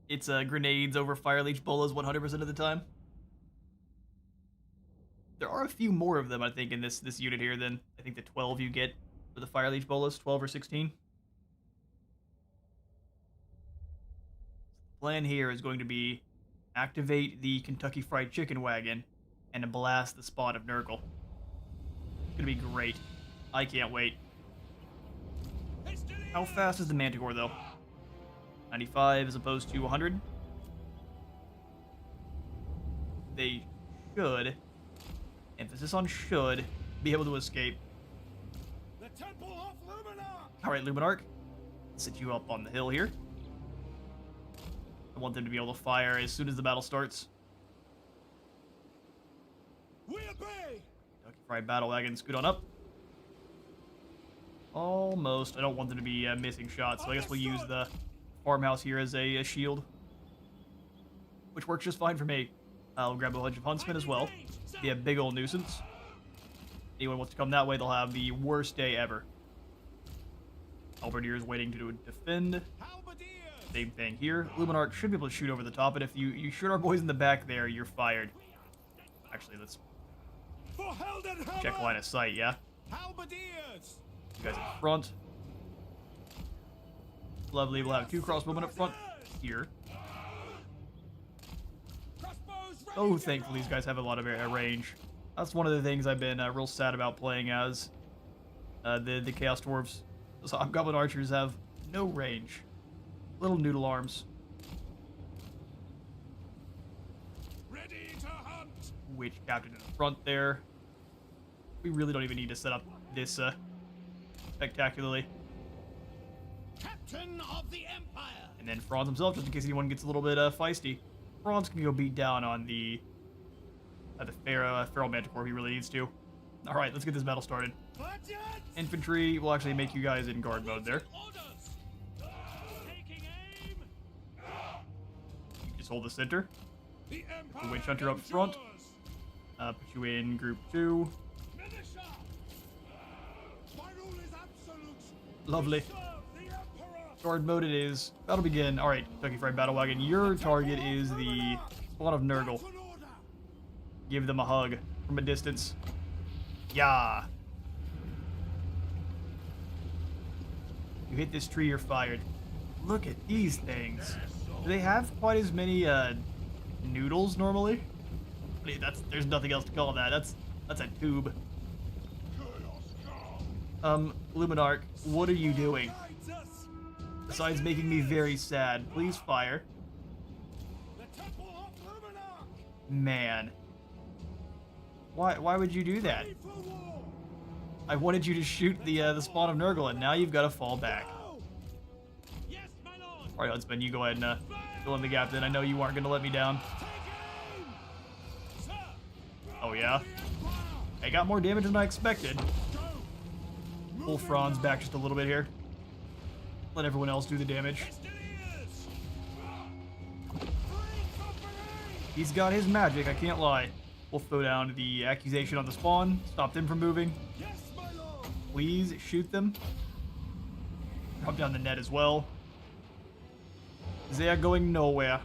it's grenades over Fire Leech bolas 100% of the time. There are a few more of them, I think, in this unit here than I think the 12 you get for the Fire Leech bolas, 12 or 16. The plan here is going to be activate the Kentucky Fried Chicken wagon and blast the spot of Nurgle. It's gonna be great. I can't wait. How fast is the Manticore, though? 95 as opposed to 100. They should, emphasis on should, be able to escape. The Temple of Luminarch! Alright, Luminarch. Sit you up on the hill here. I want them to be able to fire as soon as the battle starts. We obey! Kentucky Fried Battle Wagon, scoot on up. Almost. I don't want them to be missing shots, so I guess we'll use the farmhouse here as a shield, which works just fine for me. I'll grab a bunch of huntsmen as well. Be a big old nuisance. Anyone wants to come that way, they'll have the worst day ever. Halberdiers waiting to defend. Same thing here. Luminarch should be able to shoot over the top, but if you shoot our boys in the back there, you're fired. Actually, let's check line of sight, yeah? You guys up front. Lovely, we'll have 2 crossbowmen up front here. Oh, thankfully these guys have a lot of range. That's one of the things I've been real sad about playing as the Chaos Dwarves. Those Hobgoblin Archers have no range. Little noodle arms. Ready to hunt! Witch Captain in the front there. We really don't even need to set up this spectacularly. Captain of the Empire! And then Franz himself, just in case anyone gets a little bit feisty. Franz can go beat down on the the Feral Manticore if he really needs to. All right, let's get this battle started. Infantry will actually make you guys in guard mode there. Just hold the center. The The Witch Hunter up front. Put you in group 2. Lovely. Guard mode it is. Battle begin. Alright, Kentucky Fried Battle Wagon. Your target is the spawn of Nurgle. Give them a hug from a distance. Yeah. You hit this tree, you're fired. Look at these things. Do they have quite as many noodles normally? I mean, there's nothing else to call that. That's a tube. Luminarch, what are you doing? Besides making me very sad, please fire. Man. Why would you do that? I wanted you to shoot the spawn of Nurgle, and now you've got to fall back. Alright, Huntsman, you go ahead and fill in the gap then. I know you aren't going to let me down. Oh, yeah? I got more damage than I expected. Pull Franz back just a little bit here. Let everyone else do the damage. He's got his magic, I can't lie. We'll throw down the accusation on the spawn. Stop them from moving. Please shoot them. Drop down the net as well. They are going nowhere.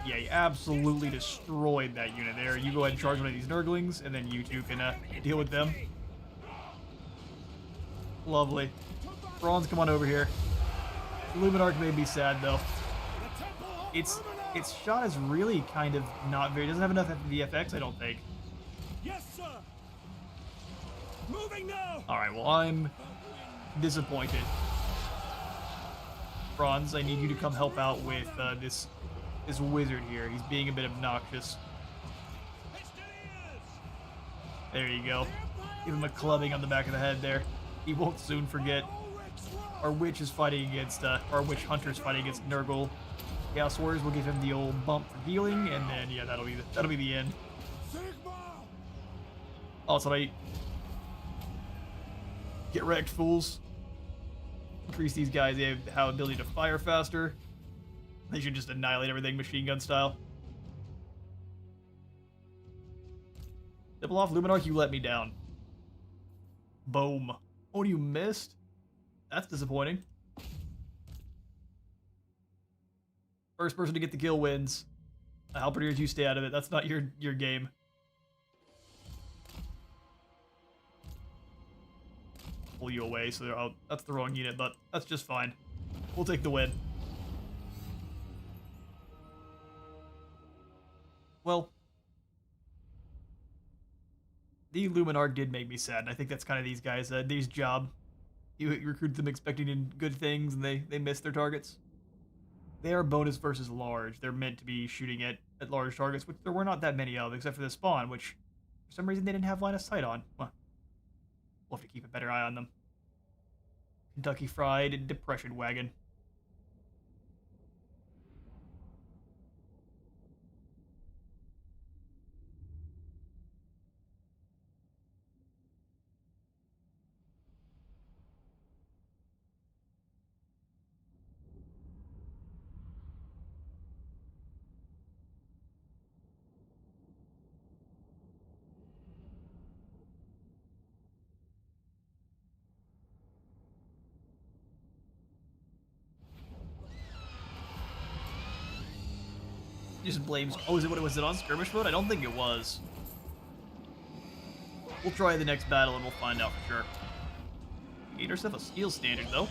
Yeah, you absolutely destroyed that unit there. You go ahead and charge one of these Nurglings, and then you two can deal with them. Lovely. Franz, come on over here. Luminarch made me sad, though. Its shot is really kind of not very... It doesn't have enough VFX, I don't think. Yes, sir. Moving now. All right, well, I'm disappointed. Franz, I need you to come help out with this wizard here. He's being a bit obnoxious. There you go. Give him a clubbing on the back of the head there. He won't soon forget. Our witch is fighting against, our witch hunter's fighting against Nurgle. Chaos Warriors will give him the old bump for healing, and then yeah, that'll be the end. Also, get wrecked, fools. Increase these guys. They have ability to fire faster. They should just annihilate everything machine gun style. Nibble off, Luminarch, you let me down. Boom. Oh, you missed? That's disappointing. First person to get the kill wins. Halberdiers, you stay out of it. That's not your game. Pull you away, so that's the wrong unit, but that's just fine. We'll take the win. Well, the Luminarch did make me sad, and I think that's kind of these guys' job. You recruit them expecting good things, and they miss their targets. They are bonus versus large. They're meant to be shooting at large targets, which there were not that many of, except for the spawn, which for some reason they didn't have line of sight on. Well, we'll have to keep a better eye on them. Kentucky Fried Depression Wagon. Just blames. Oh, is it what it was? It on skirmish mode? I don't think it was. We'll try the next battle and we'll find out for sure. Gained ourselves a steel standard though.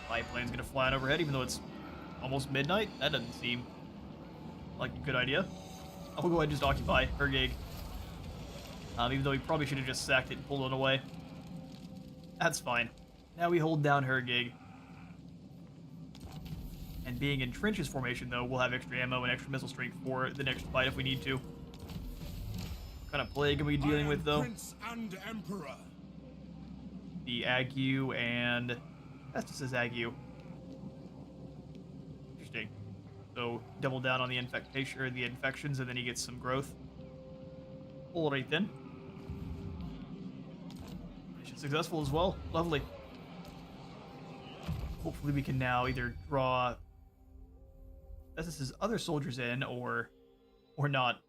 Biplane's gonna fly on overhead even though it's almost midnight. That doesn't seem like a good idea. I'll go ahead and just occupy her gig. Even though we probably should have just sacked it and pulled it away. That's fine. Now we hold down her gig. And being in trenches formation, though, we'll have extra ammo and extra missile strength for the next fight if we need to. What kind of plague are we dealing with, though? Prince and Emperor. The Ague and... That's just says Ague. Interesting. So double down on the infectation or the infections, and then he gets some growth. All right then. Mission successful as well. Lovely. Hopefully we can now either draw SS's other soldiers in or not.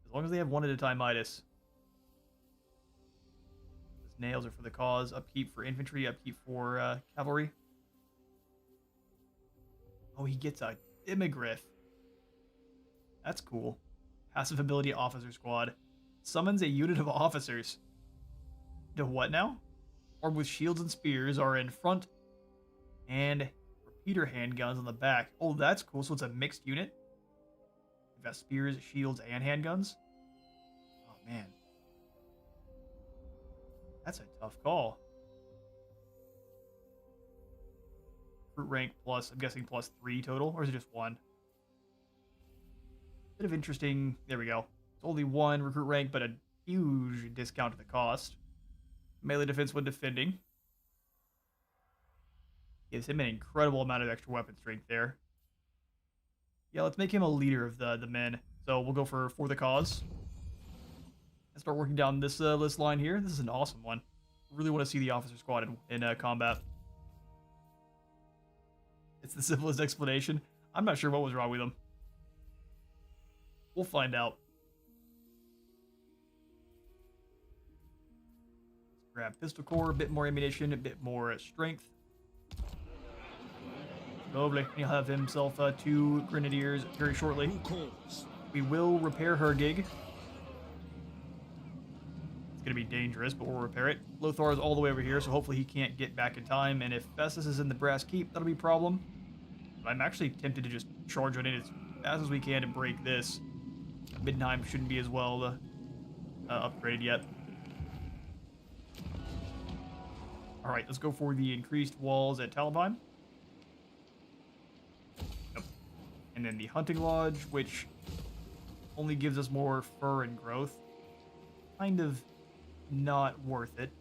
As long as they have one at a time Midas. Those nails are for the cause. Upkeep for infantry, upkeep for cavalry. Oh, he gets a Immigriff. That's cool. Passive ability officer squad. Summons a unit of officers. To what now? Armed with shields and spears are in front. And repeater handguns on the back. Oh, that's cool. So it's a mixed unit. You've got spears, shields, and handguns. Oh, man. That's a tough call. Recruit rank plus, I'm guessing plus 3 total, or is it just 1? Bit of interesting, there we go. It's only 1 recruit rank, but a huge discount to the cost. Melee defense when defending. Gives him an incredible amount of extra weapon strength there. Yeah, let's make him a leader of the men. So we'll go for the cause. And start working down this list line here. This is an awesome one. Really want to see the officer squad in combat. It's the simplest explanation. I'm not sure what was wrong with them. We'll find out. Let's grab pistol core, a bit more ammunition, a bit more strength. Lovely. He'll have himself 2 grenadiers very shortly. We will repair her gig. It's going to be dangerous, but we'll repair it. Lothar is all the way over here, so hopefully he can't get back in time. And if Festus is in the brass keep, that'll be a problem. But I'm actually tempted to just charge on it as fast as we can to break this. Midnheim shouldn't be as well upgraded yet. Alright, let's go for the increased walls at Talabheim. Yep. And then the hunting lodge, which only gives us more fur and growth. Kind of not worth it.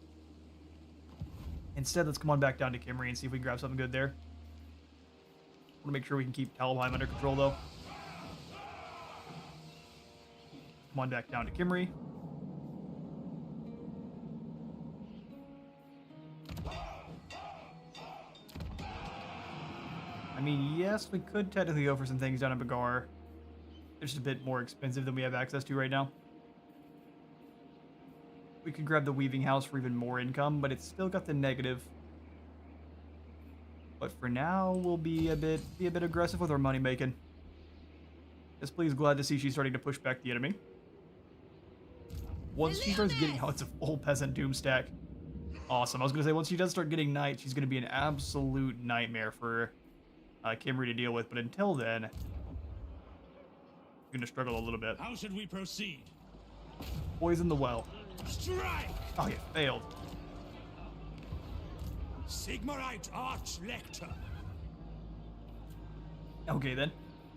Instead, let's come on back down to Kimmery and see if we can grab something good there. Want to make sure we can keep Talabheim under control, though. Come on back down to Kimmery. I mean, yes, we could technically go for some things down in Bagar. They're just a bit more expensive than we have access to right now. We could grab the Weaving House for even more income, but it's still got the negative. But for now, we'll be a bit aggressive with our money making. Yes, please. Glad to see she's starting to push back the enemy. Once she starts getting, oh, it's a full peasant doom stack. Awesome. I was gonna say once she does start getting knight, she's gonna be an absolute nightmare for Kimmery to deal with. But until then, I'm gonna struggle a little bit. How should we proceed? Poison the well. Strike! Oh, you failed. Sigmarite Archlector. Okay, then.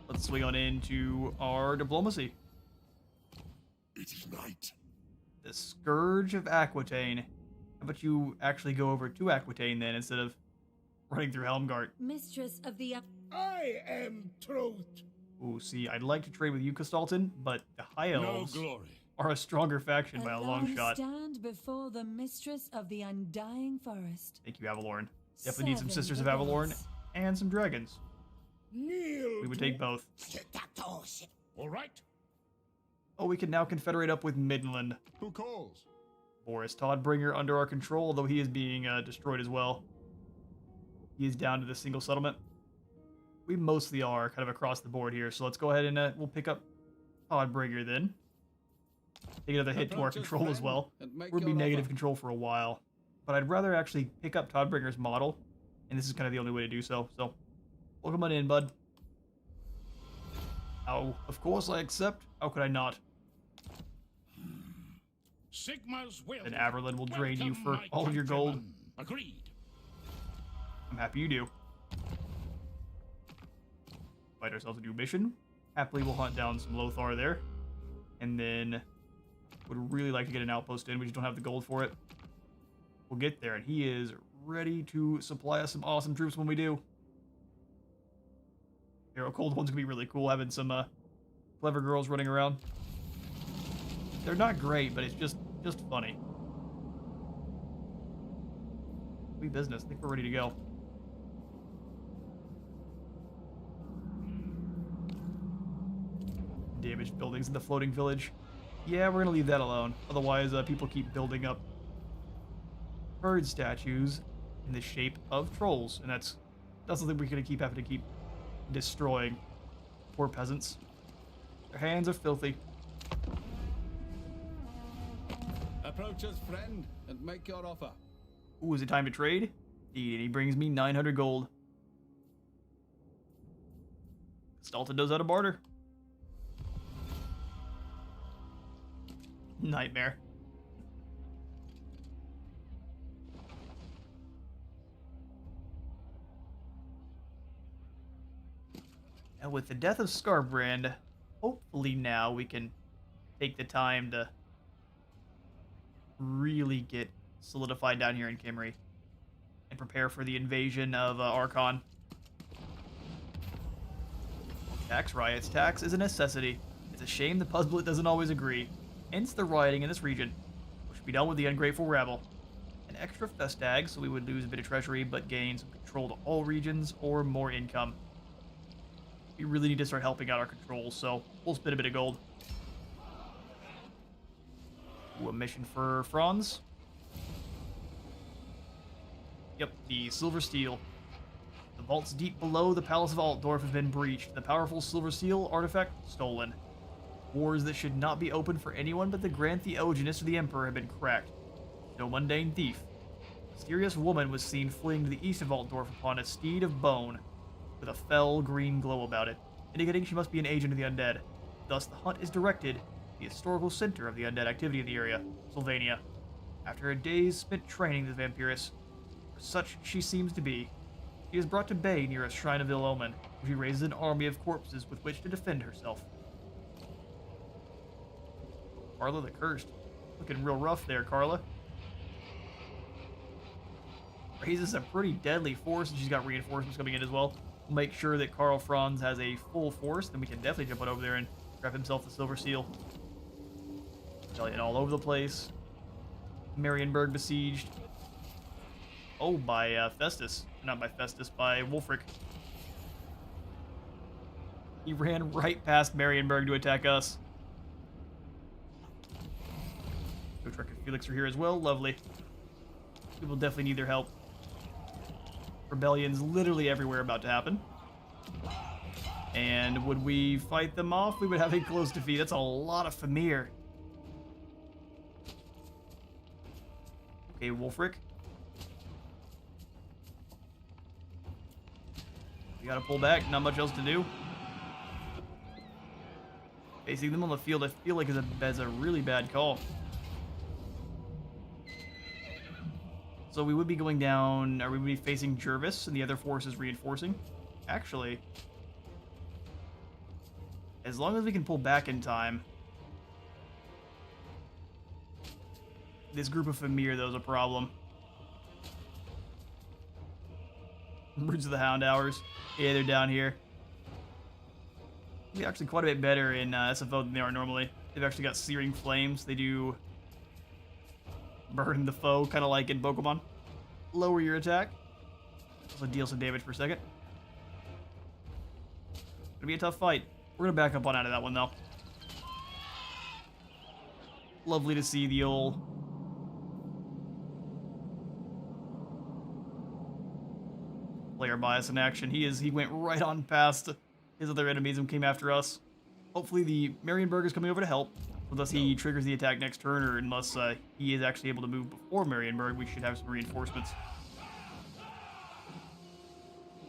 Let's swing on into our diplomacy. It is night. The Scourge of Aquitaine. How about you actually go over to Aquitaine, then, instead of running through Helmgart? Mistress of the... I am truth. Ooh, see, I'd like to trade with you, Castalton, but the High Elves No glory. are a stronger faction by a long shot. Stand before the mistress of the undying forest. Thank you, Avalorn. Definitely need some 7 Sisters of Avalorn dragons. and some dragons. Kneel. We would take both. All right. Oh, we can now confederate up with Midland. Who calls? Boris Toddbringer under our control, although he is being destroyed as well. He is down to the single settlement. We mostly are kind of across the board here, so let's go ahead and we'll pick up Toddbringer then. Take another hit to our control as well. We'll be negative control for a while. But I'd rather actually pick up Toddbringer's model, and this is kind of the only way to do so. So, welcome on in, bud. Oh, of course I accept. How could I not? Sigma's will. And Averlin will drain you for Welcome, my all of your gold. countrymen. Agreed. I'm happy you do. Find ourselves a new mission. Happily, we'll hunt down some Lothar there. And then, would really like to get an outpost in. We just don't have the gold for it. We'll get there, and he is ready to supply us some awesome troops when we do. Arrow Cold one's gonna be really cool, having some clever girls running around. They're not great, but it's just funny. Sweet business. I think we're ready to go. Damaged buildings in the floating village. Yeah, we're gonna leave that alone. Otherwise, people keep building up bird statues in the shape of trolls, and that's something we're gonna keep having to keep destroying. Poor peasants. Their hands are filthy. Approach us, friend, and make your offer. Ooh, is it time to trade? Indeed, and he brings me 900 gold. Stalton knows how to barter. Nightmare. And with the death of Scarbrand, hopefully now we can take the time to really get solidified down here in Kimry and prepare for the invasion of Archon. Tax riots. Tax is a necessity. It's a shame the Puzzlet doesn't always agree. Hence the rioting in this region, which should be done with the ungrateful rabble. An extra festag, so we would lose a bit of treasury, but gain some control to all regions or more income. We really need to start helping out our controls, so we'll spend a bit of gold. Ooh, a mission for Franz. Yep, the Silver Steel. The vaults deep below the Palace of Altdorf have been breached. The powerful Silver Seal artifact stolen. Wars that should not be open for anyone but the Grand Theogenist of the Emperor have been cracked. No mundane thief. A mysterious woman was seen fleeing to the east of Altdorf upon a steed of bone, with a fell green glow about it, indicating she must be an agent of the undead. Thus, the hunt is directed to the historical center of the undead activity in the area, Sylvania. After a day's spent training the vampiress, for such she seems to be, she is brought to bay near a shrine of ill omen, where she raises an army of corpses with which to defend herself. Carla the Cursed. Looking real rough there, Carla. Raises a pretty deadly force, and she's got reinforcements coming in as well. We'll make sure that Karl Franz has a full force, then we can definitely jump on over there and grab himself the Silver Seal. Rebellion all over the place. Marienburg besieged. Oh, by Festus. Not by Festus, by Wulfric. He ran right past Marienburg to attack us. Gotrek and Felix are here as well. Lovely. People definitely need their help. Rebellion's literally everywhere about to happen. And would we fight them off? We would have a close defeat. That's a lot of Famir. Okay, Wulfric. We gotta pull back. Not much else to do. Facing them on the field, I feel like is a really bad call. So we would be going down, or we would be facing Jervis, and the other force is reinforcing. Actually, as long as we can pull back in time. This group of Famir, though, is a problem. Roots of the Hound Hours. Yeah, they're down here. They're actually quite a bit better in SFO than they are normally. They've actually got Searing Flames. They do burn the foe, kind of like in Pokemon. Lower your attack. Also deal some damage per second. Gonna be a tough fight. We're gonna back up on out of that one, though. Lovely to see the old player bias in action. He went right on past his other enemies and came after us. Hopefully the Marienburg is coming over to help. Unless he triggers the attack next turn, or unless he is actually able to move before Marienburg, we should have some reinforcements.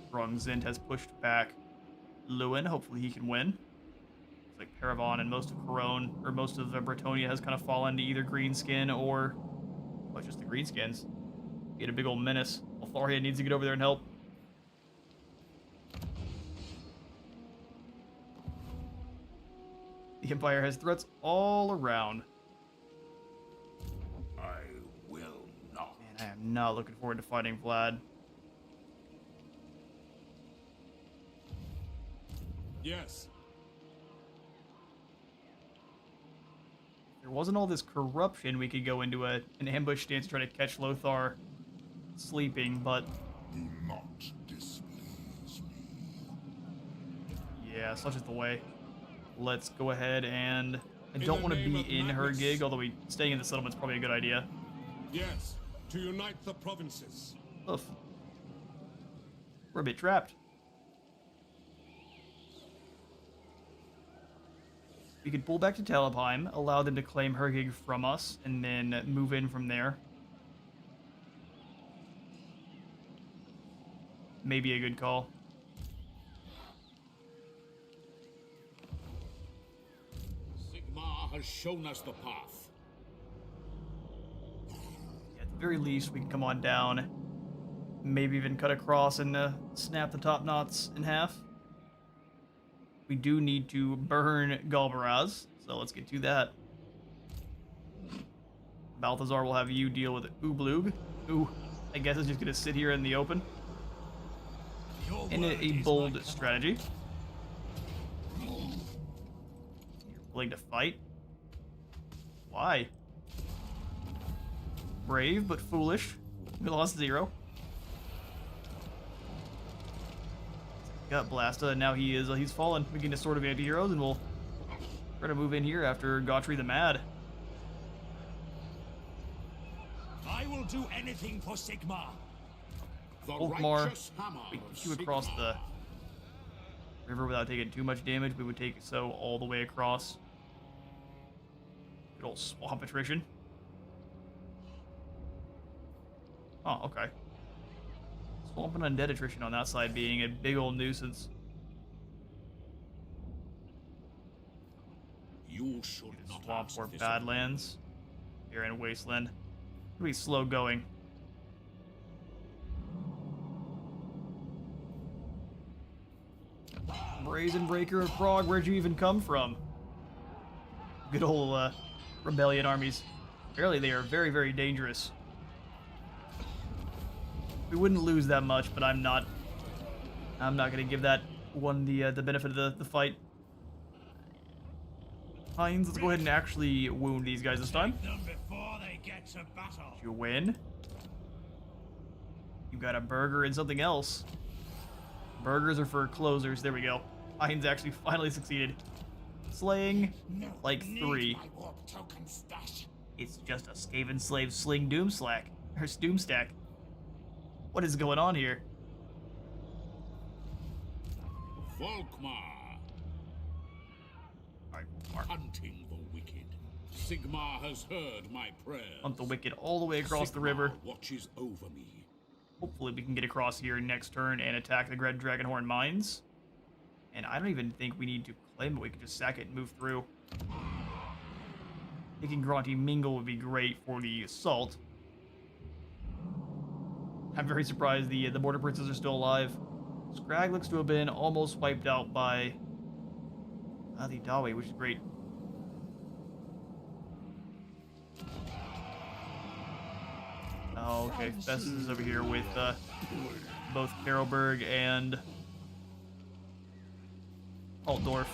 Rungzint has pushed back Lewin. Hopefully he can win. Looks like Paravon and most of Corone, or most of Bretonia has kind of fallen to either Greenskin or... well, just the Greenskins. Get a big old menace. Altharia needs to get over there and help. The Empire has threats all around. I will not. Man, I am not looking forward to fighting Vlad. Yes. If there wasn't all this corruption, we could go into an ambush stance to try to catch Lothar sleeping, but... Do not displease me. yeah, such is the way. Let's go ahead and... I In don't the want to name be of in her madness. gig, although staying in the settlement's probably a good idea. Yes. To unite the provinces. Oof. We're a bit trapped. We could pull back to Talabheim, allow them to claim Hergig from us, and then move in from there. Maybe a good call. Sigmar has shown us the path. At the very least, we can come on down. Maybe even cut across and snap the top knots in half. We do need to burn Galbaraz, so let's get to that. Balthazar will have you deal with Ublug, who I guess is just going to sit here in the open. In a bold strategy. You're willing to fight? Why? Brave, but foolish. We lost 0. Gut Blasta, and now he's fallen. We get a Sword of Anti-Heroes, and we'll try to move in here after Gautry the Mad. I will do anything for Sigmar. The Volkmar, righteous hammer we of can shoot across Sigmar. the river without taking too much damage. We would take so all the way across. Good old swamp attrition. Oh, okay. Swamp and undead attrition on that side being a big old nuisance. You should not Swamp ask or this of Badlands. Here in Wasteland. Pretty slow going. Brazen Breaker of Prague, where'd you even come from? Good old rebellion armies. Apparently they are very, very dangerous. We wouldn't lose that much, but I'm not gonna give that one the benefit of the fight. Hines, let's go ahead and actually wound these guys this time. Them before they get to battle. You win. You got a burger and something else. Burgers are for closers. There we go. Hines actually finally succeeded. Slaying like 3. My warp token stash. It's just a Skaven slave sling Doomstack. Or Doomstack. What is going on here? Volkmar, Alright, Volkmar. hunting the wicked. Sigmar has heard my prayers. Hunt the wicked all the way across the river. Sigmar watches over me. Hopefully we can get across here next turn and attack the Red Dragonhorn mines. And I don't even think we need to claim it. We can just sack it and move through. Taking Grunty Mingle would be great for the assault. I'm very surprised the Border Princes are still alive. Scrag looks to have been almost wiped out by the Dawi, which is great. Oh, okay. Festus is over here with both Karelberg and Altdorf.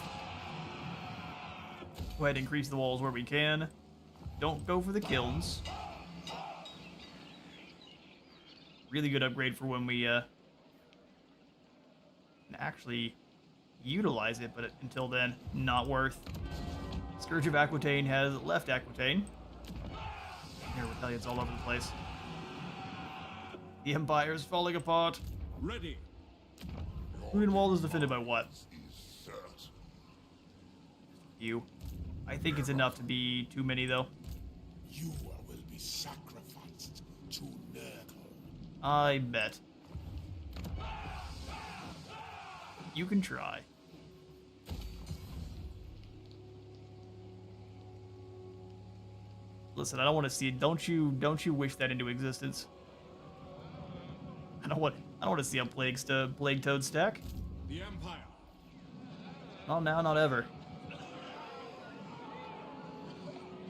Go ahead and increase the walls where we can. Don't go for the kilns. Really good upgrade for when we can actually utilize it, but until then, not worth. Scourge of Aquitaine has left Aquitaine. There, rebellions all over the place. The Empire is falling apart. Ready. Grunwald is defended by what? You. I think it's enough to be too many, though. You will be sacrificed to Nurgle. I bet. You can try. Listen, I don't want to see it. Don't you wish that into existence? I don't want to see a plague toad stack. The Empire. Not now, not ever.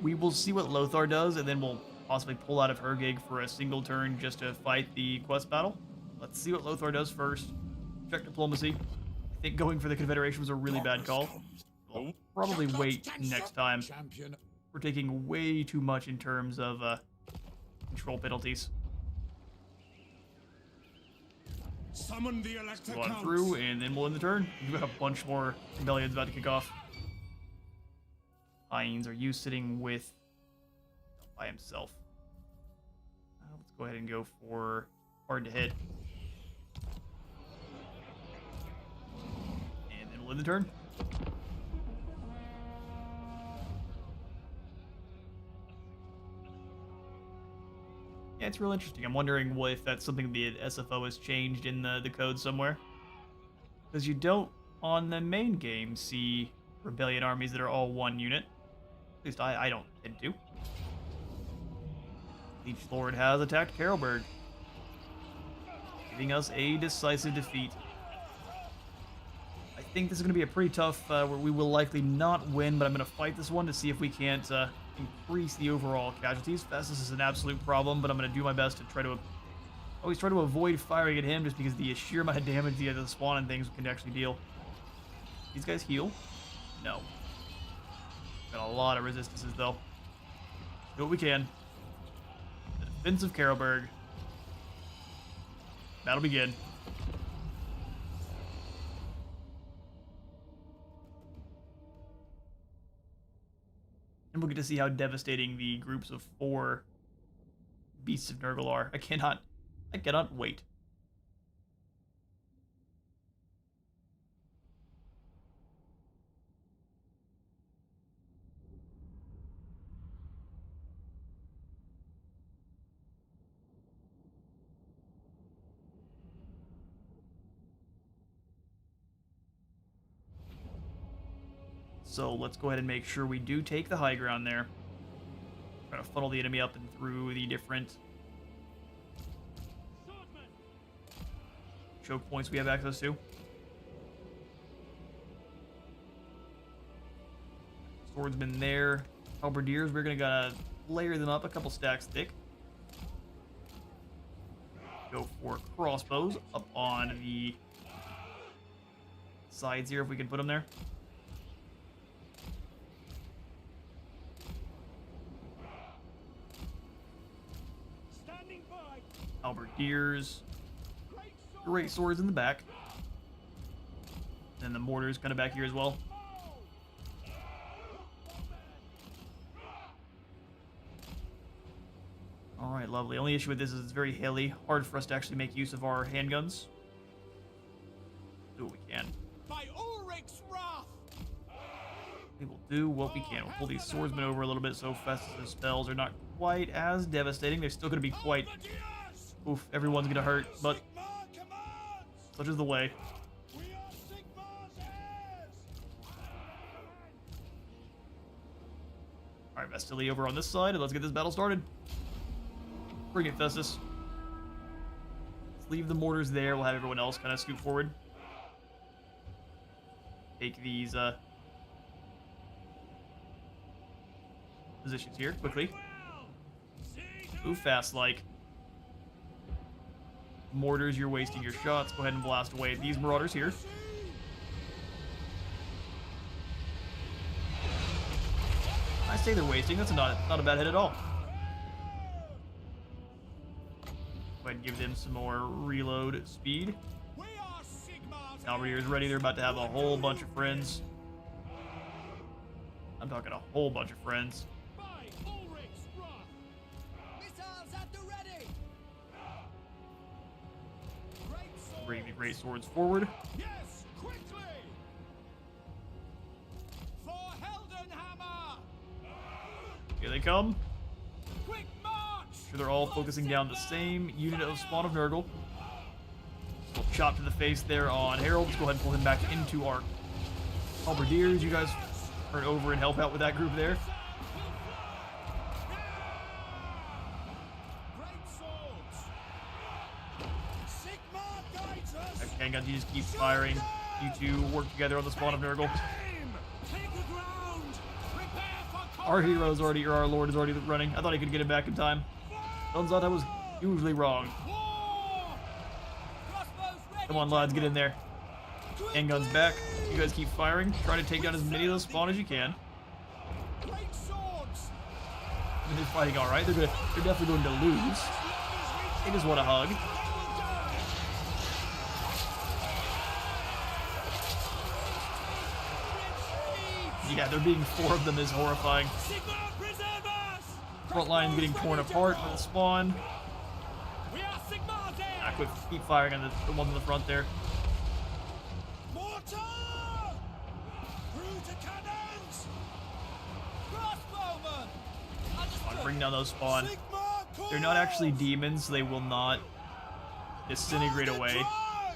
We will see what Lothar does, and then we'll possibly pull out of Hergig for a single turn just to fight the quest battle. Let's see what Lothar does first. Check diplomacy. I think going for the Confederation was a really bad call. We'll probably wait next time. Champion. We're taking way too much in terms of control penalties. Summon the Elector Go on Counts. through, and then we'll end the turn. We've got a bunch more rebellions about to kick off. Hines, are you sitting with by himself? Let's go ahead and go for hard to hit. And then we'll end the turn. Yeah, it's real interesting. I'm wondering if that's something the SFO has changed in the code somewhere. Because you don't, on the main game, see rebellion armies that are all one unit. At least I don't tend to. Leech Lord has attacked Carolberg, giving us a decisive defeat. I think this is going to be a pretty tough, where we will likely not win, but I'm going to fight this one to see if we can't increase the overall casualties. Festus is an absolute problem, but I'm going to do my best to try to always try to avoid firing at him, just because the sheer amount of damage the spawn and things can actually deal. These guys heal? No. Got a lot of resistances though. Do what we can. The defense of Carolberg. That'll begin. And we'll get to see how devastating the groups of 4 Beasts of Nurgle are. I cannot wait. So let's go ahead and make sure we do take the high ground there. Try to funnel the enemy up and through the different choke points we have access to. Swordsman there. Halberdiers, we're gonna layer them up a couple stacks thick. Go for crossbows up on the sides here if we can put them there. Halberdiers. Great swords in the back. And the mortars kind of back here as well. Alright, lovely. Only issue with this is it's very hilly. Hard for us to actually make use of our handguns. Do what we can. By Ulrich's wrath. We will do what we can. We'll pull these swordsmen over a little bit so Festus' spells are not quite as devastating. They're still going to be quite... Oof, everyone's going to hurt, but such is the way. Alright, Vestili over on this side, and let's get this battle started. Bring it, Festus. Let's leave the mortars there. We'll have everyone else kind of scoot forward. Take these positions here quickly. Move fast like. Mortars, you're wasting your shots. Go ahead and blast away these marauders here. I say they're wasting. That's not a bad hit at all. Go ahead and give them some more reload speed. Halberdiers ready. They're about to have a whole bunch of friends. I'm talking a whole bunch of friends. Bring the great swords forward. Yes, quickly. For Heldenhammer. Here they come. Quick march. Sure, they're all focusing down the same unit of Spawn of Nurgle. Little chop to the face there on Harold. Let's go ahead and pull him back into our Halberdiers. You guys turn over and help out with that group there. Handguns, you just keep firing. You two work together on the Spawn of Nurgle. Our hero's already, or our lord is already running. I thought he could get him back in time. Turns out I was hugely wrong. Come on, lads, get in there. Handguns back. You guys keep firing. Try to take down as many of those spawn as you can. Great swords! They're fighting all right. They're definitely going to lose. They just want a hug. Yeah, there being 4 of them is horrifying. Sigma, preserve us! Front line's getting torn apart by the spawn. We are Sigma there! Keep firing on the ones in the front there. Mortar! Through to cannons! Crossbowmen! Come on, bring down those spawn. Sigma, They're not actually demons, so they will not disintegrate away. I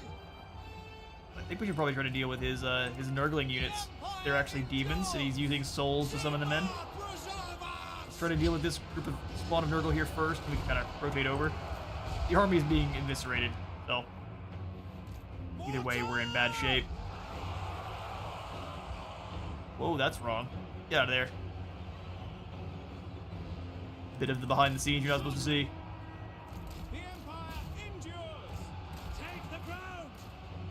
think we should probably try to deal with his Nurgling units. They're actually demons, and he's using souls to summon them in. Let's try to deal with this group of spawn of Nurgle here first, and we can kind of rotate over. The army is being eviscerated, so either way, we're in bad shape. Whoa, that's wrong. Get out of there. Bit of the behind the scenes you're not supposed to see. The Empire endures! Take the ground!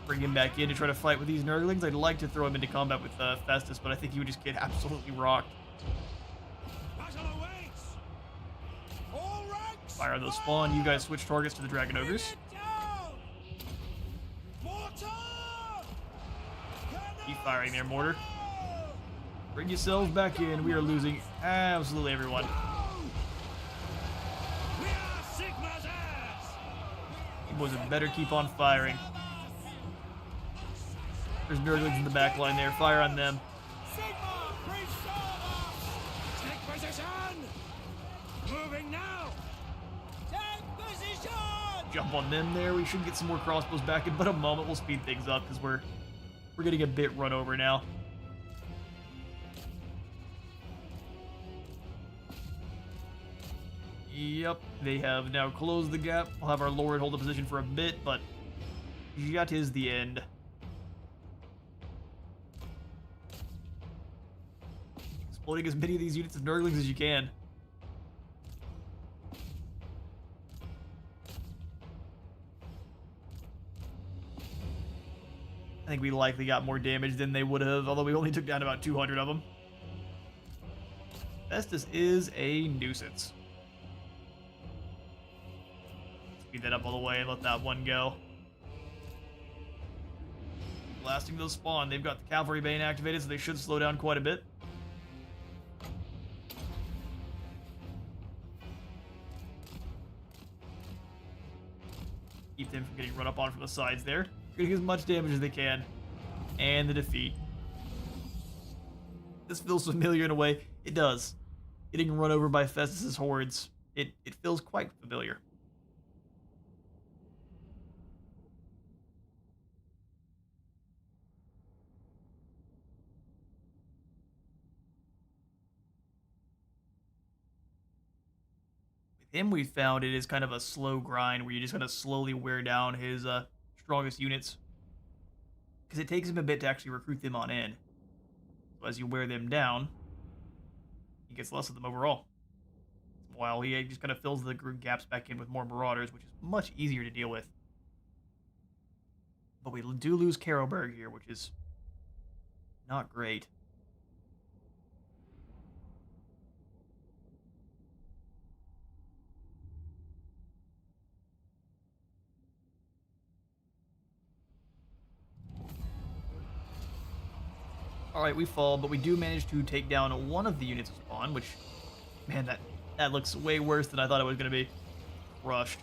Bring him back in to try to fight with these Nurglings. I'd like to throw him into combat with Festus, but I think he would just get absolutely rocked. Battle awaits! All ranks! Fire on those spawn. You guys switch targets to the Dragon Ogres. Bring it down! Mortar! Keep firing there, Mortar. Bring yourselves back in. We are losing absolutely everyone. We are Sigma's heirs! You boys had better keep on firing. There's Nurglings in the back line there. Fire on them. Sigma, preserve us! Take position! Moving now! Take position! Jump on them there. We should get some more crossbows back in but a moment. We'll speed things up because we're getting a bit run over now. Yep, they have now closed the gap. We'll have our Lord hold the position for a bit, but that is the end. Exploding as many of these units of Nurglings as you can. I think we likely got more damage than they would have, although we only took down about 200 of them. Festus is a nuisance. Speed that up all the way and let that one go. Blasting those spawn. They've got the Cavalry Bane activated, so they should slow down quite a bit. Keep them from getting run up on from the sides there. Getting as much damage as they can. And the defeat. This feels familiar in a way. It does. Getting run over by Festus's hordes. It feels quite familiar. Him, we found it is kind of a slow grind where you just kind of slowly wear down his strongest units, because it takes him a bit to actually recruit them on in. So as you wear them down, he gets less of them overall, while he just kind of fills the group gaps back in with more Marauders, which is much easier to deal with. But we do lose Carroburg here, which is not great. Alright, we fall, but we do manage to take down one of the units of spawn, which, man, that looks way worse than I thought it was going to be. Crushed.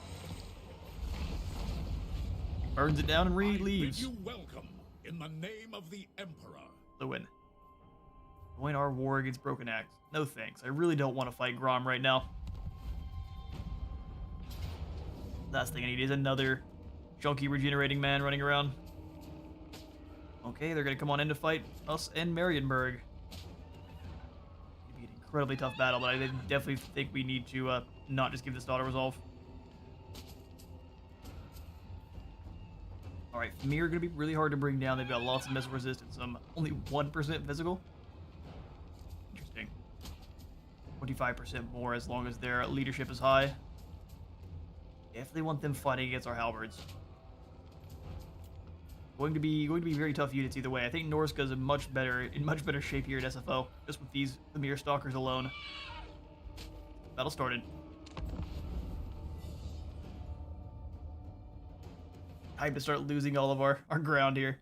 He burns it down and leaves. You welcome in the name of the Emperor. Lewin. Join our war against Broken Axe. No thanks. I really don't want to fight Grom right now. Last thing I need is another chunky regenerating man running around. Okay, they're going to come on in to fight us and Marienburg. It'd be an incredibly tough battle, but I definitely think we need to not just give this auto resolve. Alright, Mir are going to be really hard to bring down. They've got lots of missile resistance. Only 1% physical. Interesting. 25% more as long as their leadership is high. Definitely want them fighting against our halberds. Going to be very tough units either way. I think Norska's in much better shape here at SFO, just with these Lemire Stalkers alone. Battle started. Time to start losing all of our ground here.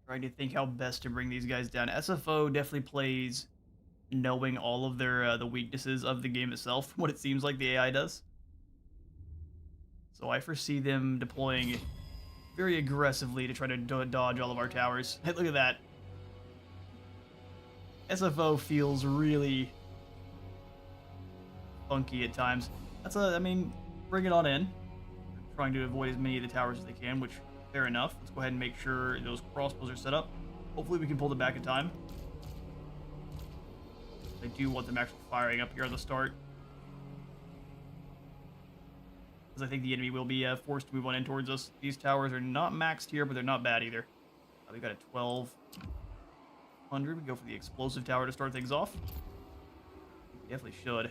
Trying to think how best to bring these guys down. SFO definitely plays knowing all of their the weaknesses of the game itself, what it seems like the AI does. So I foresee them deploying very aggressively to try to dodge all of our towers. Hey, look at that. SFO feels really funky at times. I mean, bring it on in. Trying to avoid as many of the towers as they can, which fair enough. Let's go ahead and make sure those crossbows are set up. Hopefully we can pull them back in time. I do want them actually firing up here at the start, because I think the enemy will be forced to move on in towards us. These towers are not maxed here, but they're not bad either. We've got a 1200. We go for the explosive tower to start things off. We definitely should.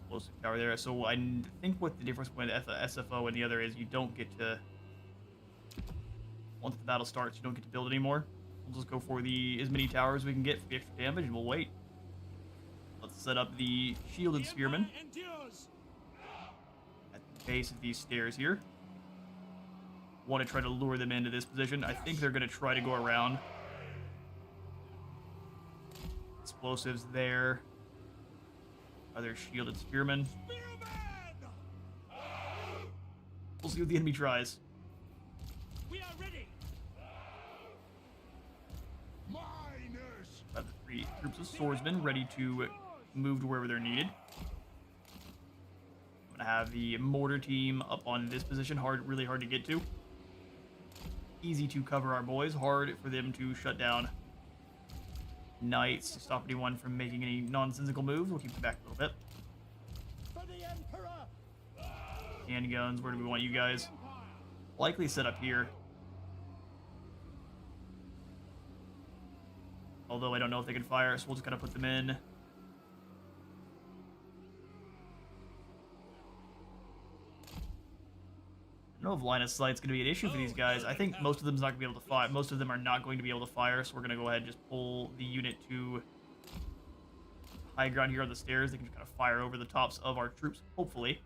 Explosive tower there. So I think what the difference between SFO and the other is, you don't get to, once the battle starts, you don't get to build anymore. We'll just go for as many towers as we can get for the extra damage, and we'll wait. Let's set up the shielded spearmen at the base of these stairs here. Want to try to lure them into this position. I think they're going to try to go around. Explosives there. Other shielded spearmen. We'll see what the enemy tries. We are ready. Got the 3 groups of swordsmen ready to move to wherever they're needed. I'm gonna have the mortar team up on this position. Really hard to get to. Easy to cover our boys. Hard for them to shut down knights to stop anyone from making any nonsensical moves. We'll keep them back a little bit. For the Emperor. Handguns, where do we want you guys? Likely set up here. Although I don't know if they can fire, so we'll just kind of put them in. I don't know if line of sight's going to be an issue for these guys. I think most of them's not going to be able to fire. Most of them are not going to be able to fire, so we're going to go ahead and just pull the unit to high ground here on the stairs. They can just kind of fire over the tops of our troops, hopefully.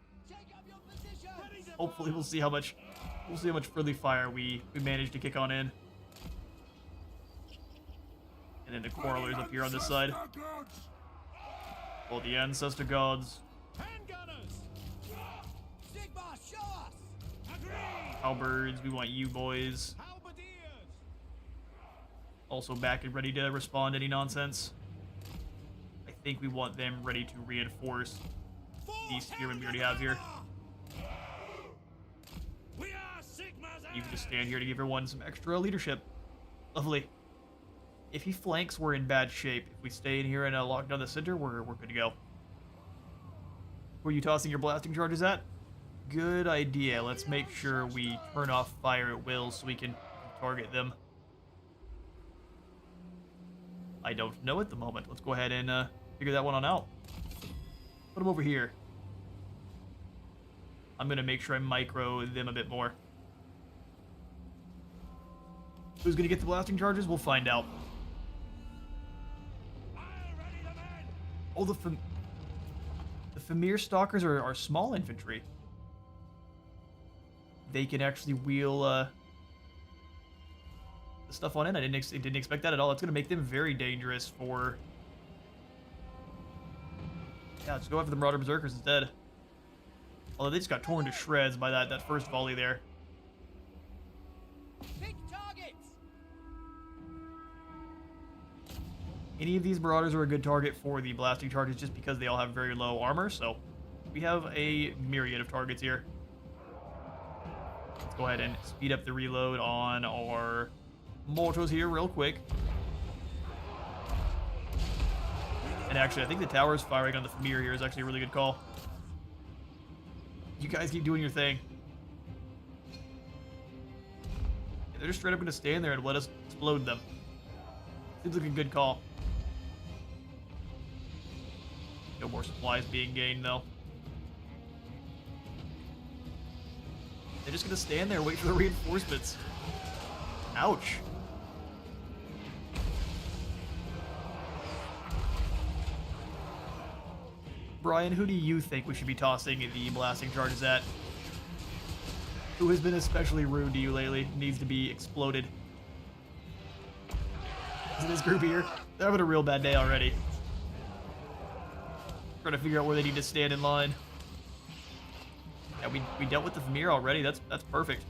Hopefully we'll see how much friendly fire we manage to kick on in. And then the quarrelers up here on this side. Well, the ancestor gods. Halberds, we want you boys. Also back and ready to respond to any nonsense. I think we want them ready to reinforce these spearmen we already have here. You can just stand here to give everyone some extra leadership. Lovely. If he flanks, we're in bad shape. If we stay in here and lock down the center, we're good to go. Where are you tossing your blasting charges at? Good idea. Let's make sure we turn off fire at will so we can target them. I don't know at the moment. Let's go ahead and figure that one on out. Put them over here. I'm going to make sure I micro them a bit more. Who's going to get the blasting charges? We'll find out. Oh, the Famir Stalkers are small infantry. They can actually wheel the stuff on in. I didn't expect that at all. It's going to make them very dangerous for... Yeah, let's go after the Marauder Berserkers instead. Although they just got torn to shreds by that first volley there. Pick targets. Any of these Marauders are a good target for the blasting charges just because they all have very low armor, so we have a myriad of targets here. Let's Go ahead and speed up the reload on our mortars here real quick. And actually, I think the towers firing on the Famir here is actually a really good call. You guys keep doing your thing. They're just straight up going to stand there and let us explode them. Seems like a good call. No more supplies being gained, though. They're just going to stand there, wait for the reinforcements. Ouch. Brian, who do you think we should be tossing the blasting charges at? Who has been especially rude to you lately? Needs to be exploded. Is it this group here? They're having a real bad day already. Trying to figure out where they need to stand in line. Yeah, we dealt with the Famir already. That's perfect.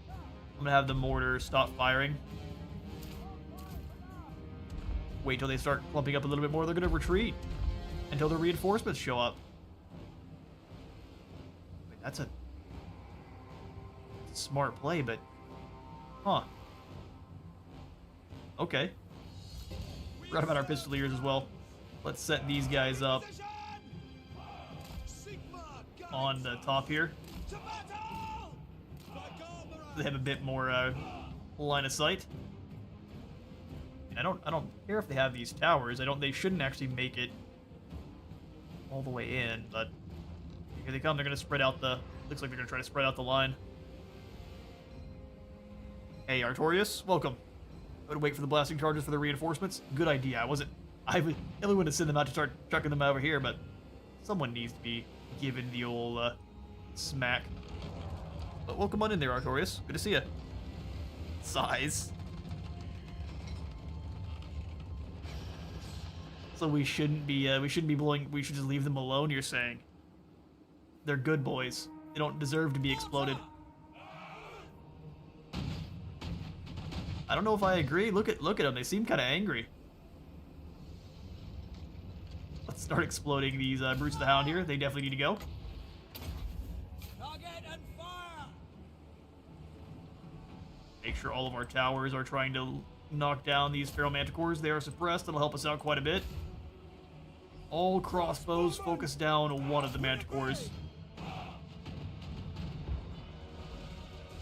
I'm gonna have the mortar stop firing. Wait till they start clumping up a little bit more. They're gonna retreat until the reinforcements show up. Wait, that's a smart play, but huh? Okay. Forgot about our pistoliers as well. Let's set these guys up on the top here. They have a bit more line of sight. I don't care if they have these towers. They shouldn't actually make it all the way in, but here they come. They're gonna spread out the. Looks like they're gonna try to spread out the line. Hey, Artorias, welcome. I'm gonna wait for the blasting charges for the reinforcements. Good idea. I really want to send them out to start trucking them over here, but someone needs to be given the old smack. But welcome on in there, Artorias. Good to see you. Size. So we shouldn't be blowing. We should just leave them alone. You're saying they're good boys. They don't deserve to be exploded. I don't know if I agree. Look at them. They seem kind of angry. Let's start exploding these Brutes of the Hound here. They definitely need to go. Target and fire! Make sure all of our towers are trying to knock down these Feral Manticores. They are suppressed. That'll help us out quite a bit. All crossbows focus down one of the Manticores.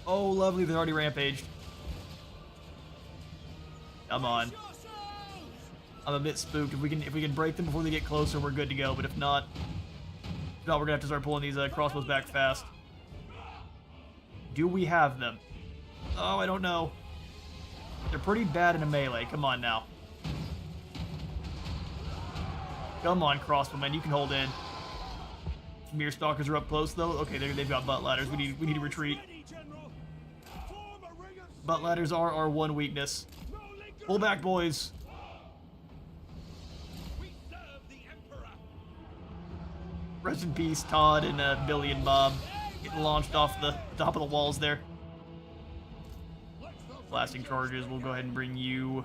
Oh, lovely. They're already rampaged. Come on. I'm a bit spooked. If we can break them before they get closer, we're good to go. But if not, we're gonna have to start pulling these crossbows back fast. Do we have them? Oh, I don't know. They're pretty bad in a melee. Come on now. Come on, crossbowmen. You can hold in. Mere stalkers are up close though. Okay, they've got butt ladders. We need to retreat. Butt ladders are our one weakness. Pull back, boys. Rest in peace, Todd and Billy and Bob. Getting launched off the top of the walls there. Blasting charges. We'll go ahead and bring you.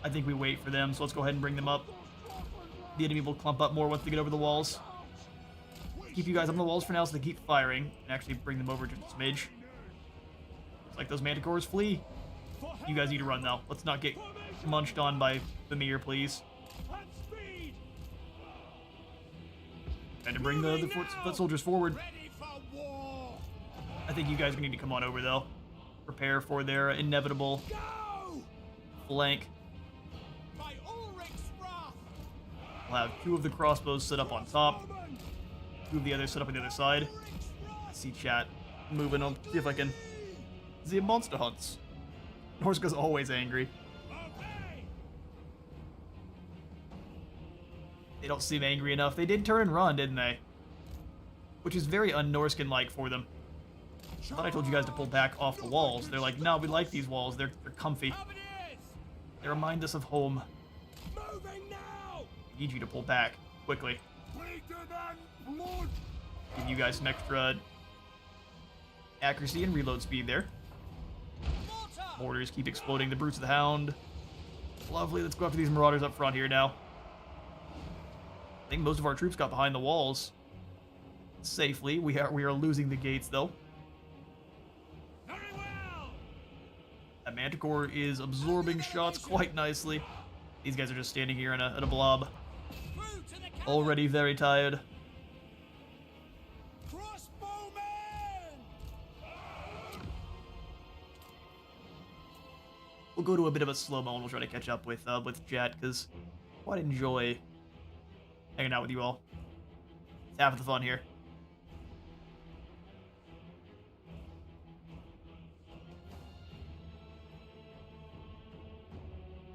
I think we wait for them, so let's go ahead and bring them up. The enemy will clump up more once they get over the walls. Keep you guys on the walls for now so they keep firing. And actually bring them over just a smidge. Looks like those Manticores flee. You guys need to run now. Let's not get munched on by Famir, please. And to bring the foot soldiers forward. I think you guys need to come on over though. Prepare for their inevitable flank. We'll have two of the crossbows set up on top. Two of the others set up on the other side. I see chat moving on. See if I can. The monster hunts. Norska's always angry. They don't seem angry enough. They did turn and run, didn't they? Which is very un-Norscan-like for them. I thought I told you guys to pull back off the walls. They're like, no, we like these walls. They're comfy. They remind us of home. I need you to pull back quickly. Give you guys some extra accuracy and reload speed there. Mortars keep exploding the Brutes of the Hound. Lovely. Let's go after these Marauders up front here now. I think most of our troops got behind the walls safely. We are losing the gates though. Manticore is absorbing shots quite nicely. These guys are just standing here in a blob. Already very tired. We'll go to a bit of a slow-mo and we'll try to catch up with Jet, because I quite enjoy hanging out with you all. It's half of the fun here.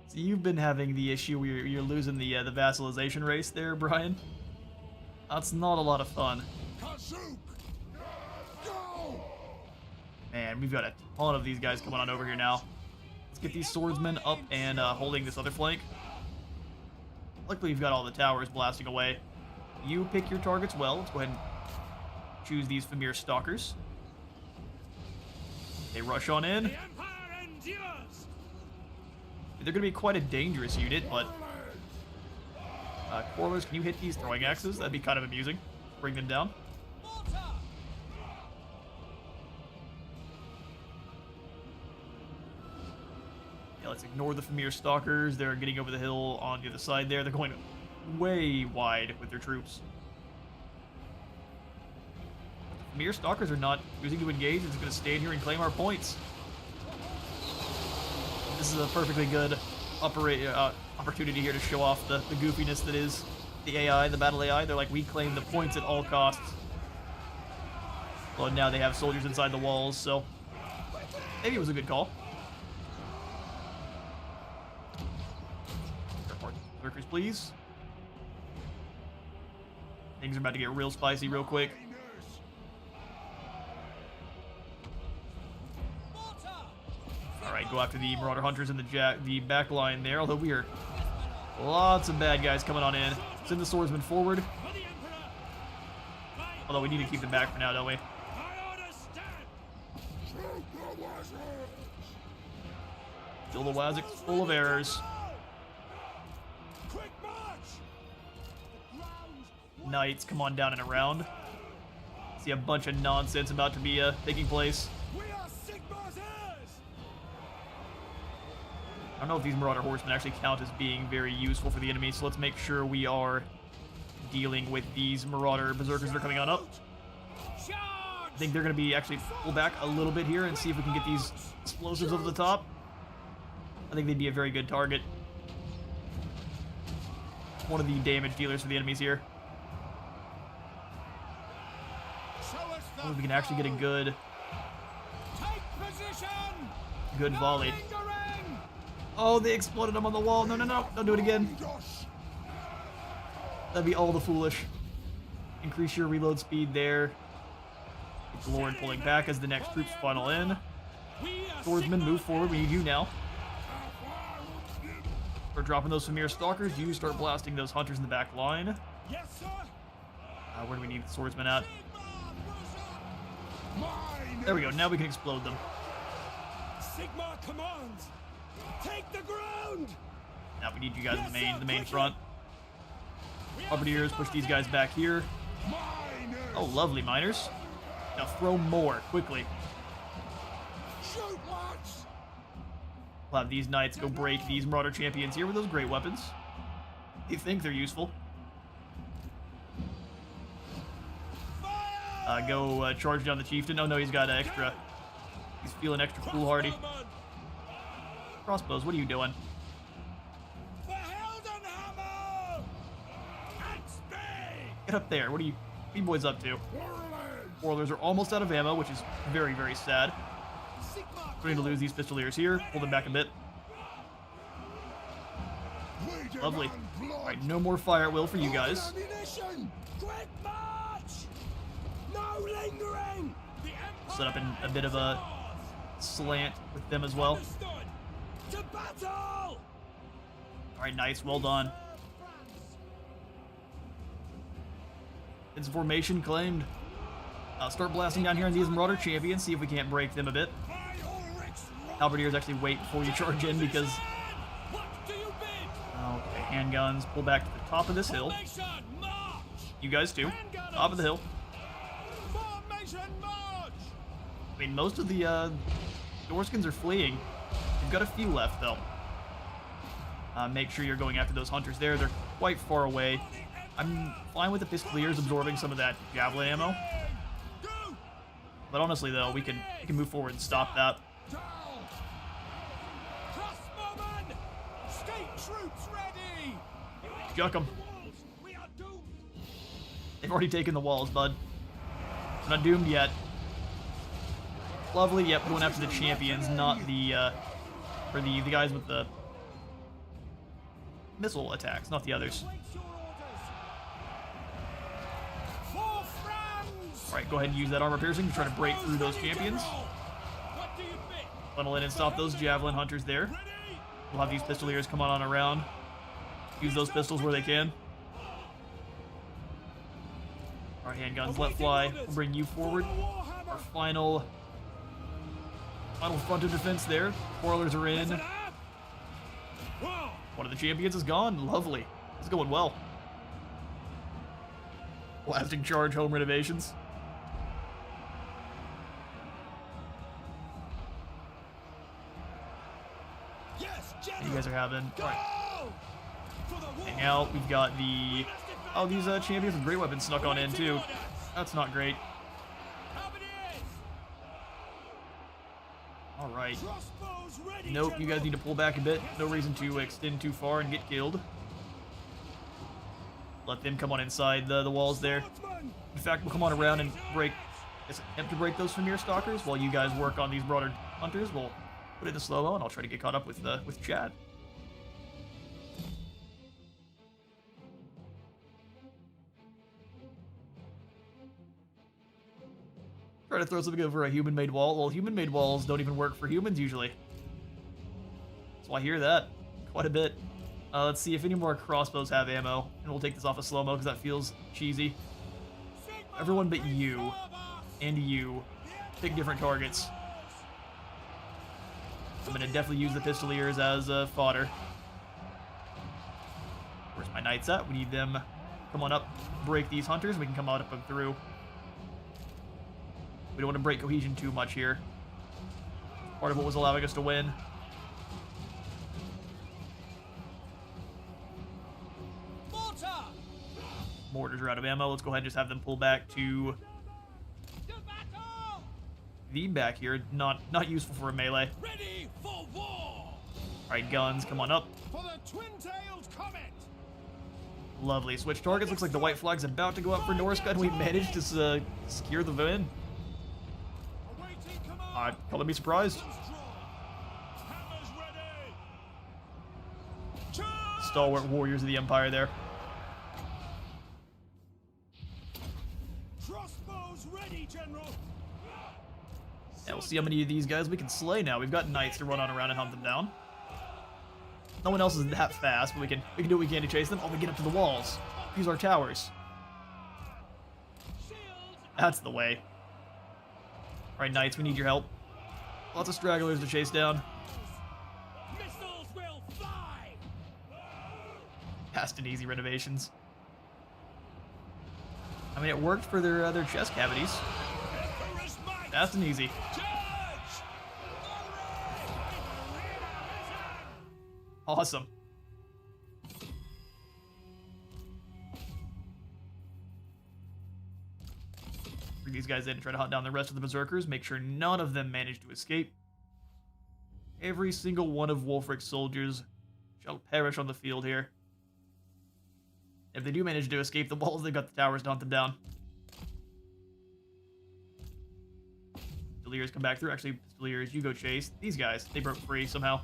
So you've been having the issue where you're losing the vassalization race there, Brian. That's not a lot of fun. Man, we've got a ton of these guys coming on over here now. Let's get these swordsmen up and holding this other flank. Luckily, we've got all the towers blasting away. You pick your targets well. Let's go ahead and choose these Famir Stalkers. They rush on in. They're going to be quite a dangerous unit, but... Quarlers, can you hit these throwing axes? That'd be kind of amusing. Bring them down. Yeah, let's ignore the Famir Stalkers. They're getting over the hill on the other side there. They're going way wide with their troops. The Famir Stalkers are not choosing to engage. They're just going to stand here and claim our points. This is a perfectly good opportunity here to show off the goofiness that is the AI, the battle AI. They're like, we claim the points at all costs. Well, now they have soldiers inside the walls, so maybe it was a good call. Workers, please. Things are about to get real spicy real quick. Alright, go after the Marauder Hunters in the back line there, although we are lots of bad guys coming on in. Send the swordsman forward. Although we need to keep them back for now, don't we? Kill the Wazzix, full of errors. Knights, come on down and around. See a bunch of nonsense about to be taking place. I don't know if these Marauder Horsemen actually count as being very useful for the enemy, so let's make sure we are dealing with these Marauder Berserkers that are coming on up. I think they're going to be actually pull back a little bit here and see if we can get these explosives over the top. I think they'd be a very good target. One of the damage dealers for the enemies here. Oh, we can actually get a good volley. Oh, they exploded them on the wall. No, no, no. Don't do it again. That'd be all the foolish. Increase your reload speed there. Get the Lord pulling back as the next troops funnel in. Swordsman, move forward. We need you now. We're dropping those Famir Stalkers. You start blasting those Hunters in the back line. Where do we need the Swordsman at? There we go. Now we can explode them. Sigmar commands. Take the ground. Now we need you guys in the main front. Halberdiers, push these guys back here. Oh, lovely, miners. Now throw more quickly. We'll have these knights go break these Marauder champions here with those great weapons. They think they're useful. Go charge down the chieftain. Oh no, he's got extra. He's feeling extra foolhardy. Crossbows, what are you doing? Get up there. What are you boys up to? Warlords are almost out of ammo, which is very, very sad. We're going to lose these pistoliers here. Pull them back a bit. Lovely. Alright, no more fire at will for you guys. Set up in a bit of a slant with them as well. Alright, nice. Well done. It's formation claimed. Start blasting down here on these Marauder champions, see if we can't break them a bit. Halberdiers actually wait before you charge in because... Okay, handguns, pull back to the top of this hill. You guys too. Top of the hill. I mean, most of the Dorskins are fleeing. We've got a few left, though. Make sure you're going after those hunters there. They're quite far away. I'm fine with the Pistoliers absorbing some of that javelin ammo. But honestly, though, we can move forward and stop that. Crossbowmen! State troops ready! Juck them. We are doomed! They've already taken the walls, bud. We're not doomed yet. Lovely. Yep, going after the champions, not the or the guys with the missile attacks, not the others. Alright, go ahead and use that armor piercing to try to break through those champions. Funnel in and stop those javelin hunters there. We'll have these pistoliers come on around. Use those pistols where they can. Alright, handguns let fly. We'll bring you forward. Our final front of defense there. Spoilers are in. One of the champions is gone. Lovely. It's going well. Blasting charge home renovations. You guys are having. Alright. Hang out. We've got the. Oh, these champions with great weapons snuck on in too. That's not great. Alright. Nope, you guys need to pull back a bit. No reason to extend too far and get killed. Let them come on inside the walls there. In fact, we'll come on around and attempt to break those Familiar Stalkers while you guys work on these broader hunters. We'll put it in slow-mo and I'll try to get caught up with Chad. Try to throw something over a human-made wall. Well, human-made walls don't even work for humans usually. So I hear that quite a bit. Let's see if any more crossbows have ammo, and we'll take this off of slow-mo because that feels cheesy. Everyone but you and you pick different targets. I'm gonna definitely use the Pistoliers as fodder. Where's my knights at? We need them. Come on up, break these hunters. We can come out up and through. We don't want to break cohesion too much here. Part of what was allowing us to win. Mortars are out of ammo. Let's go ahead and just have them pull back to the back here. Not useful for a melee. Ready for war! Alright, guns, come on up. For the twin-tailed comet! Lovely. Switch targets. Looks like the white flag's about to go up for Norska, and we managed to secure the win. Color me surprised. Stalwart warriors of the Empire there. Crossbows ready, General. Yeah, we'll see how many of these guys we can slay now. We've got knights to run on around and hunt them down. No one else is that fast, but we can do what we can to chase them. Oh, we get up to the walls. Use our towers. That's the way. Alright, knights, we need your help. Lots of stragglers to chase down. Missiles will fly. Fast and easy renovations. I mean, it worked for their chest cavities. Fast and easy. Awesome. Bring these guys in and try to hunt down the rest of the berserkers. Make sure none of them manage to escape. Every single one of Wulfric's soldiers shall perish on the field here. If they do manage to escape the walls, they've got the towers to hunt them down. Pistoliers come back through. Actually, Pistoliers, you go chase. These guys, they broke free somehow.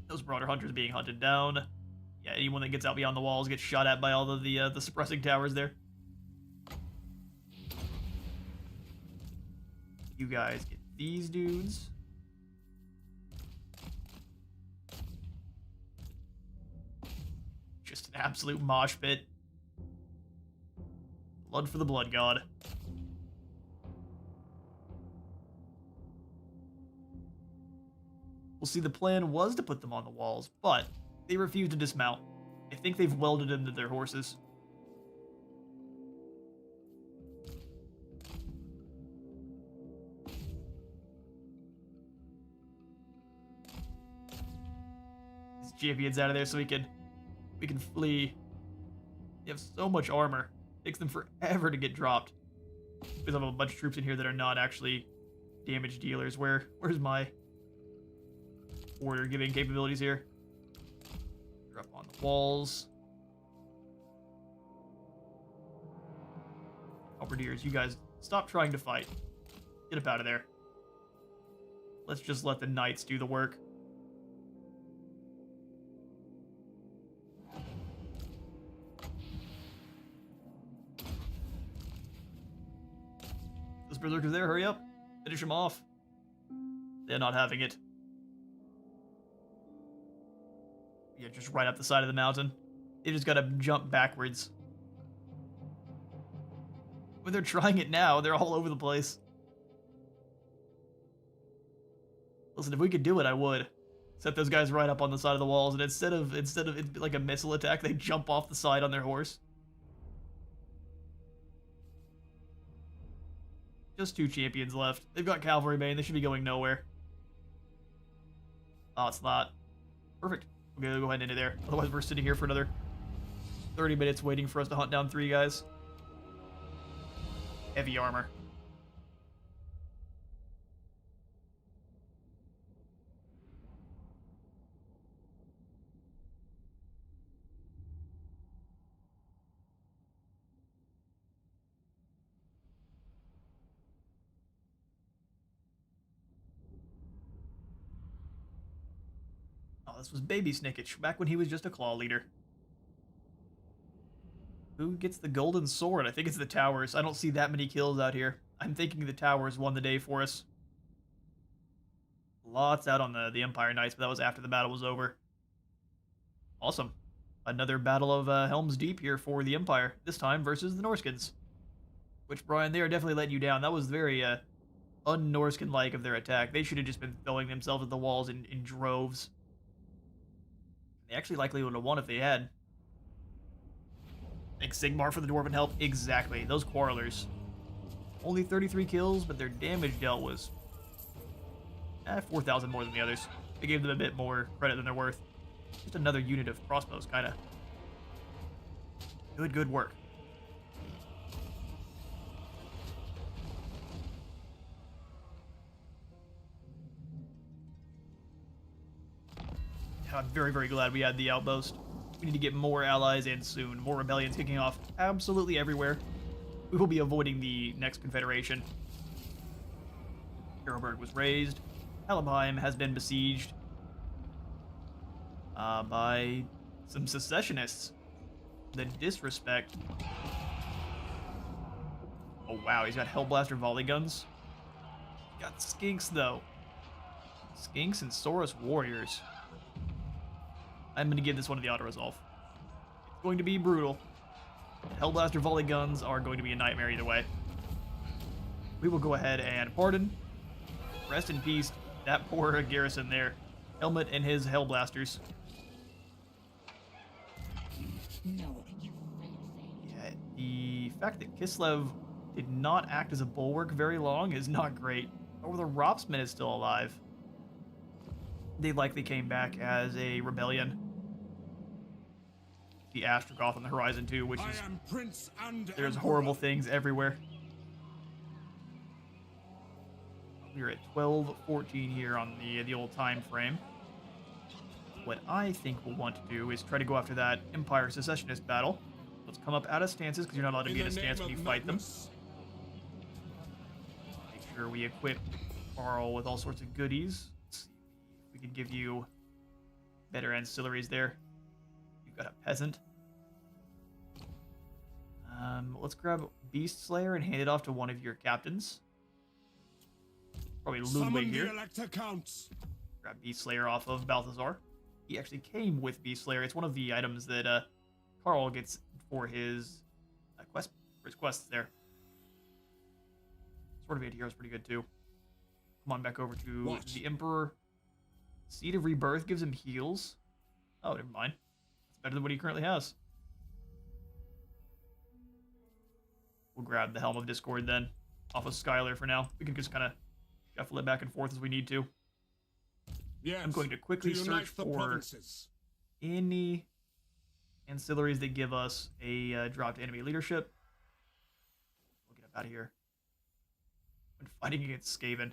Those broader hunters being hunted down. Yeah, anyone that gets out beyond the walls gets shot at by all of the suppressing towers there. You guys get these dudes. Just an absolute mosh pit. Blood for the blood god. We'll see, the plan was to put them on the walls, but they refused to dismount. I think they've welded into their horses. champions out of there so we can flee. They have so much armor. It takes them forever to get dropped. Because I have a bunch of troops in here that are not actually damage dealers. Where's my order giving capabilities here? They're up on the walls. Halberdiers, you guys stop trying to fight. Get up out of there. Let's just let the knights do the work. Those berserkers there, hurry up. Finish them off. They're not having it. Yeah, just right up the side of the mountain. They just gotta jump backwards. When they're trying it now, they're all over the place. Listen, if we could do it, I would. Set those guys right up on the side of the walls, and instead of it like a missile attack, they jump off the side on their horse. Just 2 champions left. They've got cavalry bane. They should be going nowhere. Oh, it's not. Perfect. We're gonna go ahead into there. Otherwise, we're sitting here for another 30 minutes waiting for us to hunt down 3 guys. Heavy armor. Oh, this was Baby Snickage, back when he was just a claw leader. Who gets the golden sword? I think it's the towers. I don't see that many kills out here. I'm thinking the towers won the day for us. Lots out on the Empire Knights, but that was after the battle was over. Awesome. Another battle of Helm's Deep here for the Empire, this time versus the Norskins. Which, Brian, they are definitely letting you down. That was very un-Norskin-like of their attack. They should have just been throwing themselves at the walls in droves. They actually likely would have won if they had. Thanks, Sigmar, for the Dwarven help. Exactly. Those Quarrelers. Only 33 kills, but their damage dealt was 4,000 more than the others. They gave them a bit more credit than they're worth. Just another unit of crossbows, kind of. Good work. I'm very, very glad we had the outpost. We need to get more allies, and soon. More rebellions kicking off absolutely everywhere. We will be avoiding the next confederation. Heroberg was raised. Helmheim has been besieged by some secessionists. The disrespect. Oh wow, he's got Hellblaster volley guns. Got Skinks though. Skinks and Saurus warriors. I'm going to give this one to the auto-resolve. It's going to be brutal. Hellblaster volley guns are going to be a nightmare either way. We will go ahead and pardon. Rest in peace, that poor garrison there. Helmet and his Hellblasters. No, you Yeah, the fact that Kislev did not act as a bulwark very long is not great. Or the Ropsman is still alive. They likely came back as a rebellion. The Astrogoth on the horizon too, which is there's horrible things everywhere. We're at 12:14 here on the old time frame. What I think we'll want to do is try to go after that Empire Secessionist battle. Let's come up out of stances because you're not allowed to be in a stance when you fight them. Make sure we equip Carl with all sorts of goodies. Let's see if we can give you better ancillaries there. You've got a peasant. Let's grab Beast Slayer and hand it off to one of your captains. Probably Ludwig here. Grab Beast Slayer off of Balthazar. He actually came with Beast Slayer. It's one of the items that Carl gets for his quests there. Sword of Eight Heroes pretty good too. Come on back over to the Emperor. Seed of Rebirth gives him heals. Oh, never mind. It's better than what he currently has. We'll grab the Helm of Discord then, off of Skylar for now. We can just kind of shuffle it back and forth as we need to. Yes, I'm going to quickly search for any ancillaries that give us a drop to enemy leadership. We'll get up out of here. Been fighting against Skaven.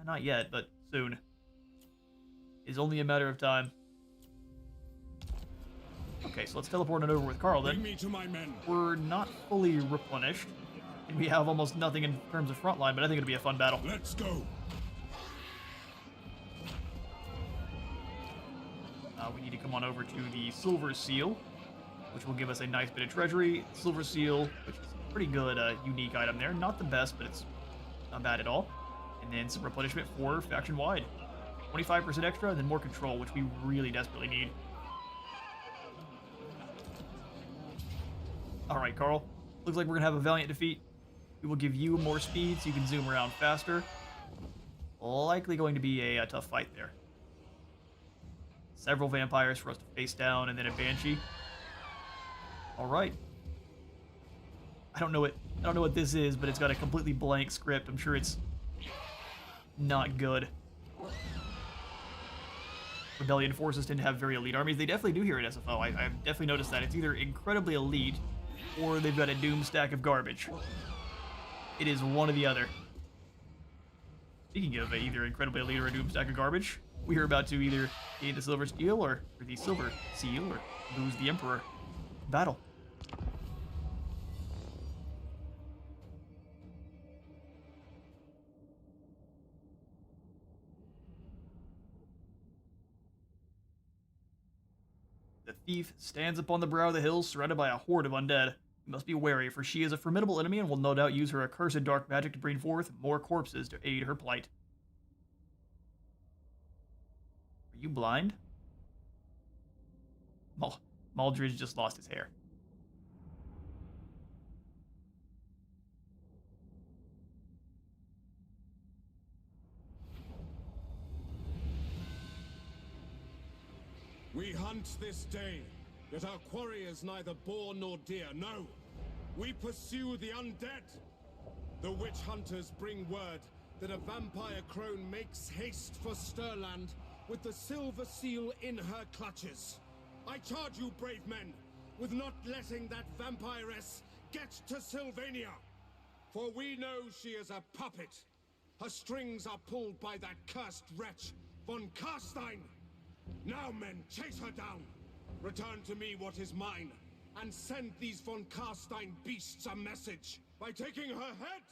Not yet, but soon. It's only a matter of time. Okay, so let's teleport it over with Carl then. Bring me to my men. We're not fully replenished, and we have almost nothing in terms of frontline, but I think it'll be a fun battle. Let's go. We need to come on over to the Silver Seal, which will give us a nice bit of treasury. Silver Seal, which is a pretty good unique item there. Not the best, but it's not bad at all. And then some replenishment for faction-wide. 25% extra, and then more control, which we really desperately need. Alright, Carl. Looks like we're going to have a valiant defeat. We will give you more speed so you can zoom around faster. Likely going to be a tough fight there. Several vampires for us to face down, and then a banshee. Alright. I don't know what this is, but it's got a completely blank script. I'm sure it's not good. Rebellion forces tend to have very elite armies. They definitely do here at SFO. I've definitely noticed that. It's either incredibly elite, or they've got a doom stack of garbage. It is one or the other. Speaking of either incredibly elite or a doom stack of garbage, we are about to either gain the Silver Seal or the Silver Seal or lose the Emperor. Battle. The thief stands upon the brow of the hills, surrounded by a horde of undead. You must be wary, for she is a formidable enemy and will no doubt use her accursed dark magic to bring forth more corpses to aid her plight. Are you blind? Maldridge just lost his hair. We hunt this day, yet our quarry is neither boar nor deer. No, we pursue the undead. The witch hunters bring word that a vampire crone makes haste for Stirland with the Silver Seal in her clutches. I charge you, brave men, with not letting that vampiress get to Sylvania. For we know she is a puppet. Her strings are pulled by that cursed wretch, von Karstein. Now, men, chase her down. Return to me what is mine, and send these von Karstein beasts a message. By taking her head,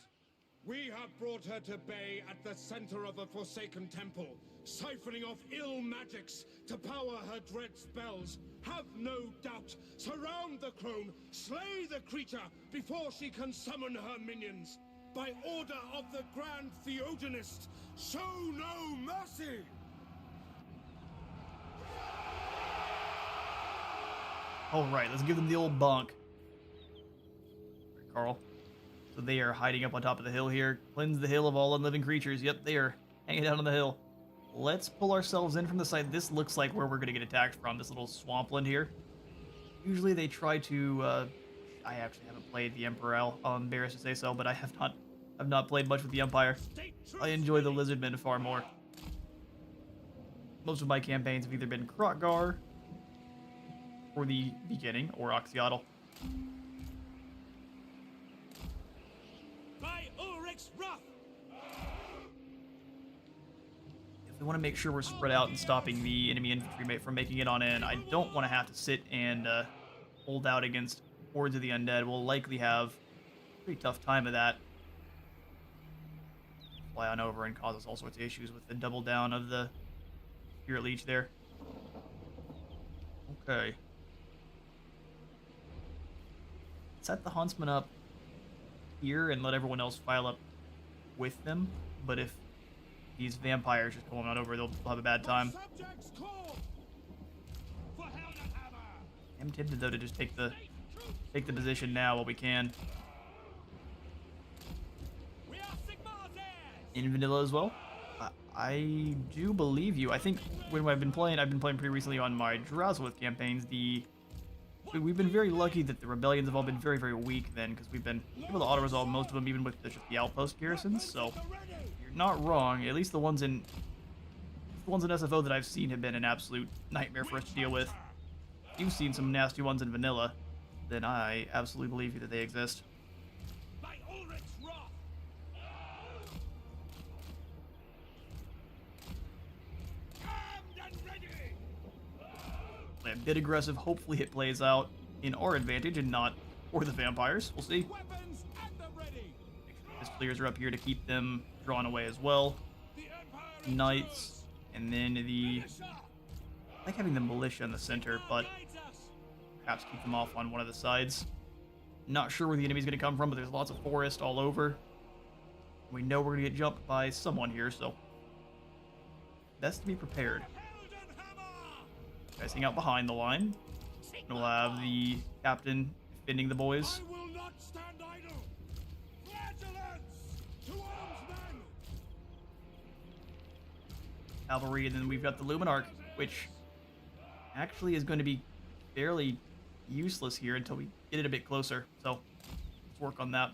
we have brought her to bay at the center of a forsaken temple, siphoning off ill magics to power her dread spells. Have no doubt. Surround the crone, slay the creature before she can summon her minions. By order of the Grand Theogenist, show no mercy! Alright, let's give them the old bonk. Right, Carl. So they are hiding up on top of the hill here. Cleanse the hill of all unliving creatures. Yep, they are hanging out on the hill. Let's pull ourselves in from the side. This looks like where we're going to get attacked from, this little swampland here. Usually they try to... I actually haven't played the Emperor. I'm embarrassed to say so, but I've not played much with the Empire. I enjoy the Lizardmen far more. Most of my campaigns have either been Krotgar for the beginning, or Oxyotl. By Ulrich's wrath! If we want to make sure we're spread out and stopping the enemy infantry from making it on in, I don't want to have to sit and hold out against hordes of the undead. We'll likely have a pretty tough time of that. Fly on over and cause us all sorts of issues with the double down of the Spirit Leech there. Okay. Set the Huntsman up here and let everyone else file up with them. But if these vampires just pull them on over, they'll have a bad time. I'm tempted though to just take the position now while we can. In vanilla as well. I do believe you. I think when I've been playing pretty recently on my Drowswith campaigns. We've been very lucky that the rebellions have all been very, very weak then, because we've been able to auto-resolve most of them, even with just the outpost garrisons, so you're not wrong. At least the ones in The ones in SFO that I've seen have been an absolute nightmare for us to deal with. If you've seen some nasty ones in vanilla, then I absolutely believe you that they exist. By Ulrich's wrath! Armed and ready! Play a bit aggressive. Hopefully it plays out in our advantage and not for the vampires. We'll see. Weapons at the ready! His players are up here to keep them drawn away as well. The Empire Knights, and then the... I like having the militia in the center, but guides us! perhaps keep them off on one of the sides. Not sure where the enemy's going to come from, but there's lots of forest all over. We know we're going to get jumped by someone here, so best to be prepared. Guys, hang out behind the line. And we'll have the captain defending the boys. I will not stand idle. Vigilance! To arms, men! Cavalry, and then we've got the Luminarch, which actually is going to be fairly useless here until we get it a bit closer. So let's work on that.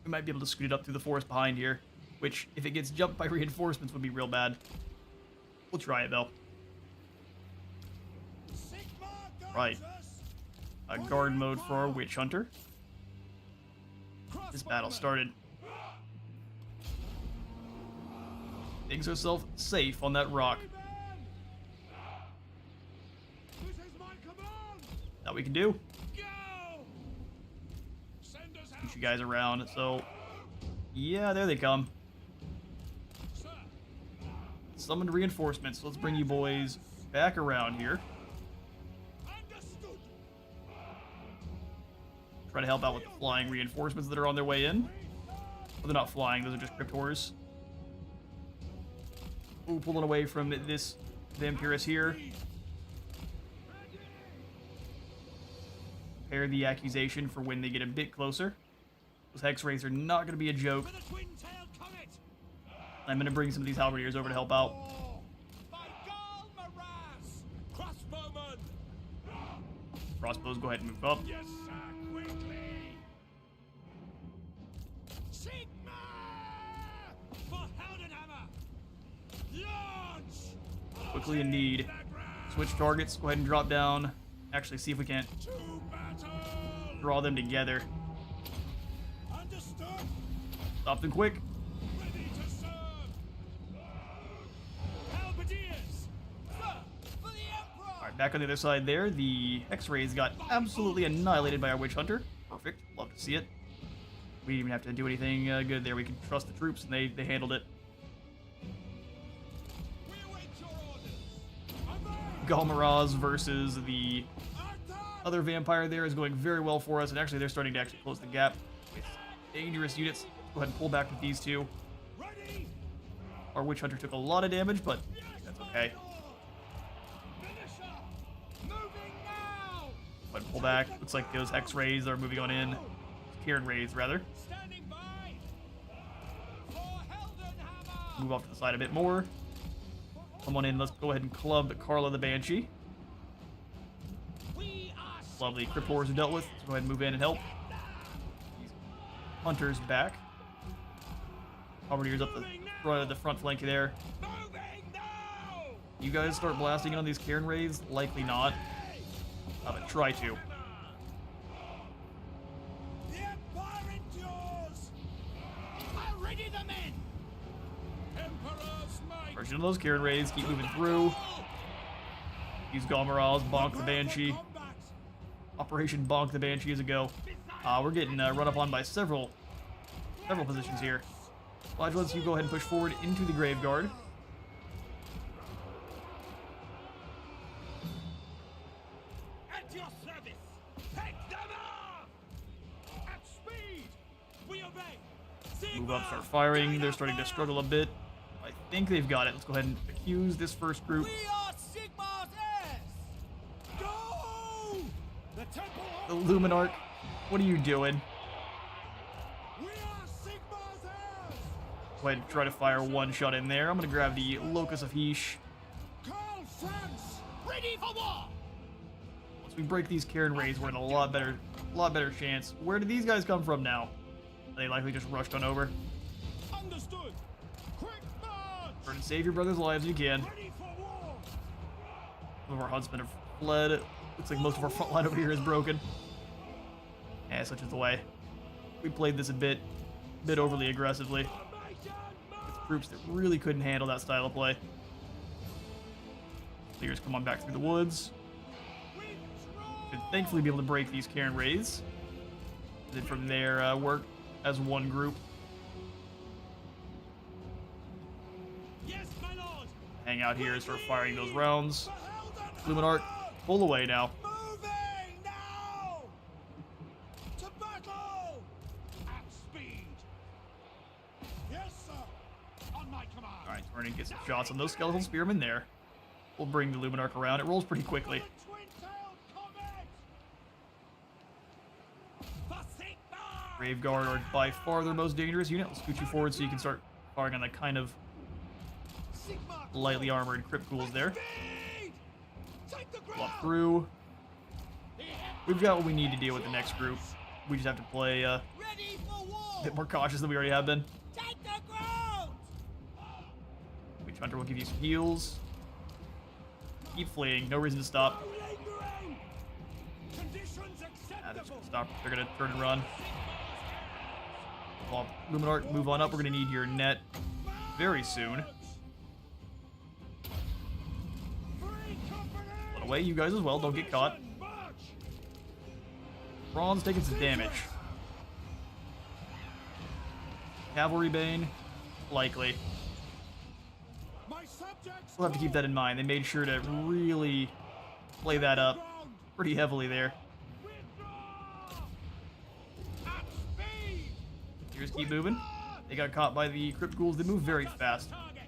We might be able to scoot it up through the forest behind here, which, if it gets jumped by reinforcements, would be real bad. We'll try it, though. Right. A guard mode for our Witch Hunter. This battle started. Makes herself safe on that rock. This is my command! That we can do. Go! Send us Push you guys around. So, yeah, there they come. sir! Summoned reinforcements. Let's bring you boys back around here. Understood! Try to help out with the flying reinforcements that are on their way in. Well, they're not flying, those are just cryptors. Ooh, pulling away from this Vampirus here. Prepare the accusation for when they get a bit closer. Those Hex Wraiths are not going to be a joke. For the twin-tailed comet! I'm going to bring some of these Halberdiers over to help out. By Gal Maraz! Crossbowman! Crossbows, go ahead and move up. Yes, sir, quickly! Sigma! For Heldenhammer! Launch! Quickly indeed. Switch targets, go ahead and drop down. Actually, see if we can't To battle! draw them together. Understood! Stop them quick. Ready to serve! Halberdiers! Sir, for the Emperor! Alright, back on the other side there. The X-Rays got absolutely annihilated by our Witch Hunter. Perfect. Love to see it. We didn't even have to do anything good there. We could trust the troops, and they handled it. We await your orders! Galmaraz versus the other vampire there is going very well for us, and actually they're starting to actually close the gap with dangerous units. Go ahead and pull back with these two. Ready! Our Witch Hunter took a lot of damage, but that's okay. Finisher! Moving now! Go ahead and pull back. Looks like those X-Rays are moving on in. Kieran Rays, rather. Standing by! For Heldenhammer! Move off to the side a bit more. Come on in, let's go ahead and club Carla the Banshee. We are Lovely Cryptors are dealt with. Let's go ahead and move in and help. These Hunters back. Halberdiers up the front flank there. moving now! You guys start blasting in on these Cairn Rays? Likely not. But try to. The Empire endures! I'll ready the men! Emperor's might! Version of those Cairn Rays, keep moving through. Use Galmaraz, bonk the Banshee. Operation Bonk the Banshee is a go. We're getting run up on by several positions here. Flagellants, you go ahead and push forward into the Graveguard. At your service! Take them off! At speed! We obey! Move up, start firing. They're starting to struggle a bit. I think they've got it. Let's go ahead and accuse this first group. We are Sigmar's heirs! Go! The temple The Luminarch, what are you doing? We are Sigmar's heirs! Go ahead and try to fire one shot in there. I'm going to grab the Locus of Heesh. Carl France! ready for war! Once we break these Cairn Rays, we're in a lot better chance. Where did these guys come from now? They likely just rushed on over. Understood! Quick march! Try to save your brother's lives if you can. Ready for war! Some of our huntsmen have fled. Looks like most of our front line over here is broken. Yeah, such is the way. We played this a bit overly aggressively. With troops that really couldn't handle that style of play. Clears come on back through the woods. Should thankfully be able to break these Cairn Wraiths. Then from there, work as one group. Yes, my lord! Hang out here and start firing those rounds. Luminarch, pull away now. Moving now! To battle! At speed! Yes, sir! On my command! Alright, turn and get some shots on those skeletal spearmen there. We'll bring the Luminarch around. It rolls pretty quickly. The twin-tailed comet! For Sigmar! Grave Guard are by far their most dangerous unit. I'll scoot you forward so you can start firing on the kind of Sigmar! lightly armored crypt ghouls there. Speed! Take the ground! Walk through. We've got what we need to deal with the next group. We just have to play a Ready for war! bit more cautious than we already have been. Take the ground! Witch Hunter will give you some heals. Keep fleeing. No reason to stop. No lingering! Conditions They're just acceptable! gonna stop. They're gonna turn and run. Well, Luminarch, move on up. We're gonna need your net very soon. Free company! Run away, you guys as well. Don't get caught. March! Ron's taking some damage. Cavalry Bane, likely. My subjects We'll have to keep that in mind. They made sure to really play that up pretty heavily there. withdraw! At speed! You just keep moving. They got caught by the crypt ghouls. They move very fast. Target!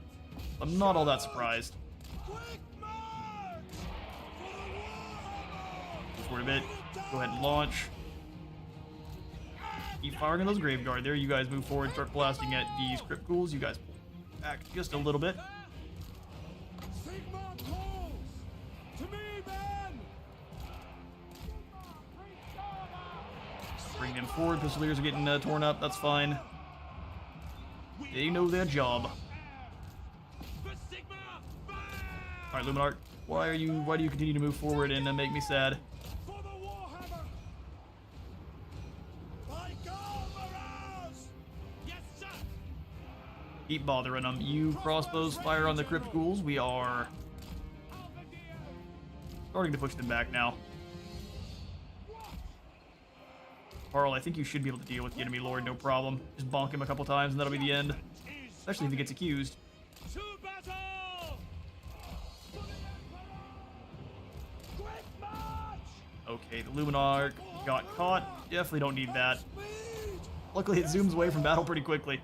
I'm not all that surprised. Quick march! For the war! Forward a bit. Go ahead and launch. Keep firing on those Grave Guard there. You guys move forward, start blasting at these crypt ghouls. You guys pull back just a little bit. Sigmar calls! To me, then! Bring them forward. Pistoliers are getting torn up. That's fine. They know their job. For Sigmar! Fire! All right, Luminarch. Why do you continue to move forward and make me sad? For the Warhammer! By God, Maraz! Yes, sir! Keep bothering them. You crossbows fire on the crypt ghouls. We are starting to push them back now. Carl, I think you should be able to deal with the enemy lord, no problem. Just bonk him a couple times and that'll be the end. Especially if he gets accused. To battle! Quick march! Okay, the Luminarch got caught. Definitely don't need that. Speed! Luckily, it zooms away from battle pretty quickly.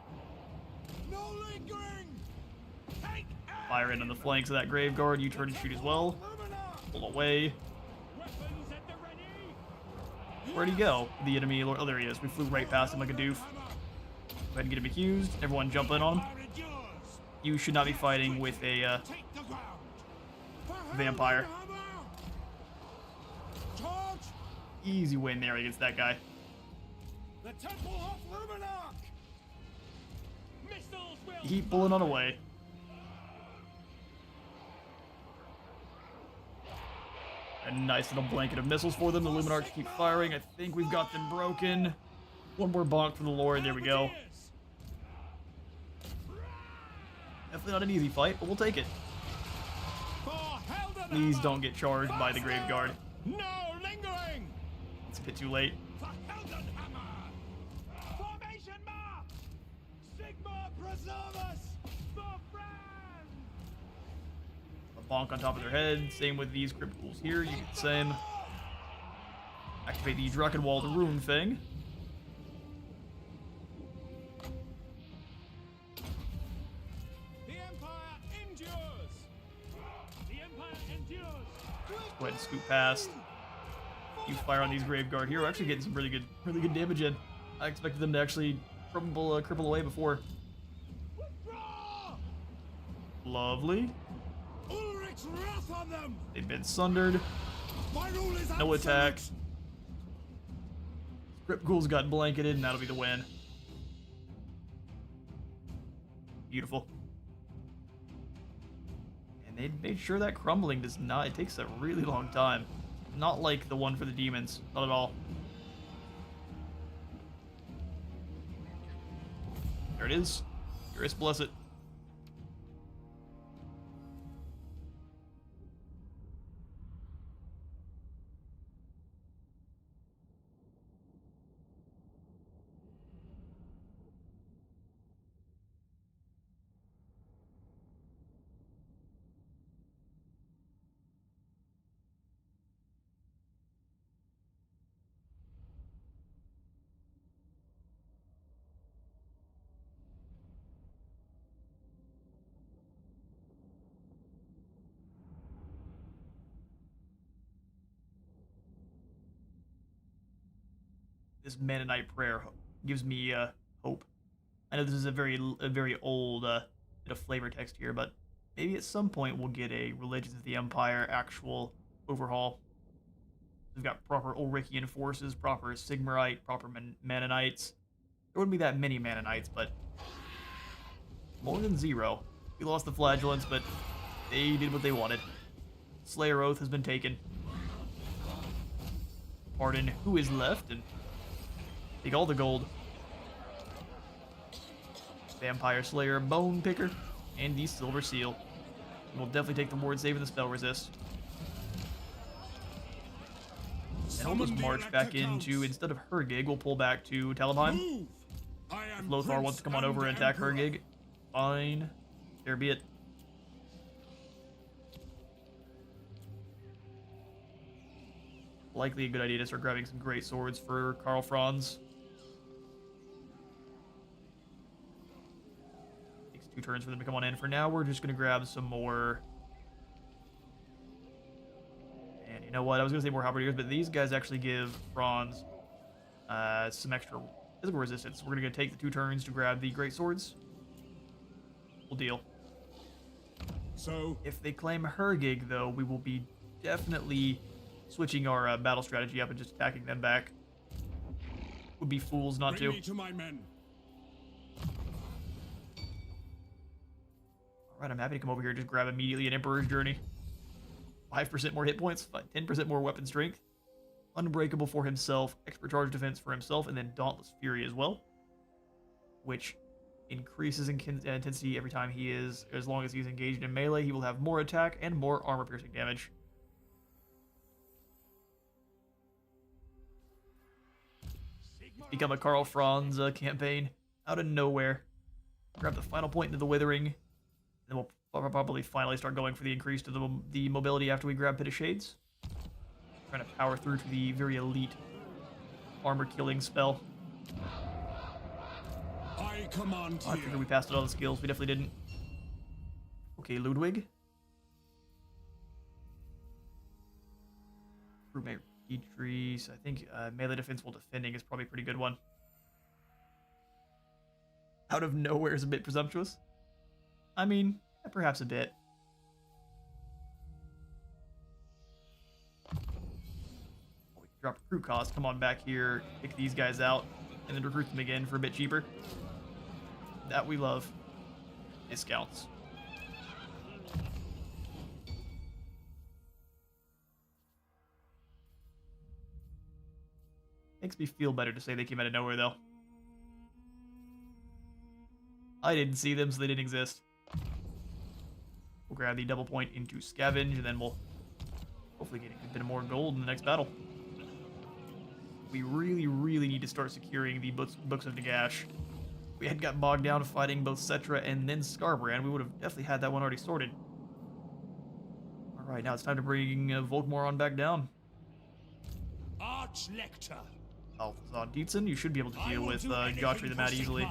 No lingering! Take aim! Fire in on the flanks of that Grave Guard. You turn and shoot as well. Lumina! Pull away. Weapons at the ready! Where'd he go? The enemy lord. Oh, there he is. We flew right past him like a doof. Go ahead and get him accused. Everyone jump in on him. Fire at yours! You should not be fighting with a Take the ground! vampire. Charge! Easy win there against that guy. The Temple of Luminarch! Missiles will Keep pulling on away. A nice little blanket of missiles for them. The Luminarch keep firing. I think we've got them broken. One more bonk for the Lord. There we go. Definitely not an easy fight, but we'll take it. Please don't get charged by the Grave Guard. No lingering! It's a bit too late. For Heldenhammer! Formation mark! Sigmar preserve us! For France! A bonk on top of their head. Same with these crypt ghouls here. You get the same. Activate the Drakkenwald rune thing. The Empire endures! The Empire endures! Go ahead and scoot past. You fire on these Grave Guard here. We're actually getting some really good damage in. I expected them to actually cripple away before. Withdraw! Lovely. Ulrich's wrath on them! They've been sundered. My rule is No absolute. attack. Crypt ghouls got blanketed, and that'll be the win. Beautiful. And they made sure that crumbling does not... It takes a really long time. Not like the one for the demons. Not at all. There it is. Eurus bless it. This Mennonite prayer gives me hope. I know this is a very old bit of flavor text here, but maybe at some point we'll get a Religions of the Empire actual overhaul. We've got proper Ulrichian forces, proper Sigmarite, proper Mennonites. There wouldn't be that many Mennonites, but more than 0. We lost the Flagellants, but they did what they wanted. Slayer Oath has been taken. Pardon who is left, and take all the gold. Vampire Slayer, Bone Picker, and the Silver Seal. We'll definitely take the ward save and the spell resist. And we'll just march back into, instead of Hergig, we'll pull back to Talabheim. If Lothar wants to come on over and attack Hergig, fine. There be it. Likely a good idea to start grabbing some great swords for Karl Franz. Takes 2 turns for them to come on in. For now, we're just going to grab some more. And you know what? I was going to say more halberdiers, but these guys actually give Franz some extra physical resistance. We're going to take the 2 turns to grab the great swords. We'll deal. So, if they claim Hergig, though, we will be definitely switching our battle strategy up and just attacking them back. Would be fools not to. bring me to my men. Alright, I'm happy to come over here and just grab immediately an Emperor's Journey. 5% more hit points, 10% more weapon strength. Unbreakable for himself, expert charge defense for himself, and then Dauntless Fury as well. Which increases in intensity every time he is, as long as he's engaged in melee, he will have more attack and more armor-piercing damage. Become a Karl Franz campaign out of nowhere. Grab the final point into the Withering, and then we'll probably finally start going for the increase to the mobility after we grab Pit of Shades. Trying to power through to the very elite armor-killing spell. I command I figured we passed all the skills. We definitely didn't. Okay, Ludwig. Roommate Idris. I think melee defense while defending is probably a pretty good one. Out of nowhere is a bit presumptuous. I mean, perhaps a bit. We can drop recruit cost. Come on back here, pick these guys out, and then recruit them again for a bit cheaper. That we love. Discounts. Makes me feel better to say they came out of nowhere, though. I didn't see them, so they didn't exist. We'll grab the double point into Scavenge, and then we'll hopefully get a bit more gold in the next battle. We really, really need to start securing the books of Nagash. If we had got bogged down fighting both Cetra and then Skarbrand, we would have definitely had that one already sorted. Alright, now it's time to bring Volkmar on back down. Arch-Lector. Balthazar Dietzen, you should be able to deal with Gotri the Mad easily.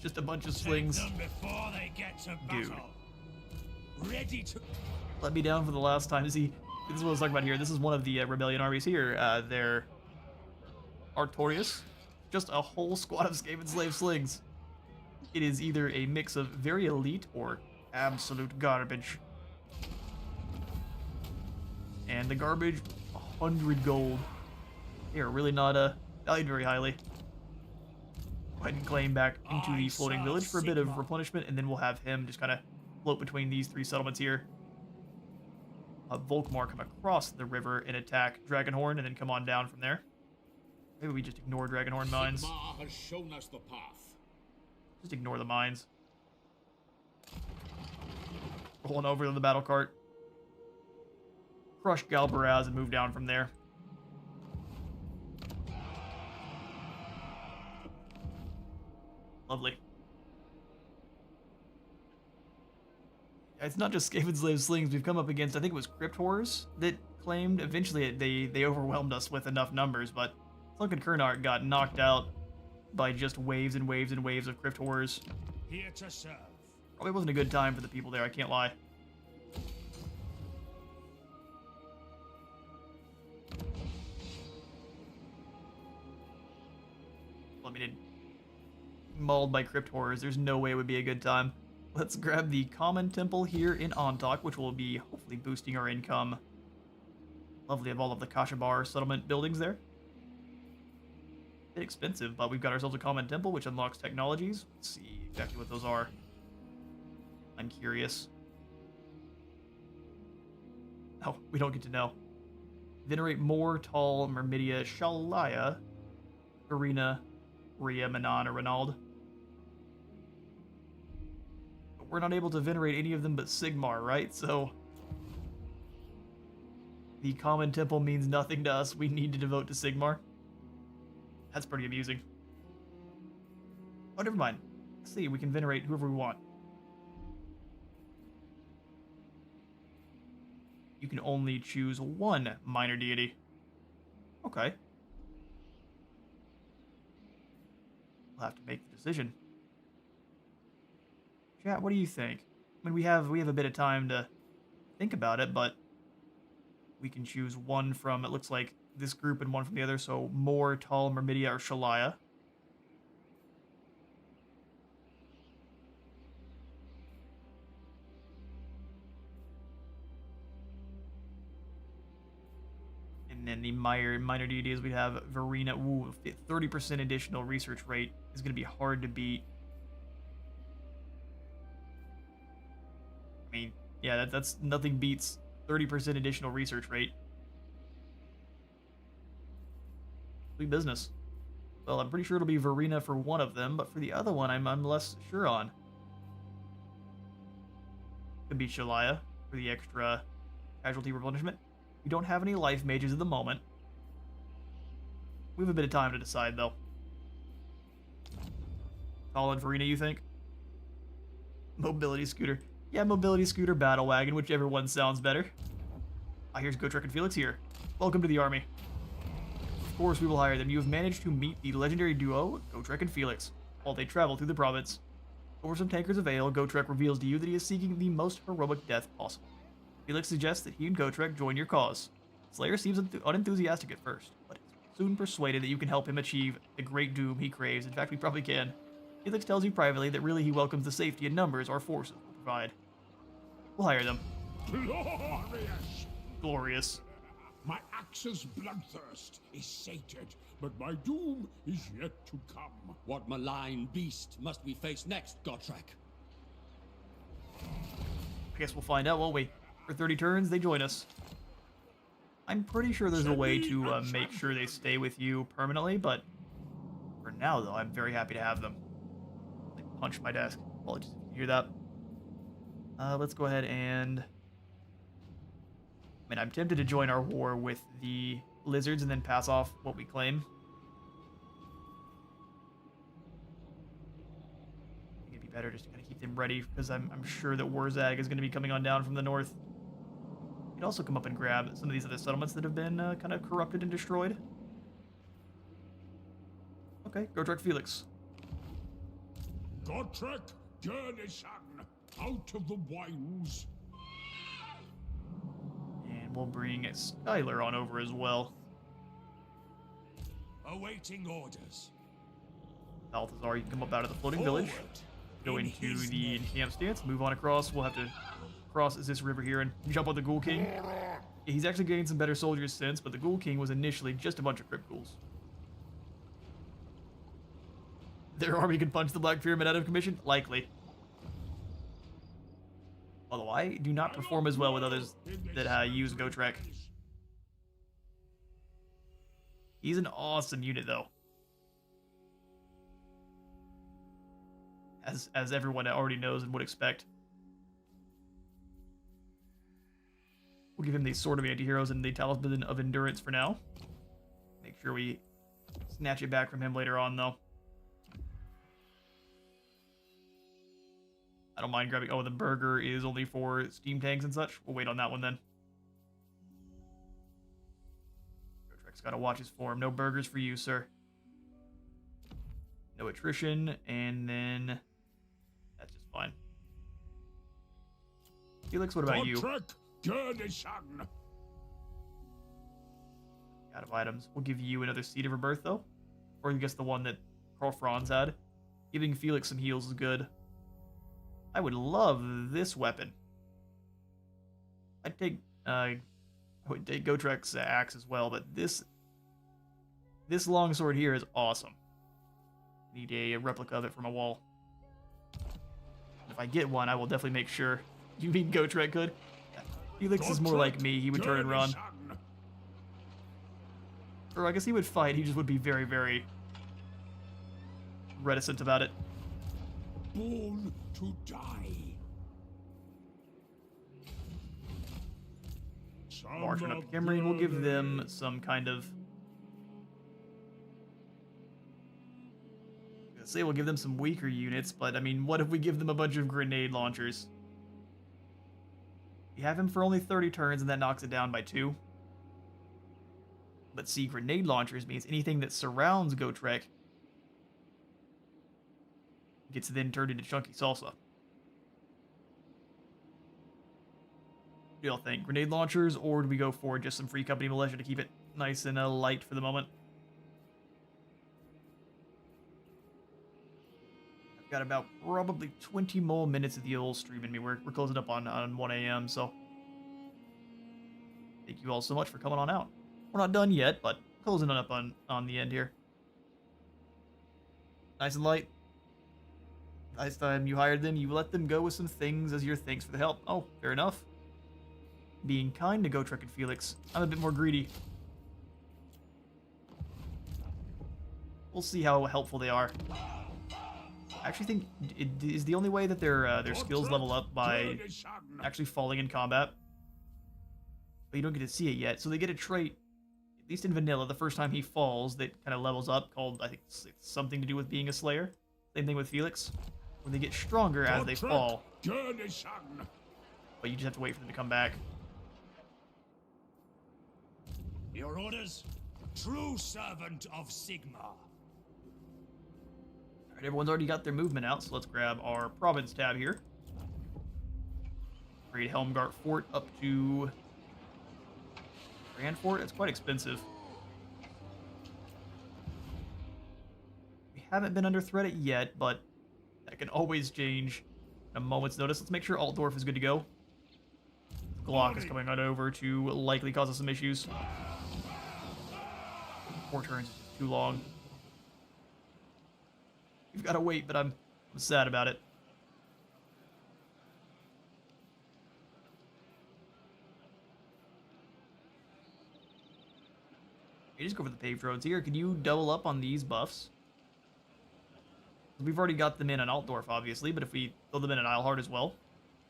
Just a bunch of slings. Before they get to Dude. battle. Ready to... Let me down for the last time. This is what I was talking about here. This is one of the rebellion armies here. They're Artorius. Just a whole squad of Skaven slave slings. It is either a mix of very elite or absolute garbage. And the garbage, 100 gold. They are really not valued very highly. ahead and claim back into the floating village for a bit of replenishment, and then we'll have him just kind of float between these 3 settlements here. Volkmar come across the river and attack Dragonhorn, and then come on down from there. Maybe we just ignore Dragonhorn mines. Sigmar has shown us the path. Just ignore the mines. Rolling over to the battle cart. Crush Galbaraz and move down from there. Lovely. It's not just Skaven's slings we've come up against. I think it was Crypt Horrors that claimed. Eventually, they overwhelmed us with enough numbers, but Sunken Kernark got knocked out by just waves and waves and waves of Crypt Horrors. Here to serve. Probably wasn't a good time for the people there, I can't lie. I mean, mauled by Crypt Horrors, there's no way it would be a good time. Let's grab the Common Temple here in Ontok, which will be hopefully boosting our income. Lovely of all of the Kashabar settlement buildings there. Bit expensive, but we've got ourselves a Common Temple, which unlocks technologies. Let's see exactly what those are. I'm curious. Oh, we don't get to know. Venerate more tall Myrmidia Shalaya, Arena, Rhea, Manon, or Renald. But we're not able to venerate any of them but Sigmar, right? So the Common Temple means nothing to us. We need to devote to Sigmar. That's pretty amusing. Oh, never mind. Let's see, we can venerate whoever we want. You can only choose one minor deity. Okay. We'll have to make the decision. Chat, what do you think? I mean, we have a bit of time to think about it, but we can choose one from, it looks like, this group and one from the other, so more Tall, Myrmidia, or Shalaya. And then the minor deities, we have Verena. Ooh, 30% additional research rate is going to be hard to beat. I mean, yeah, that's nothing beats 30% additional research rate. Sweet business. Well, I'm pretty sure it'll be Verena for one of them, but for the other one, I'm less sure on. Could be Shalaya for the extra casualty replenishment. We don't have any life mages at the moment. We have a bit of time to decide, though. Colin, Verena, you think? Mobility scooter. Yeah, mobility scooter, battle wagon, whichever one sounds better. Ah, here's Gotrek and Felix here. Welcome to the army. Of course, we will hire them. You have managed to meet the legendary duo, Gotrek and Felix, while they travel through the province. Over some tankers of ale, Gotrek reveals to you that he is seeking the most heroic death possible. Felix suggests that he and Gotrek join your cause. Slayer seems unenthusiastic at first, but is soon persuaded that you can help him achieve the great doom he craves. In fact, we probably can. Felix tells you privately that really he welcomes the safety and numbers our forces will provide. We'll hire them. Glorious! Glorious. My axe's bloodthirst is sated, but my doom is yet to come. What malign beast must we face next, Gotrek? I guess we'll find out, won't we? For 30 turns, they join us. I'm pretty sure there's a way to make sure they stay with you permanently, but for now, though, I'm very happy to have them. I punched my desk. Apologies if you hear that. Let's go ahead and... I mean, I'm tempted to join our war with the lizards and then pass off what we claim. I think it'd be better just to kind of keep them ready, because I'm sure that Warzag is going to be coming on down from the north. You can also come up and grab some of these other settlements that have been kind of corrupted and destroyed. Okay, Gotrek Felix. Gotrek, journey son, out of the wilds. And we'll bring Skylar on over as well. Awaiting orders. Balthazar, you can come up out of the floating village. Go into the encamp stance, move on across. We'll have to cross this river here and jump on the Ghoul King. He's actually gained some better soldiers since, but the Ghoul King was initially just a bunch of Crypt Ghouls. Their army can punch the Black Pyramid out of commission? Likely. Although I do not perform as well with others that use Gotrek. He's an awesome unit, though. As everyone already knows and would expect. We'll give him the Sword of Anti-Heroes and the Talisman of Endurance for now. Make sure we snatch it back from him later on, though. I don't mind grabbing... Oh, the burger is only for steam tanks and such. We'll wait on that one, then. Gotrek's got to watch his form. No burgers for you, sir. No attrition, and then... That's just fine. Felix, what about you? Out of items. We'll give you another Seed of Rebirth, though. Or I guess the one that Karl Franz had. Giving Felix some heals is good. I would love this weapon. I'd take I would take Gotrek's axe as well, but this longsword here is awesome. Need a replica of it from a wall. If I get one, I will definitely make sure. You mean Gotrek could? Felix is more like me. He would turn and run. Or I guess he would fight. He just would be very, very reticent about it. Born to die. Marching up to Kimmery, we'll give them some kind of... I was gonna say we'll give them some weaker units, but I mean, what if we give them a bunch of grenade launchers? You have him for only 30 turns and that knocks it down by 2. But see, grenade launchers means anything that surrounds Gotrek gets then turned into chunky salsa. What do y'all think? Grenade launchers, or do we go for just some free company militia to keep it nice and light for the moment? I've got about probably 20 more minutes of the old stream in me. We're closing up on 1 a.m., so thank you all so much for coming on out. We're not done yet, but closing up on the end here. Nice and light. Last time you hired them, you let them go with some things as your thanks for the help. Oh, fair enough. Being kind to Gotrek and Felix. I'm a bit more greedy. We'll see how helpful they are. I actually think it is the only way that their skills level up by actually falling in combat. But you don't get to see it yet, so they get a trait, at least in vanilla, the first time he falls, that kind of levels up, called, I think it's something to do with being a Slayer. Same thing with Felix, where they get stronger as they fall. But you just have to wait for them to come back. Your orders? True servant of Sigma. Alright, everyone's already got their movement out, so let's grab our province tab here. Upgrade Helmgart Fort up to Grand Fort. It's quite expensive. We haven't been under threat yet, but that can always change in a moment's notice. Let's make sure Altdorf is good to go. Glock is coming on over to likely cause us some issues. 4 turns is too long. We've got to wait, but I'm sad about it. You just go for the paved roads here. Can you double up on these buffs? We've already got them in on Altdorf, obviously, but if we throw them in on Eilhart as well,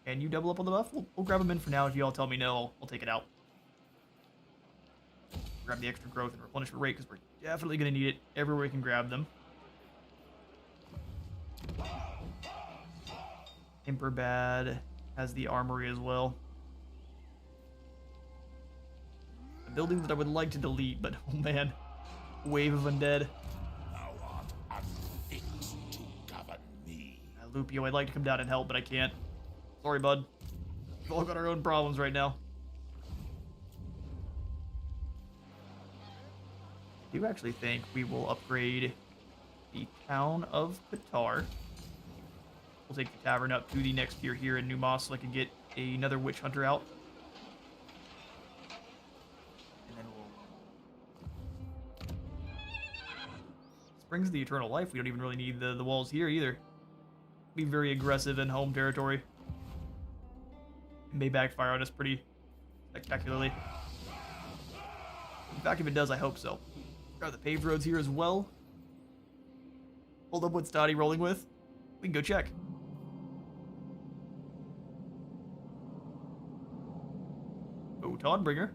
can you double up on the buff? We'll grab them in for now. If you all tell me no, I'll take it out. Grab the extra growth and replenishment rate, because we're definitely going to need it everywhere we can grab them. Imperbad has the armory as well. A building that I would like to delete, but oh man, wave of undead. Thou art unfit to govern me. Lupio, I'd like to come down and help, but I can't. Sorry, bud. We've all got our own problems right now. I do actually think we will upgrade the town of Qatar. We'll take the tavern up to the next tier here in New Moss so I can get another witch hunter out. And then we'll brings the eternal life. We don't even really need the walls here either. Be very aggressive in home territory. It may backfire on us pretty spectacularly. In fact, if it does, I hope so. Got the paved roads here as well. Hold up, what's Dottie rolling with? We can go check. Oh, Dawnbringer.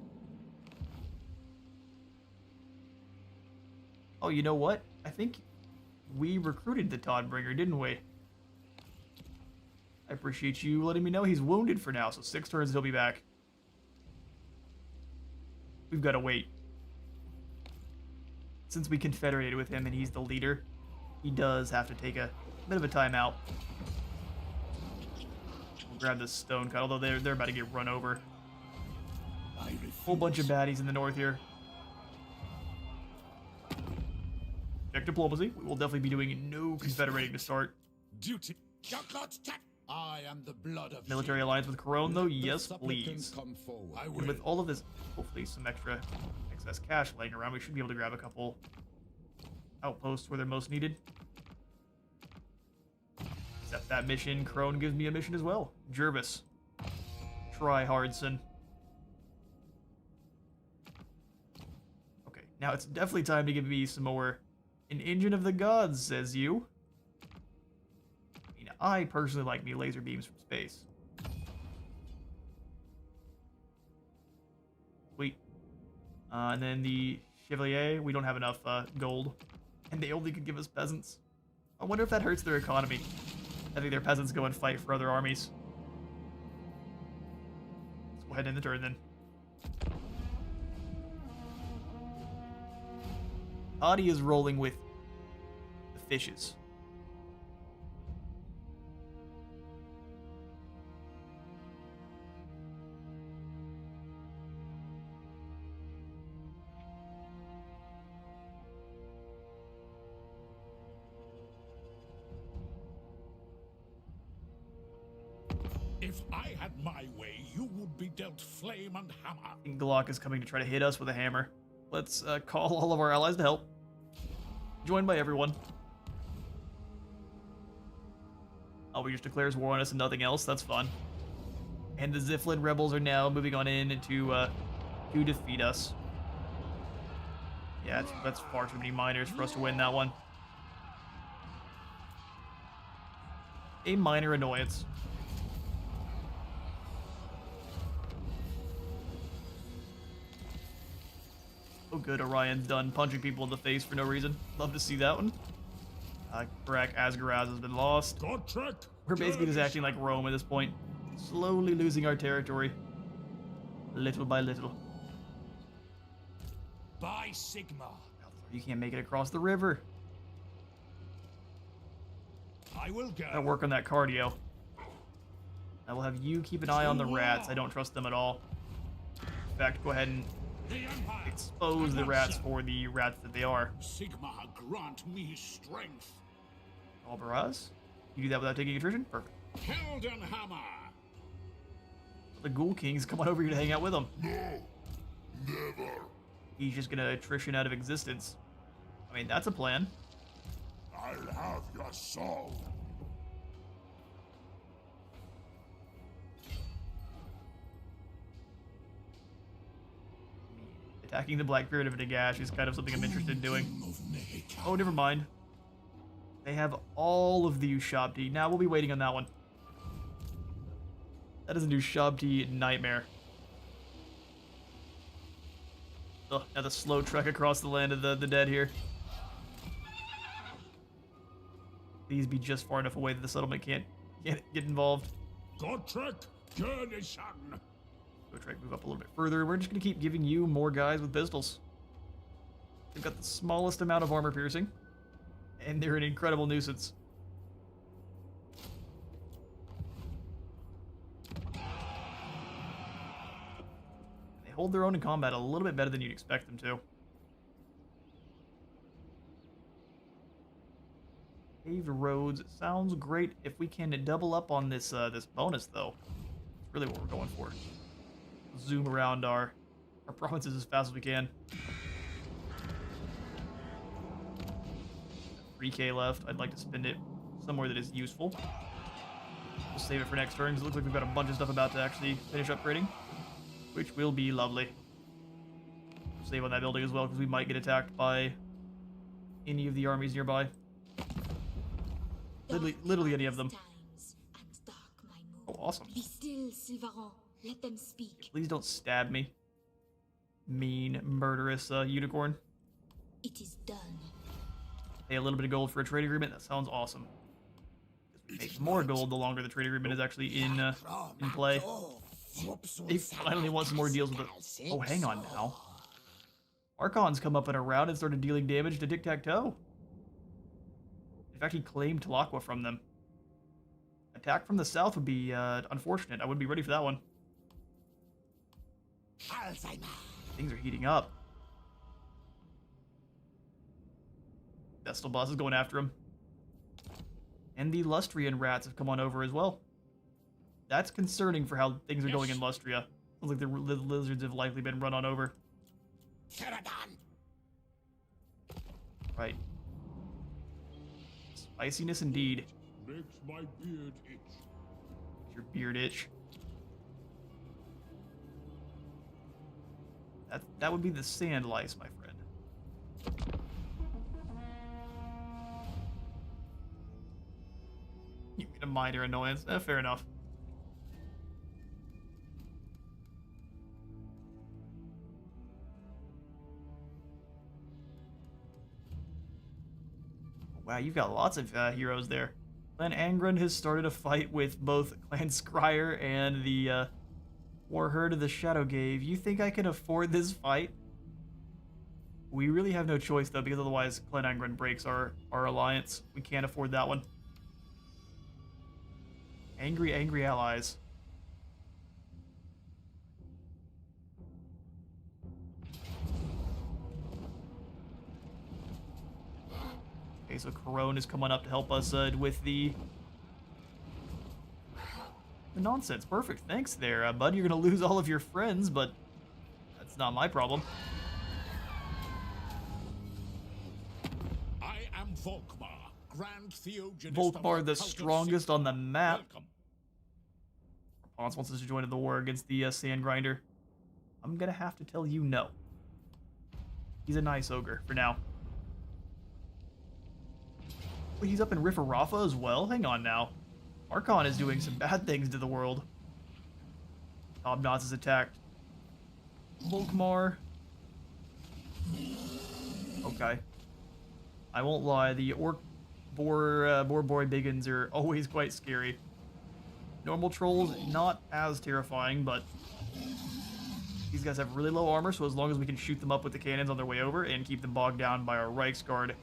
Oh, you know what? I think we recruited the Dawnbringer, didn't we? I appreciate you letting me know he's wounded for now, so 6 turns he'll be back. We've got to wait. Since we confederated with him and he's the leader, he does have to take a bit of a timeout. We'll grab this stone cut, although they're about to get run over. Whole bunch of baddies in the north here. Check diplomacy. We will definitely be doing no confederating to start. Duty. I am the blood of Military alliance with Corone, though? Yes, The please. supplicants come forward. I And will. with all of this, hopefully some extra excess cash laying around, we should be able to grab a couple outposts where they're most needed. Except that mission, Crone gives me a mission as well. Jervis. Try Hardson. Okay, now it's definitely time to give me some more. An engine of the gods, says you. I mean, I personally like me laser beams from space. Sweet. And then the Chevalier, we don't have enough gold. And they only could give us peasants. I wonder if that hurts their economy. I think their peasants go and fight for other armies. Let's go ahead and end the turn then. Adi is rolling with the fishes. If I had my way, you would be dealt flame and hammer. And Glock is coming to try to hit us with a hammer. Let's call all of our allies to help. Joined by everyone. Oh, he just declares war on us and nothing else. That's fun. And the Ziflin rebels are now moving on in to defeat us. Yeah, that's far too many miners for us to win that one. A minor annoyance. Oh good, Orion's done punching people in the face for no reason. Love to see that one. Karak Asgaraz has been lost. Gotrek. We're basically just acting like Rome at this point. Slowly losing our territory. Little by little. By Sigma. You can't make it across the river. I will Gotta go. work on that cardio. I will have you keep an eye on the rats. I don't trust them at all. In fact, go ahead and The Empire. expose the rats for the rats that they are. Sigma grant me strength. Albaraz? You do that without taking attrition? Perfect. Heldenhammer. The Ghoul Kings, come on over here to hang out with him. No, never. He's just gonna attrition out of existence. I mean, that's a plan. I'll have your soul. Attacking the Blackbeard of Nagash is kind of something I'm interested in doing. Oh, never mind. They have all of the Ushabti. Now we'll be waiting on that one. That is a Ushabti nightmare. Ugh, now the slow trek across the land of the dead here. Please be just far enough away that the settlement can't get involved. Gotrek. Gurnison. Go try to move up a little bit further. We're just going to keep giving you more guys with pistols. They've got the smallest amount of armor piercing, and they're an incredible nuisance. They hold their own in combat a little bit better than you'd expect them to. Paved roads sounds great. If we can double up on this this bonus, though, it's really what we're going for. Zoom around our provinces as fast as we can. 3k left. I'd like to spend it somewhere that is useful. We'll save it for next turn, because it looks like we've got a bunch of stuff about to actually finish upgrading, which will be lovely. Save on that building as well, because we might get attacked by any of the armies nearby. Literally any of them. Oh, awesome. Be still, Sylvain. Let them speak. Please don't stab me. Mean, murderous unicorn. It is done. Pay a little bit of gold for a trade agreement. That sounds awesome. We make more gold the longer the trade agreement is actually in play. They finally want some more deals with it. Oh, hang on now. Archon's come up in a round and started dealing damage to Tic-Tac-Toe. In fact, he claimed Talaqua from them. Attack from the south would be unfortunate. I wouldn't be ready for that one. Things are heating up. Vestal Boss is going after him. And the Lustrian rats have come on over as well. That's concerning for how things are going in Lustria. Sounds like the lizards have likely been run on over. Right. Spiciness indeed. Makes my beard itch. Makes your beard itch. That would be the sand lice, my friend. You mean a minor annoyance? Fair enough. Wow, you've got lots of heroes there. Clan Angren has started a fight with both Clan Scryer and the War Herd of the Shadowgave. You think I can afford this fight? We really have no choice, though, because otherwise Clan Angren breaks our alliance. We can't afford that one. Angry, angry allies. Okay, so Corone is coming up to help us with the nonsense. Perfect. Thanks there, bud. You're going to lose all of your friends, but that's not my problem. I am Volkmar, Grand Theogenist. Volkmar, the strongest on the map. Ponce wants us to join in the war against the Sand Grinder. I'm going to have to tell you no. He's a nice ogre for now. Wait, he's up in Riff-Rafa as well? Hang on now. Archon is doing some bad things to the world. Tobnots is attacked. Volkmar. Okay. I won't lie, the Orc Boar Boy Biggins are always quite scary. Normal trolls, not as terrifying, but these guys have really low armor, so as long as we can shoot them up with the cannons on their way over and keep them bogged down by our Reichsguard,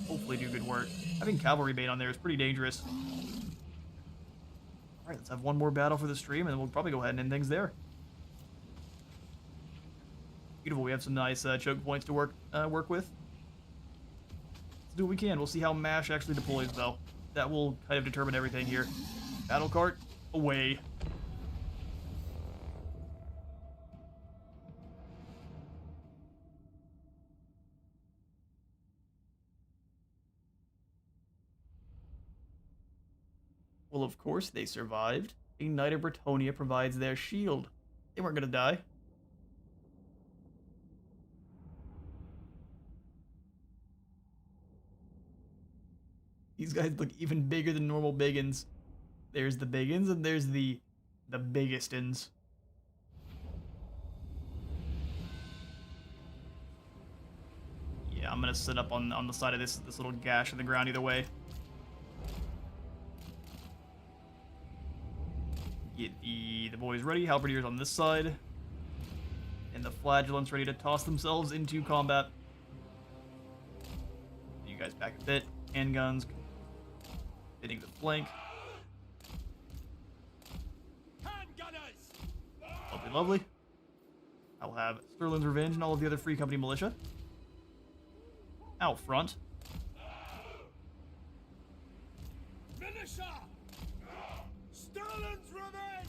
hopefully do good work. Having cavalry bait on there is pretty dangerous. Alright, let's have one more battle for the stream, and then we'll probably go ahead and end things there. Beautiful, we have some nice choke points to work with. Let's do what we can. We'll see how MASH actually deploys, though. That will kind of determine everything here. Battle cart, away. Well, of course they survived. Igniter Bretonia provides their shield. They weren't gonna die. These guys look even bigger than normal biggins. There's the biggins and there's the biggestins. Yeah, I'm gonna sit up on the side of this little gash in the ground either way. Get the boys ready. Halberdiers on this side. And the flagellants ready to toss themselves into combat. You guys back a bit. Handguns. Hitting the flank. Lovely, lovely. I'll have Sterling's Revenge and all of the other Free Company militia out front. Finisher! Sterling's Revenge!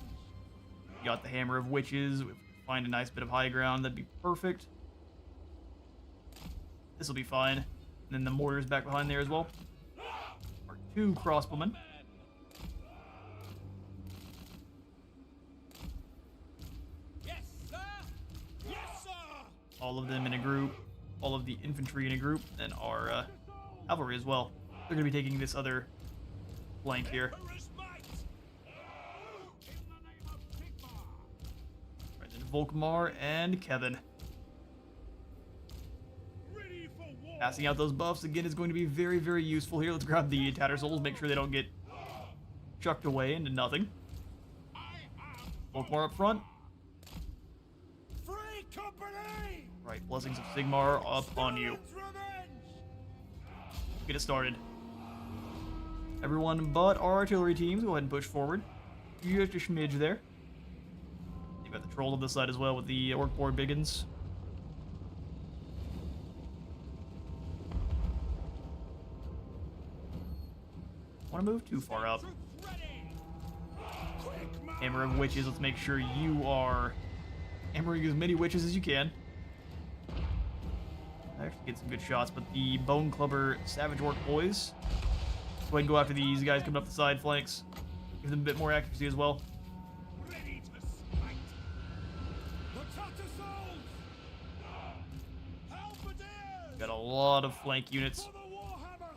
You got the Hammer of Witches. Find a nice bit of high ground. That'd be perfect. This will be fine. And then the mortar's back behind there as well. Our 2 crossbowmen. Yes, sir! Yes, sir! All of them in a group. All of the infantry in a group. And our cavalry as well. They're going to be taking this other flank here. Emperor's might! In the name of Sigmar! Right, then Volkmar and Kevin. Ready for war! Passing out those buffs again is going to be very, very useful here. Let's grab the Tattersouls, make sure they don't get chucked away into nothing. Volkmar up front. Free company! Right, blessings of Sigmar upon you. Stalin's revenge! Get it started. Everyone but our artillery teams, go ahead and push forward. Just a smidge there. You've got the trolls on this side as well with the orc boar biggins. Want to move too far up. Troops ready! Quick, march! Hammer of Witches, let's make sure you are hammering as many witches as you can. I actually get some good shots, but the Bone Clubber Savage Orc boys, go ahead and go after these guys coming up the side flanks. Give them a bit more accuracy as well. Ready to smite! The Tattersouls! Halberdiers! Got a lot of flank units. For the Warhammer!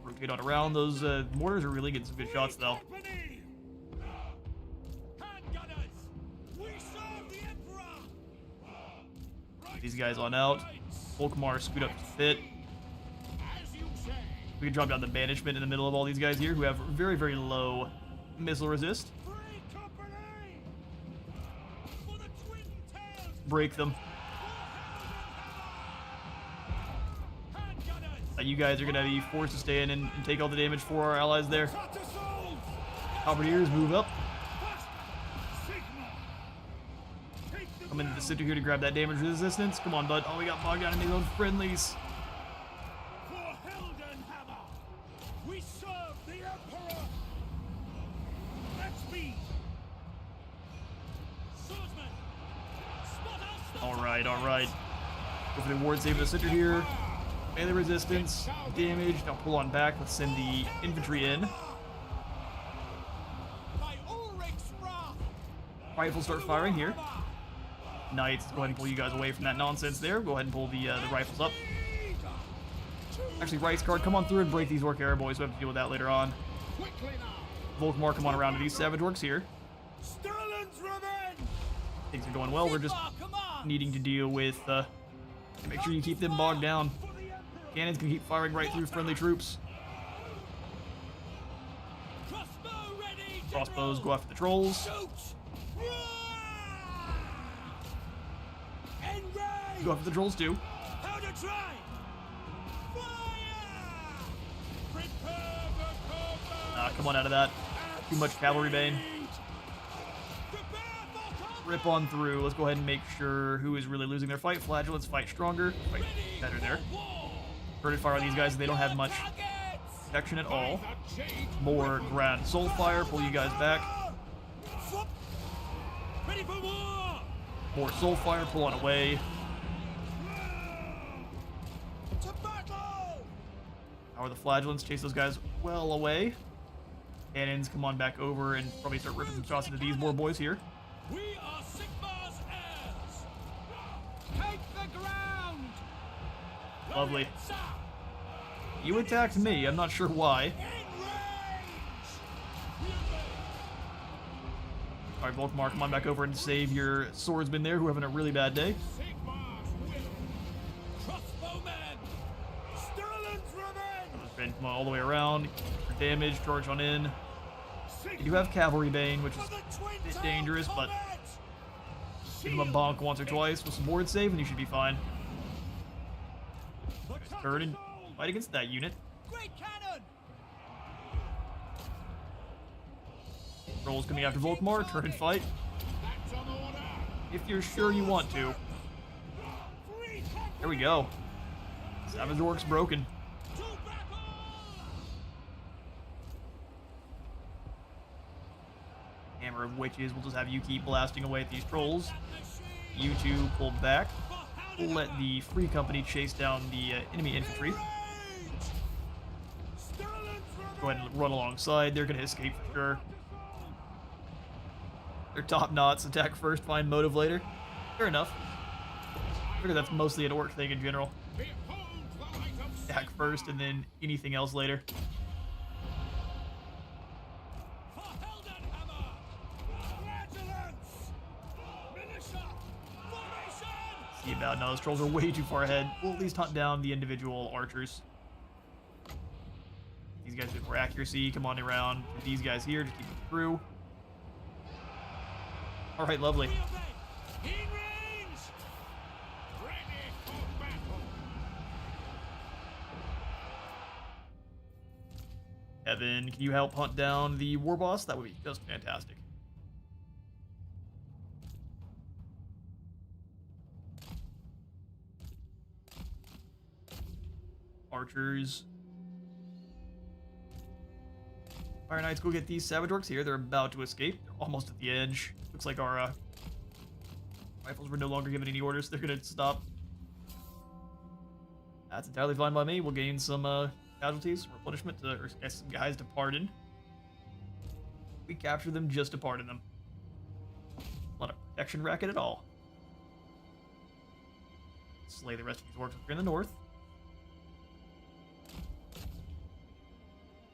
Rotate on around. Those mortars are really getting some good shots though. Company! Handgunners! We serve the Emperor! Get these guys on out. Volkmar scoot up to fit. As you say! We can drop down the banishment in the middle of all these guys here who have very, very low missile resist. Free company! For the twin tails! Break them. Handgunners! You guys are going to be forced to stay in and take all the damage for our allies there. Tattersouls! Halberdiers, move up. Sigmar! Take the Come into the center here to grab that damage resistance. Come on, bud. Oh, we got bogged down in these own friendlies. For Heldenhammer! We serve the Emperor! Let's be! Swordsman! Spot us! All right, all right. Go for the ward save in the center here. Melee resistance, damage. Now pull on back. Let's send the infantry in. By Ulrich's wrath! Rifles start firing here. Knights, go ahead and pull you guys away from that nonsense there. Go ahead and pull the rifles up. Actually, Rice Guard, come on through and break these Orc Arrow boys. We have to deal with that later on. Quickly now! Volkmar, come on around to these Savage Orcs here. Stalin's revenge! Things are going well. We're just Sigmar, come on! needing to deal with, make sure you keep them bogged down. For the Emperor! Cannons can keep firing right through friendly troops. Crossbow ready! Crossbows go after the trolls. Shoot! Enrage! Go after the trolls too. Powder dry! Fire! Prepare the combat! Come on out of that. Too much cavalry bane. Prepare for combat! Rip on through. Let's go ahead and make sure who is really losing their fight. Flagellants fight stronger. Fight better there. Turret fire on these guys. They don't have much protection at all. More Grand Soul Fire. Pull you guys back. Ready for war! More Soul Fire. Pull on away. To battle! How are the Flagellants? Chase those guys well away. Cannons come on back over and probably start ripping some shots into these more boys here. We are Sigmar's heirs! Take the ground! Lovely. Sir! You attacked me. I'm not sure why. In range! All right, Volkmar, come on back over and save your swordsmen there who are having a really bad day. Sigmar's will! Crossbowmen! Stalin's revenge! Been come on all the way around. For damage, charge on in. You do have Cavalry Bane, which is For the twin a bit tail dangerous, but combat! give him a bonk once or twice with some ward save and you should be fine. The Turn and Tattersouls! fight against that unit. Great cannon! Trolls coming after Volkmar, turn and fight. That's on order! If you're sure you want to. Free There we go. Savage Orc's broken. to battle! Hammer of Witches, we'll just have you keep blasting away at these trolls. You two pull back. For let the Free Company chase down the enemy infantry. Go ahead and run alongside. They're going to escape for sure. Their top knots attack first, find motive later. Fair enough. I figure that's mostly an orc thing in general. Attack first and then anything else later. See about now, those trolls are way too far ahead. We'll at least hunt down the individual archers. These guys with more accuracy, come on around. These guys here, just keep them through. Alright, lovely. Evan, can you help hunt down the war boss? That would be just fantastic. Archers. Fire Knights, go get these Savage Orcs here. They're about to escape. They're almost at the edge. Looks like our rifles were no longer given any orders. They're going to stop. That's entirely fine by me. We'll gain some casualties, replenishment, or I guess some guys to pardon. We capture them just to pardon them. Not a protection racket at all. Slay the rest of these orcs up here in the north.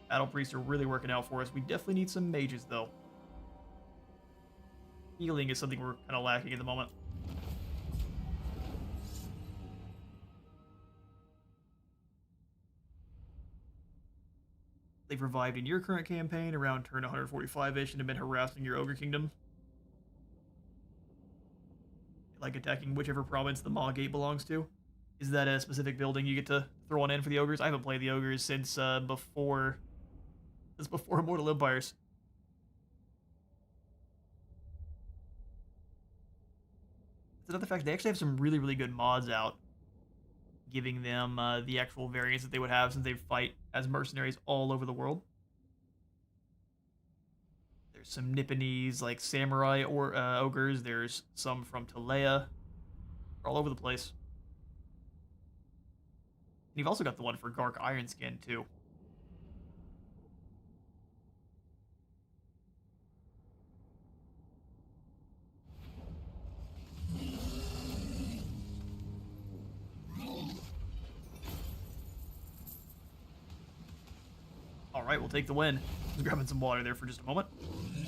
Battle priests are really working out for us. We definitely need some mages, though. Healing is something we're kind of lacking at the moment. They've revived in your current campaign around turn 145-ish and have been harassing your Ogre Kingdom. Like attacking whichever province the Maw Gate belongs to. Is that a specific building you get to throw one in for the Ogres? I haven't played the Ogres since before Immortal Empires. It's another fact, they actually have some really, really good mods out, giving them the actual variants that they would have since they fight as mercenaries all over the world. There's some Nipponese, like samurai or ogres. There's some from Talea. They're all over the place. And you've also got the one for Gark Ironskin, too. Alright, we'll take the win. Just grabbing some water there for just a moment.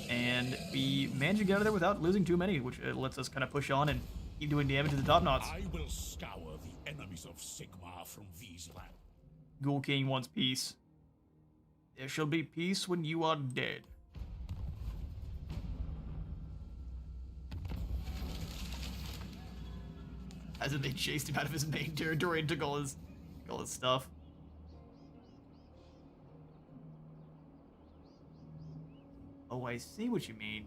And we managed to get out of there without losing too many, which lets us kind of push on and keep doing damage to the top knots. I will scour the enemies of Sigmar from these lands. Ghoul King wants peace. There shall be peace when you are dead. As if they chased him out of his main territory and took all his stuff. Oh, I see what you mean.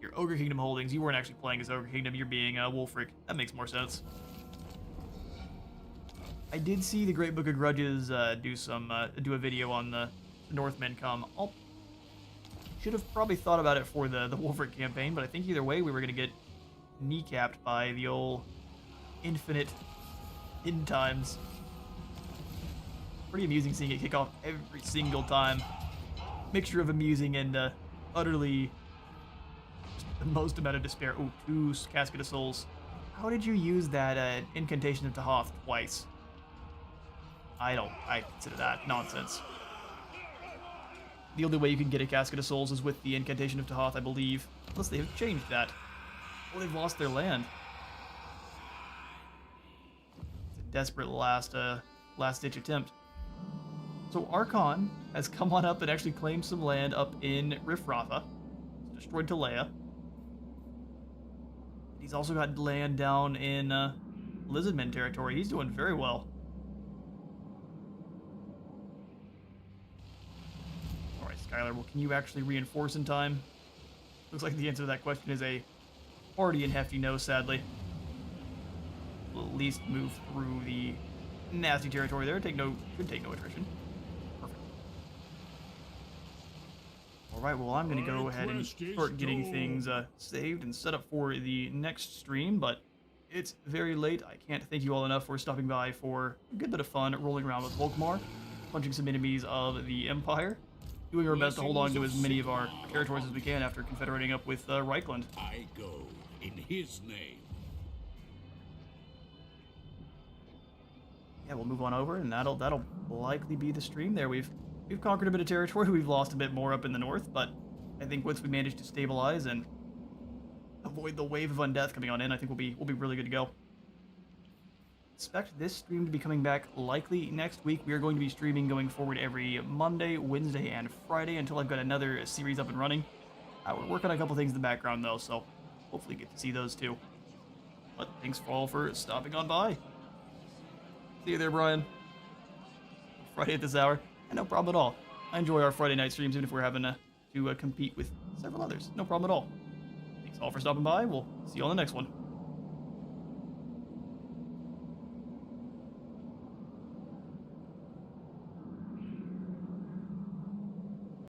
Your Ogre Kingdom holdings, you weren't actually playing as Ogre Kingdom, you're being Wolfric. That makes more sense. I did see the Great Book of Grudges do a video on the Northmen come. Should have probably thought about it for the Wolfric campaign, but I think either way we were going to get kneecapped by the old infinite end times. Pretty amusing seeing it kick off every single time. Mixture of amusing and utterly just the most amount of despair. Ooh, 2 Casket of Souls. How did you use that Incantation of Tahoth twice? I consider that nonsense. The only way you can get a Casket of Souls is with the Incantation of Tahoth, I believe. Unless they have changed that. Or they've lost their land. It's a desperate last-ditch attempt. So Archon has come on up and actually claimed some land up in Rifratha. Destroyed Talea. He's also got land down in Lizardmen territory. He's doing very well. Alright, Skylar, well, can you actually reinforce in time? Looks like the answer to that question is a hearty and hefty no, sadly. We'll at least move through the nasty territory there. Should take no attrition. Alright, well, I'm going to go ahead and start getting things saved and set up for the next stream, but It's very late. I can't thank you all enough for stopping by for a good bit of fun rolling around with Volkmar, punching some enemies of the Empire, doing our best to hold on to as many of our territories as we can after confederating up with Reichland. I go in his name. Yeah, we'll move on over, and that'll likely be the stream there. We've conquered a bit of territory. We've lost a bit more up in the north, but I think once we manage to stabilize and avoid the wave of undeath coming on in, I think we'll be really good to go. Expect this stream to be coming back likely next week. We are going to be streaming going forward every Monday, Wednesday, and Friday until I've got another series up and running. We're working on a couple things in the background though, so hopefully get to see those too. But thanks all for stopping on by. See you there, Brian. Friday at this hour, and no problem at all. I enjoy our Friday night streams even if we're having to compete with several others. No problem at all. Thanks all for stopping by. We'll see you on the next one.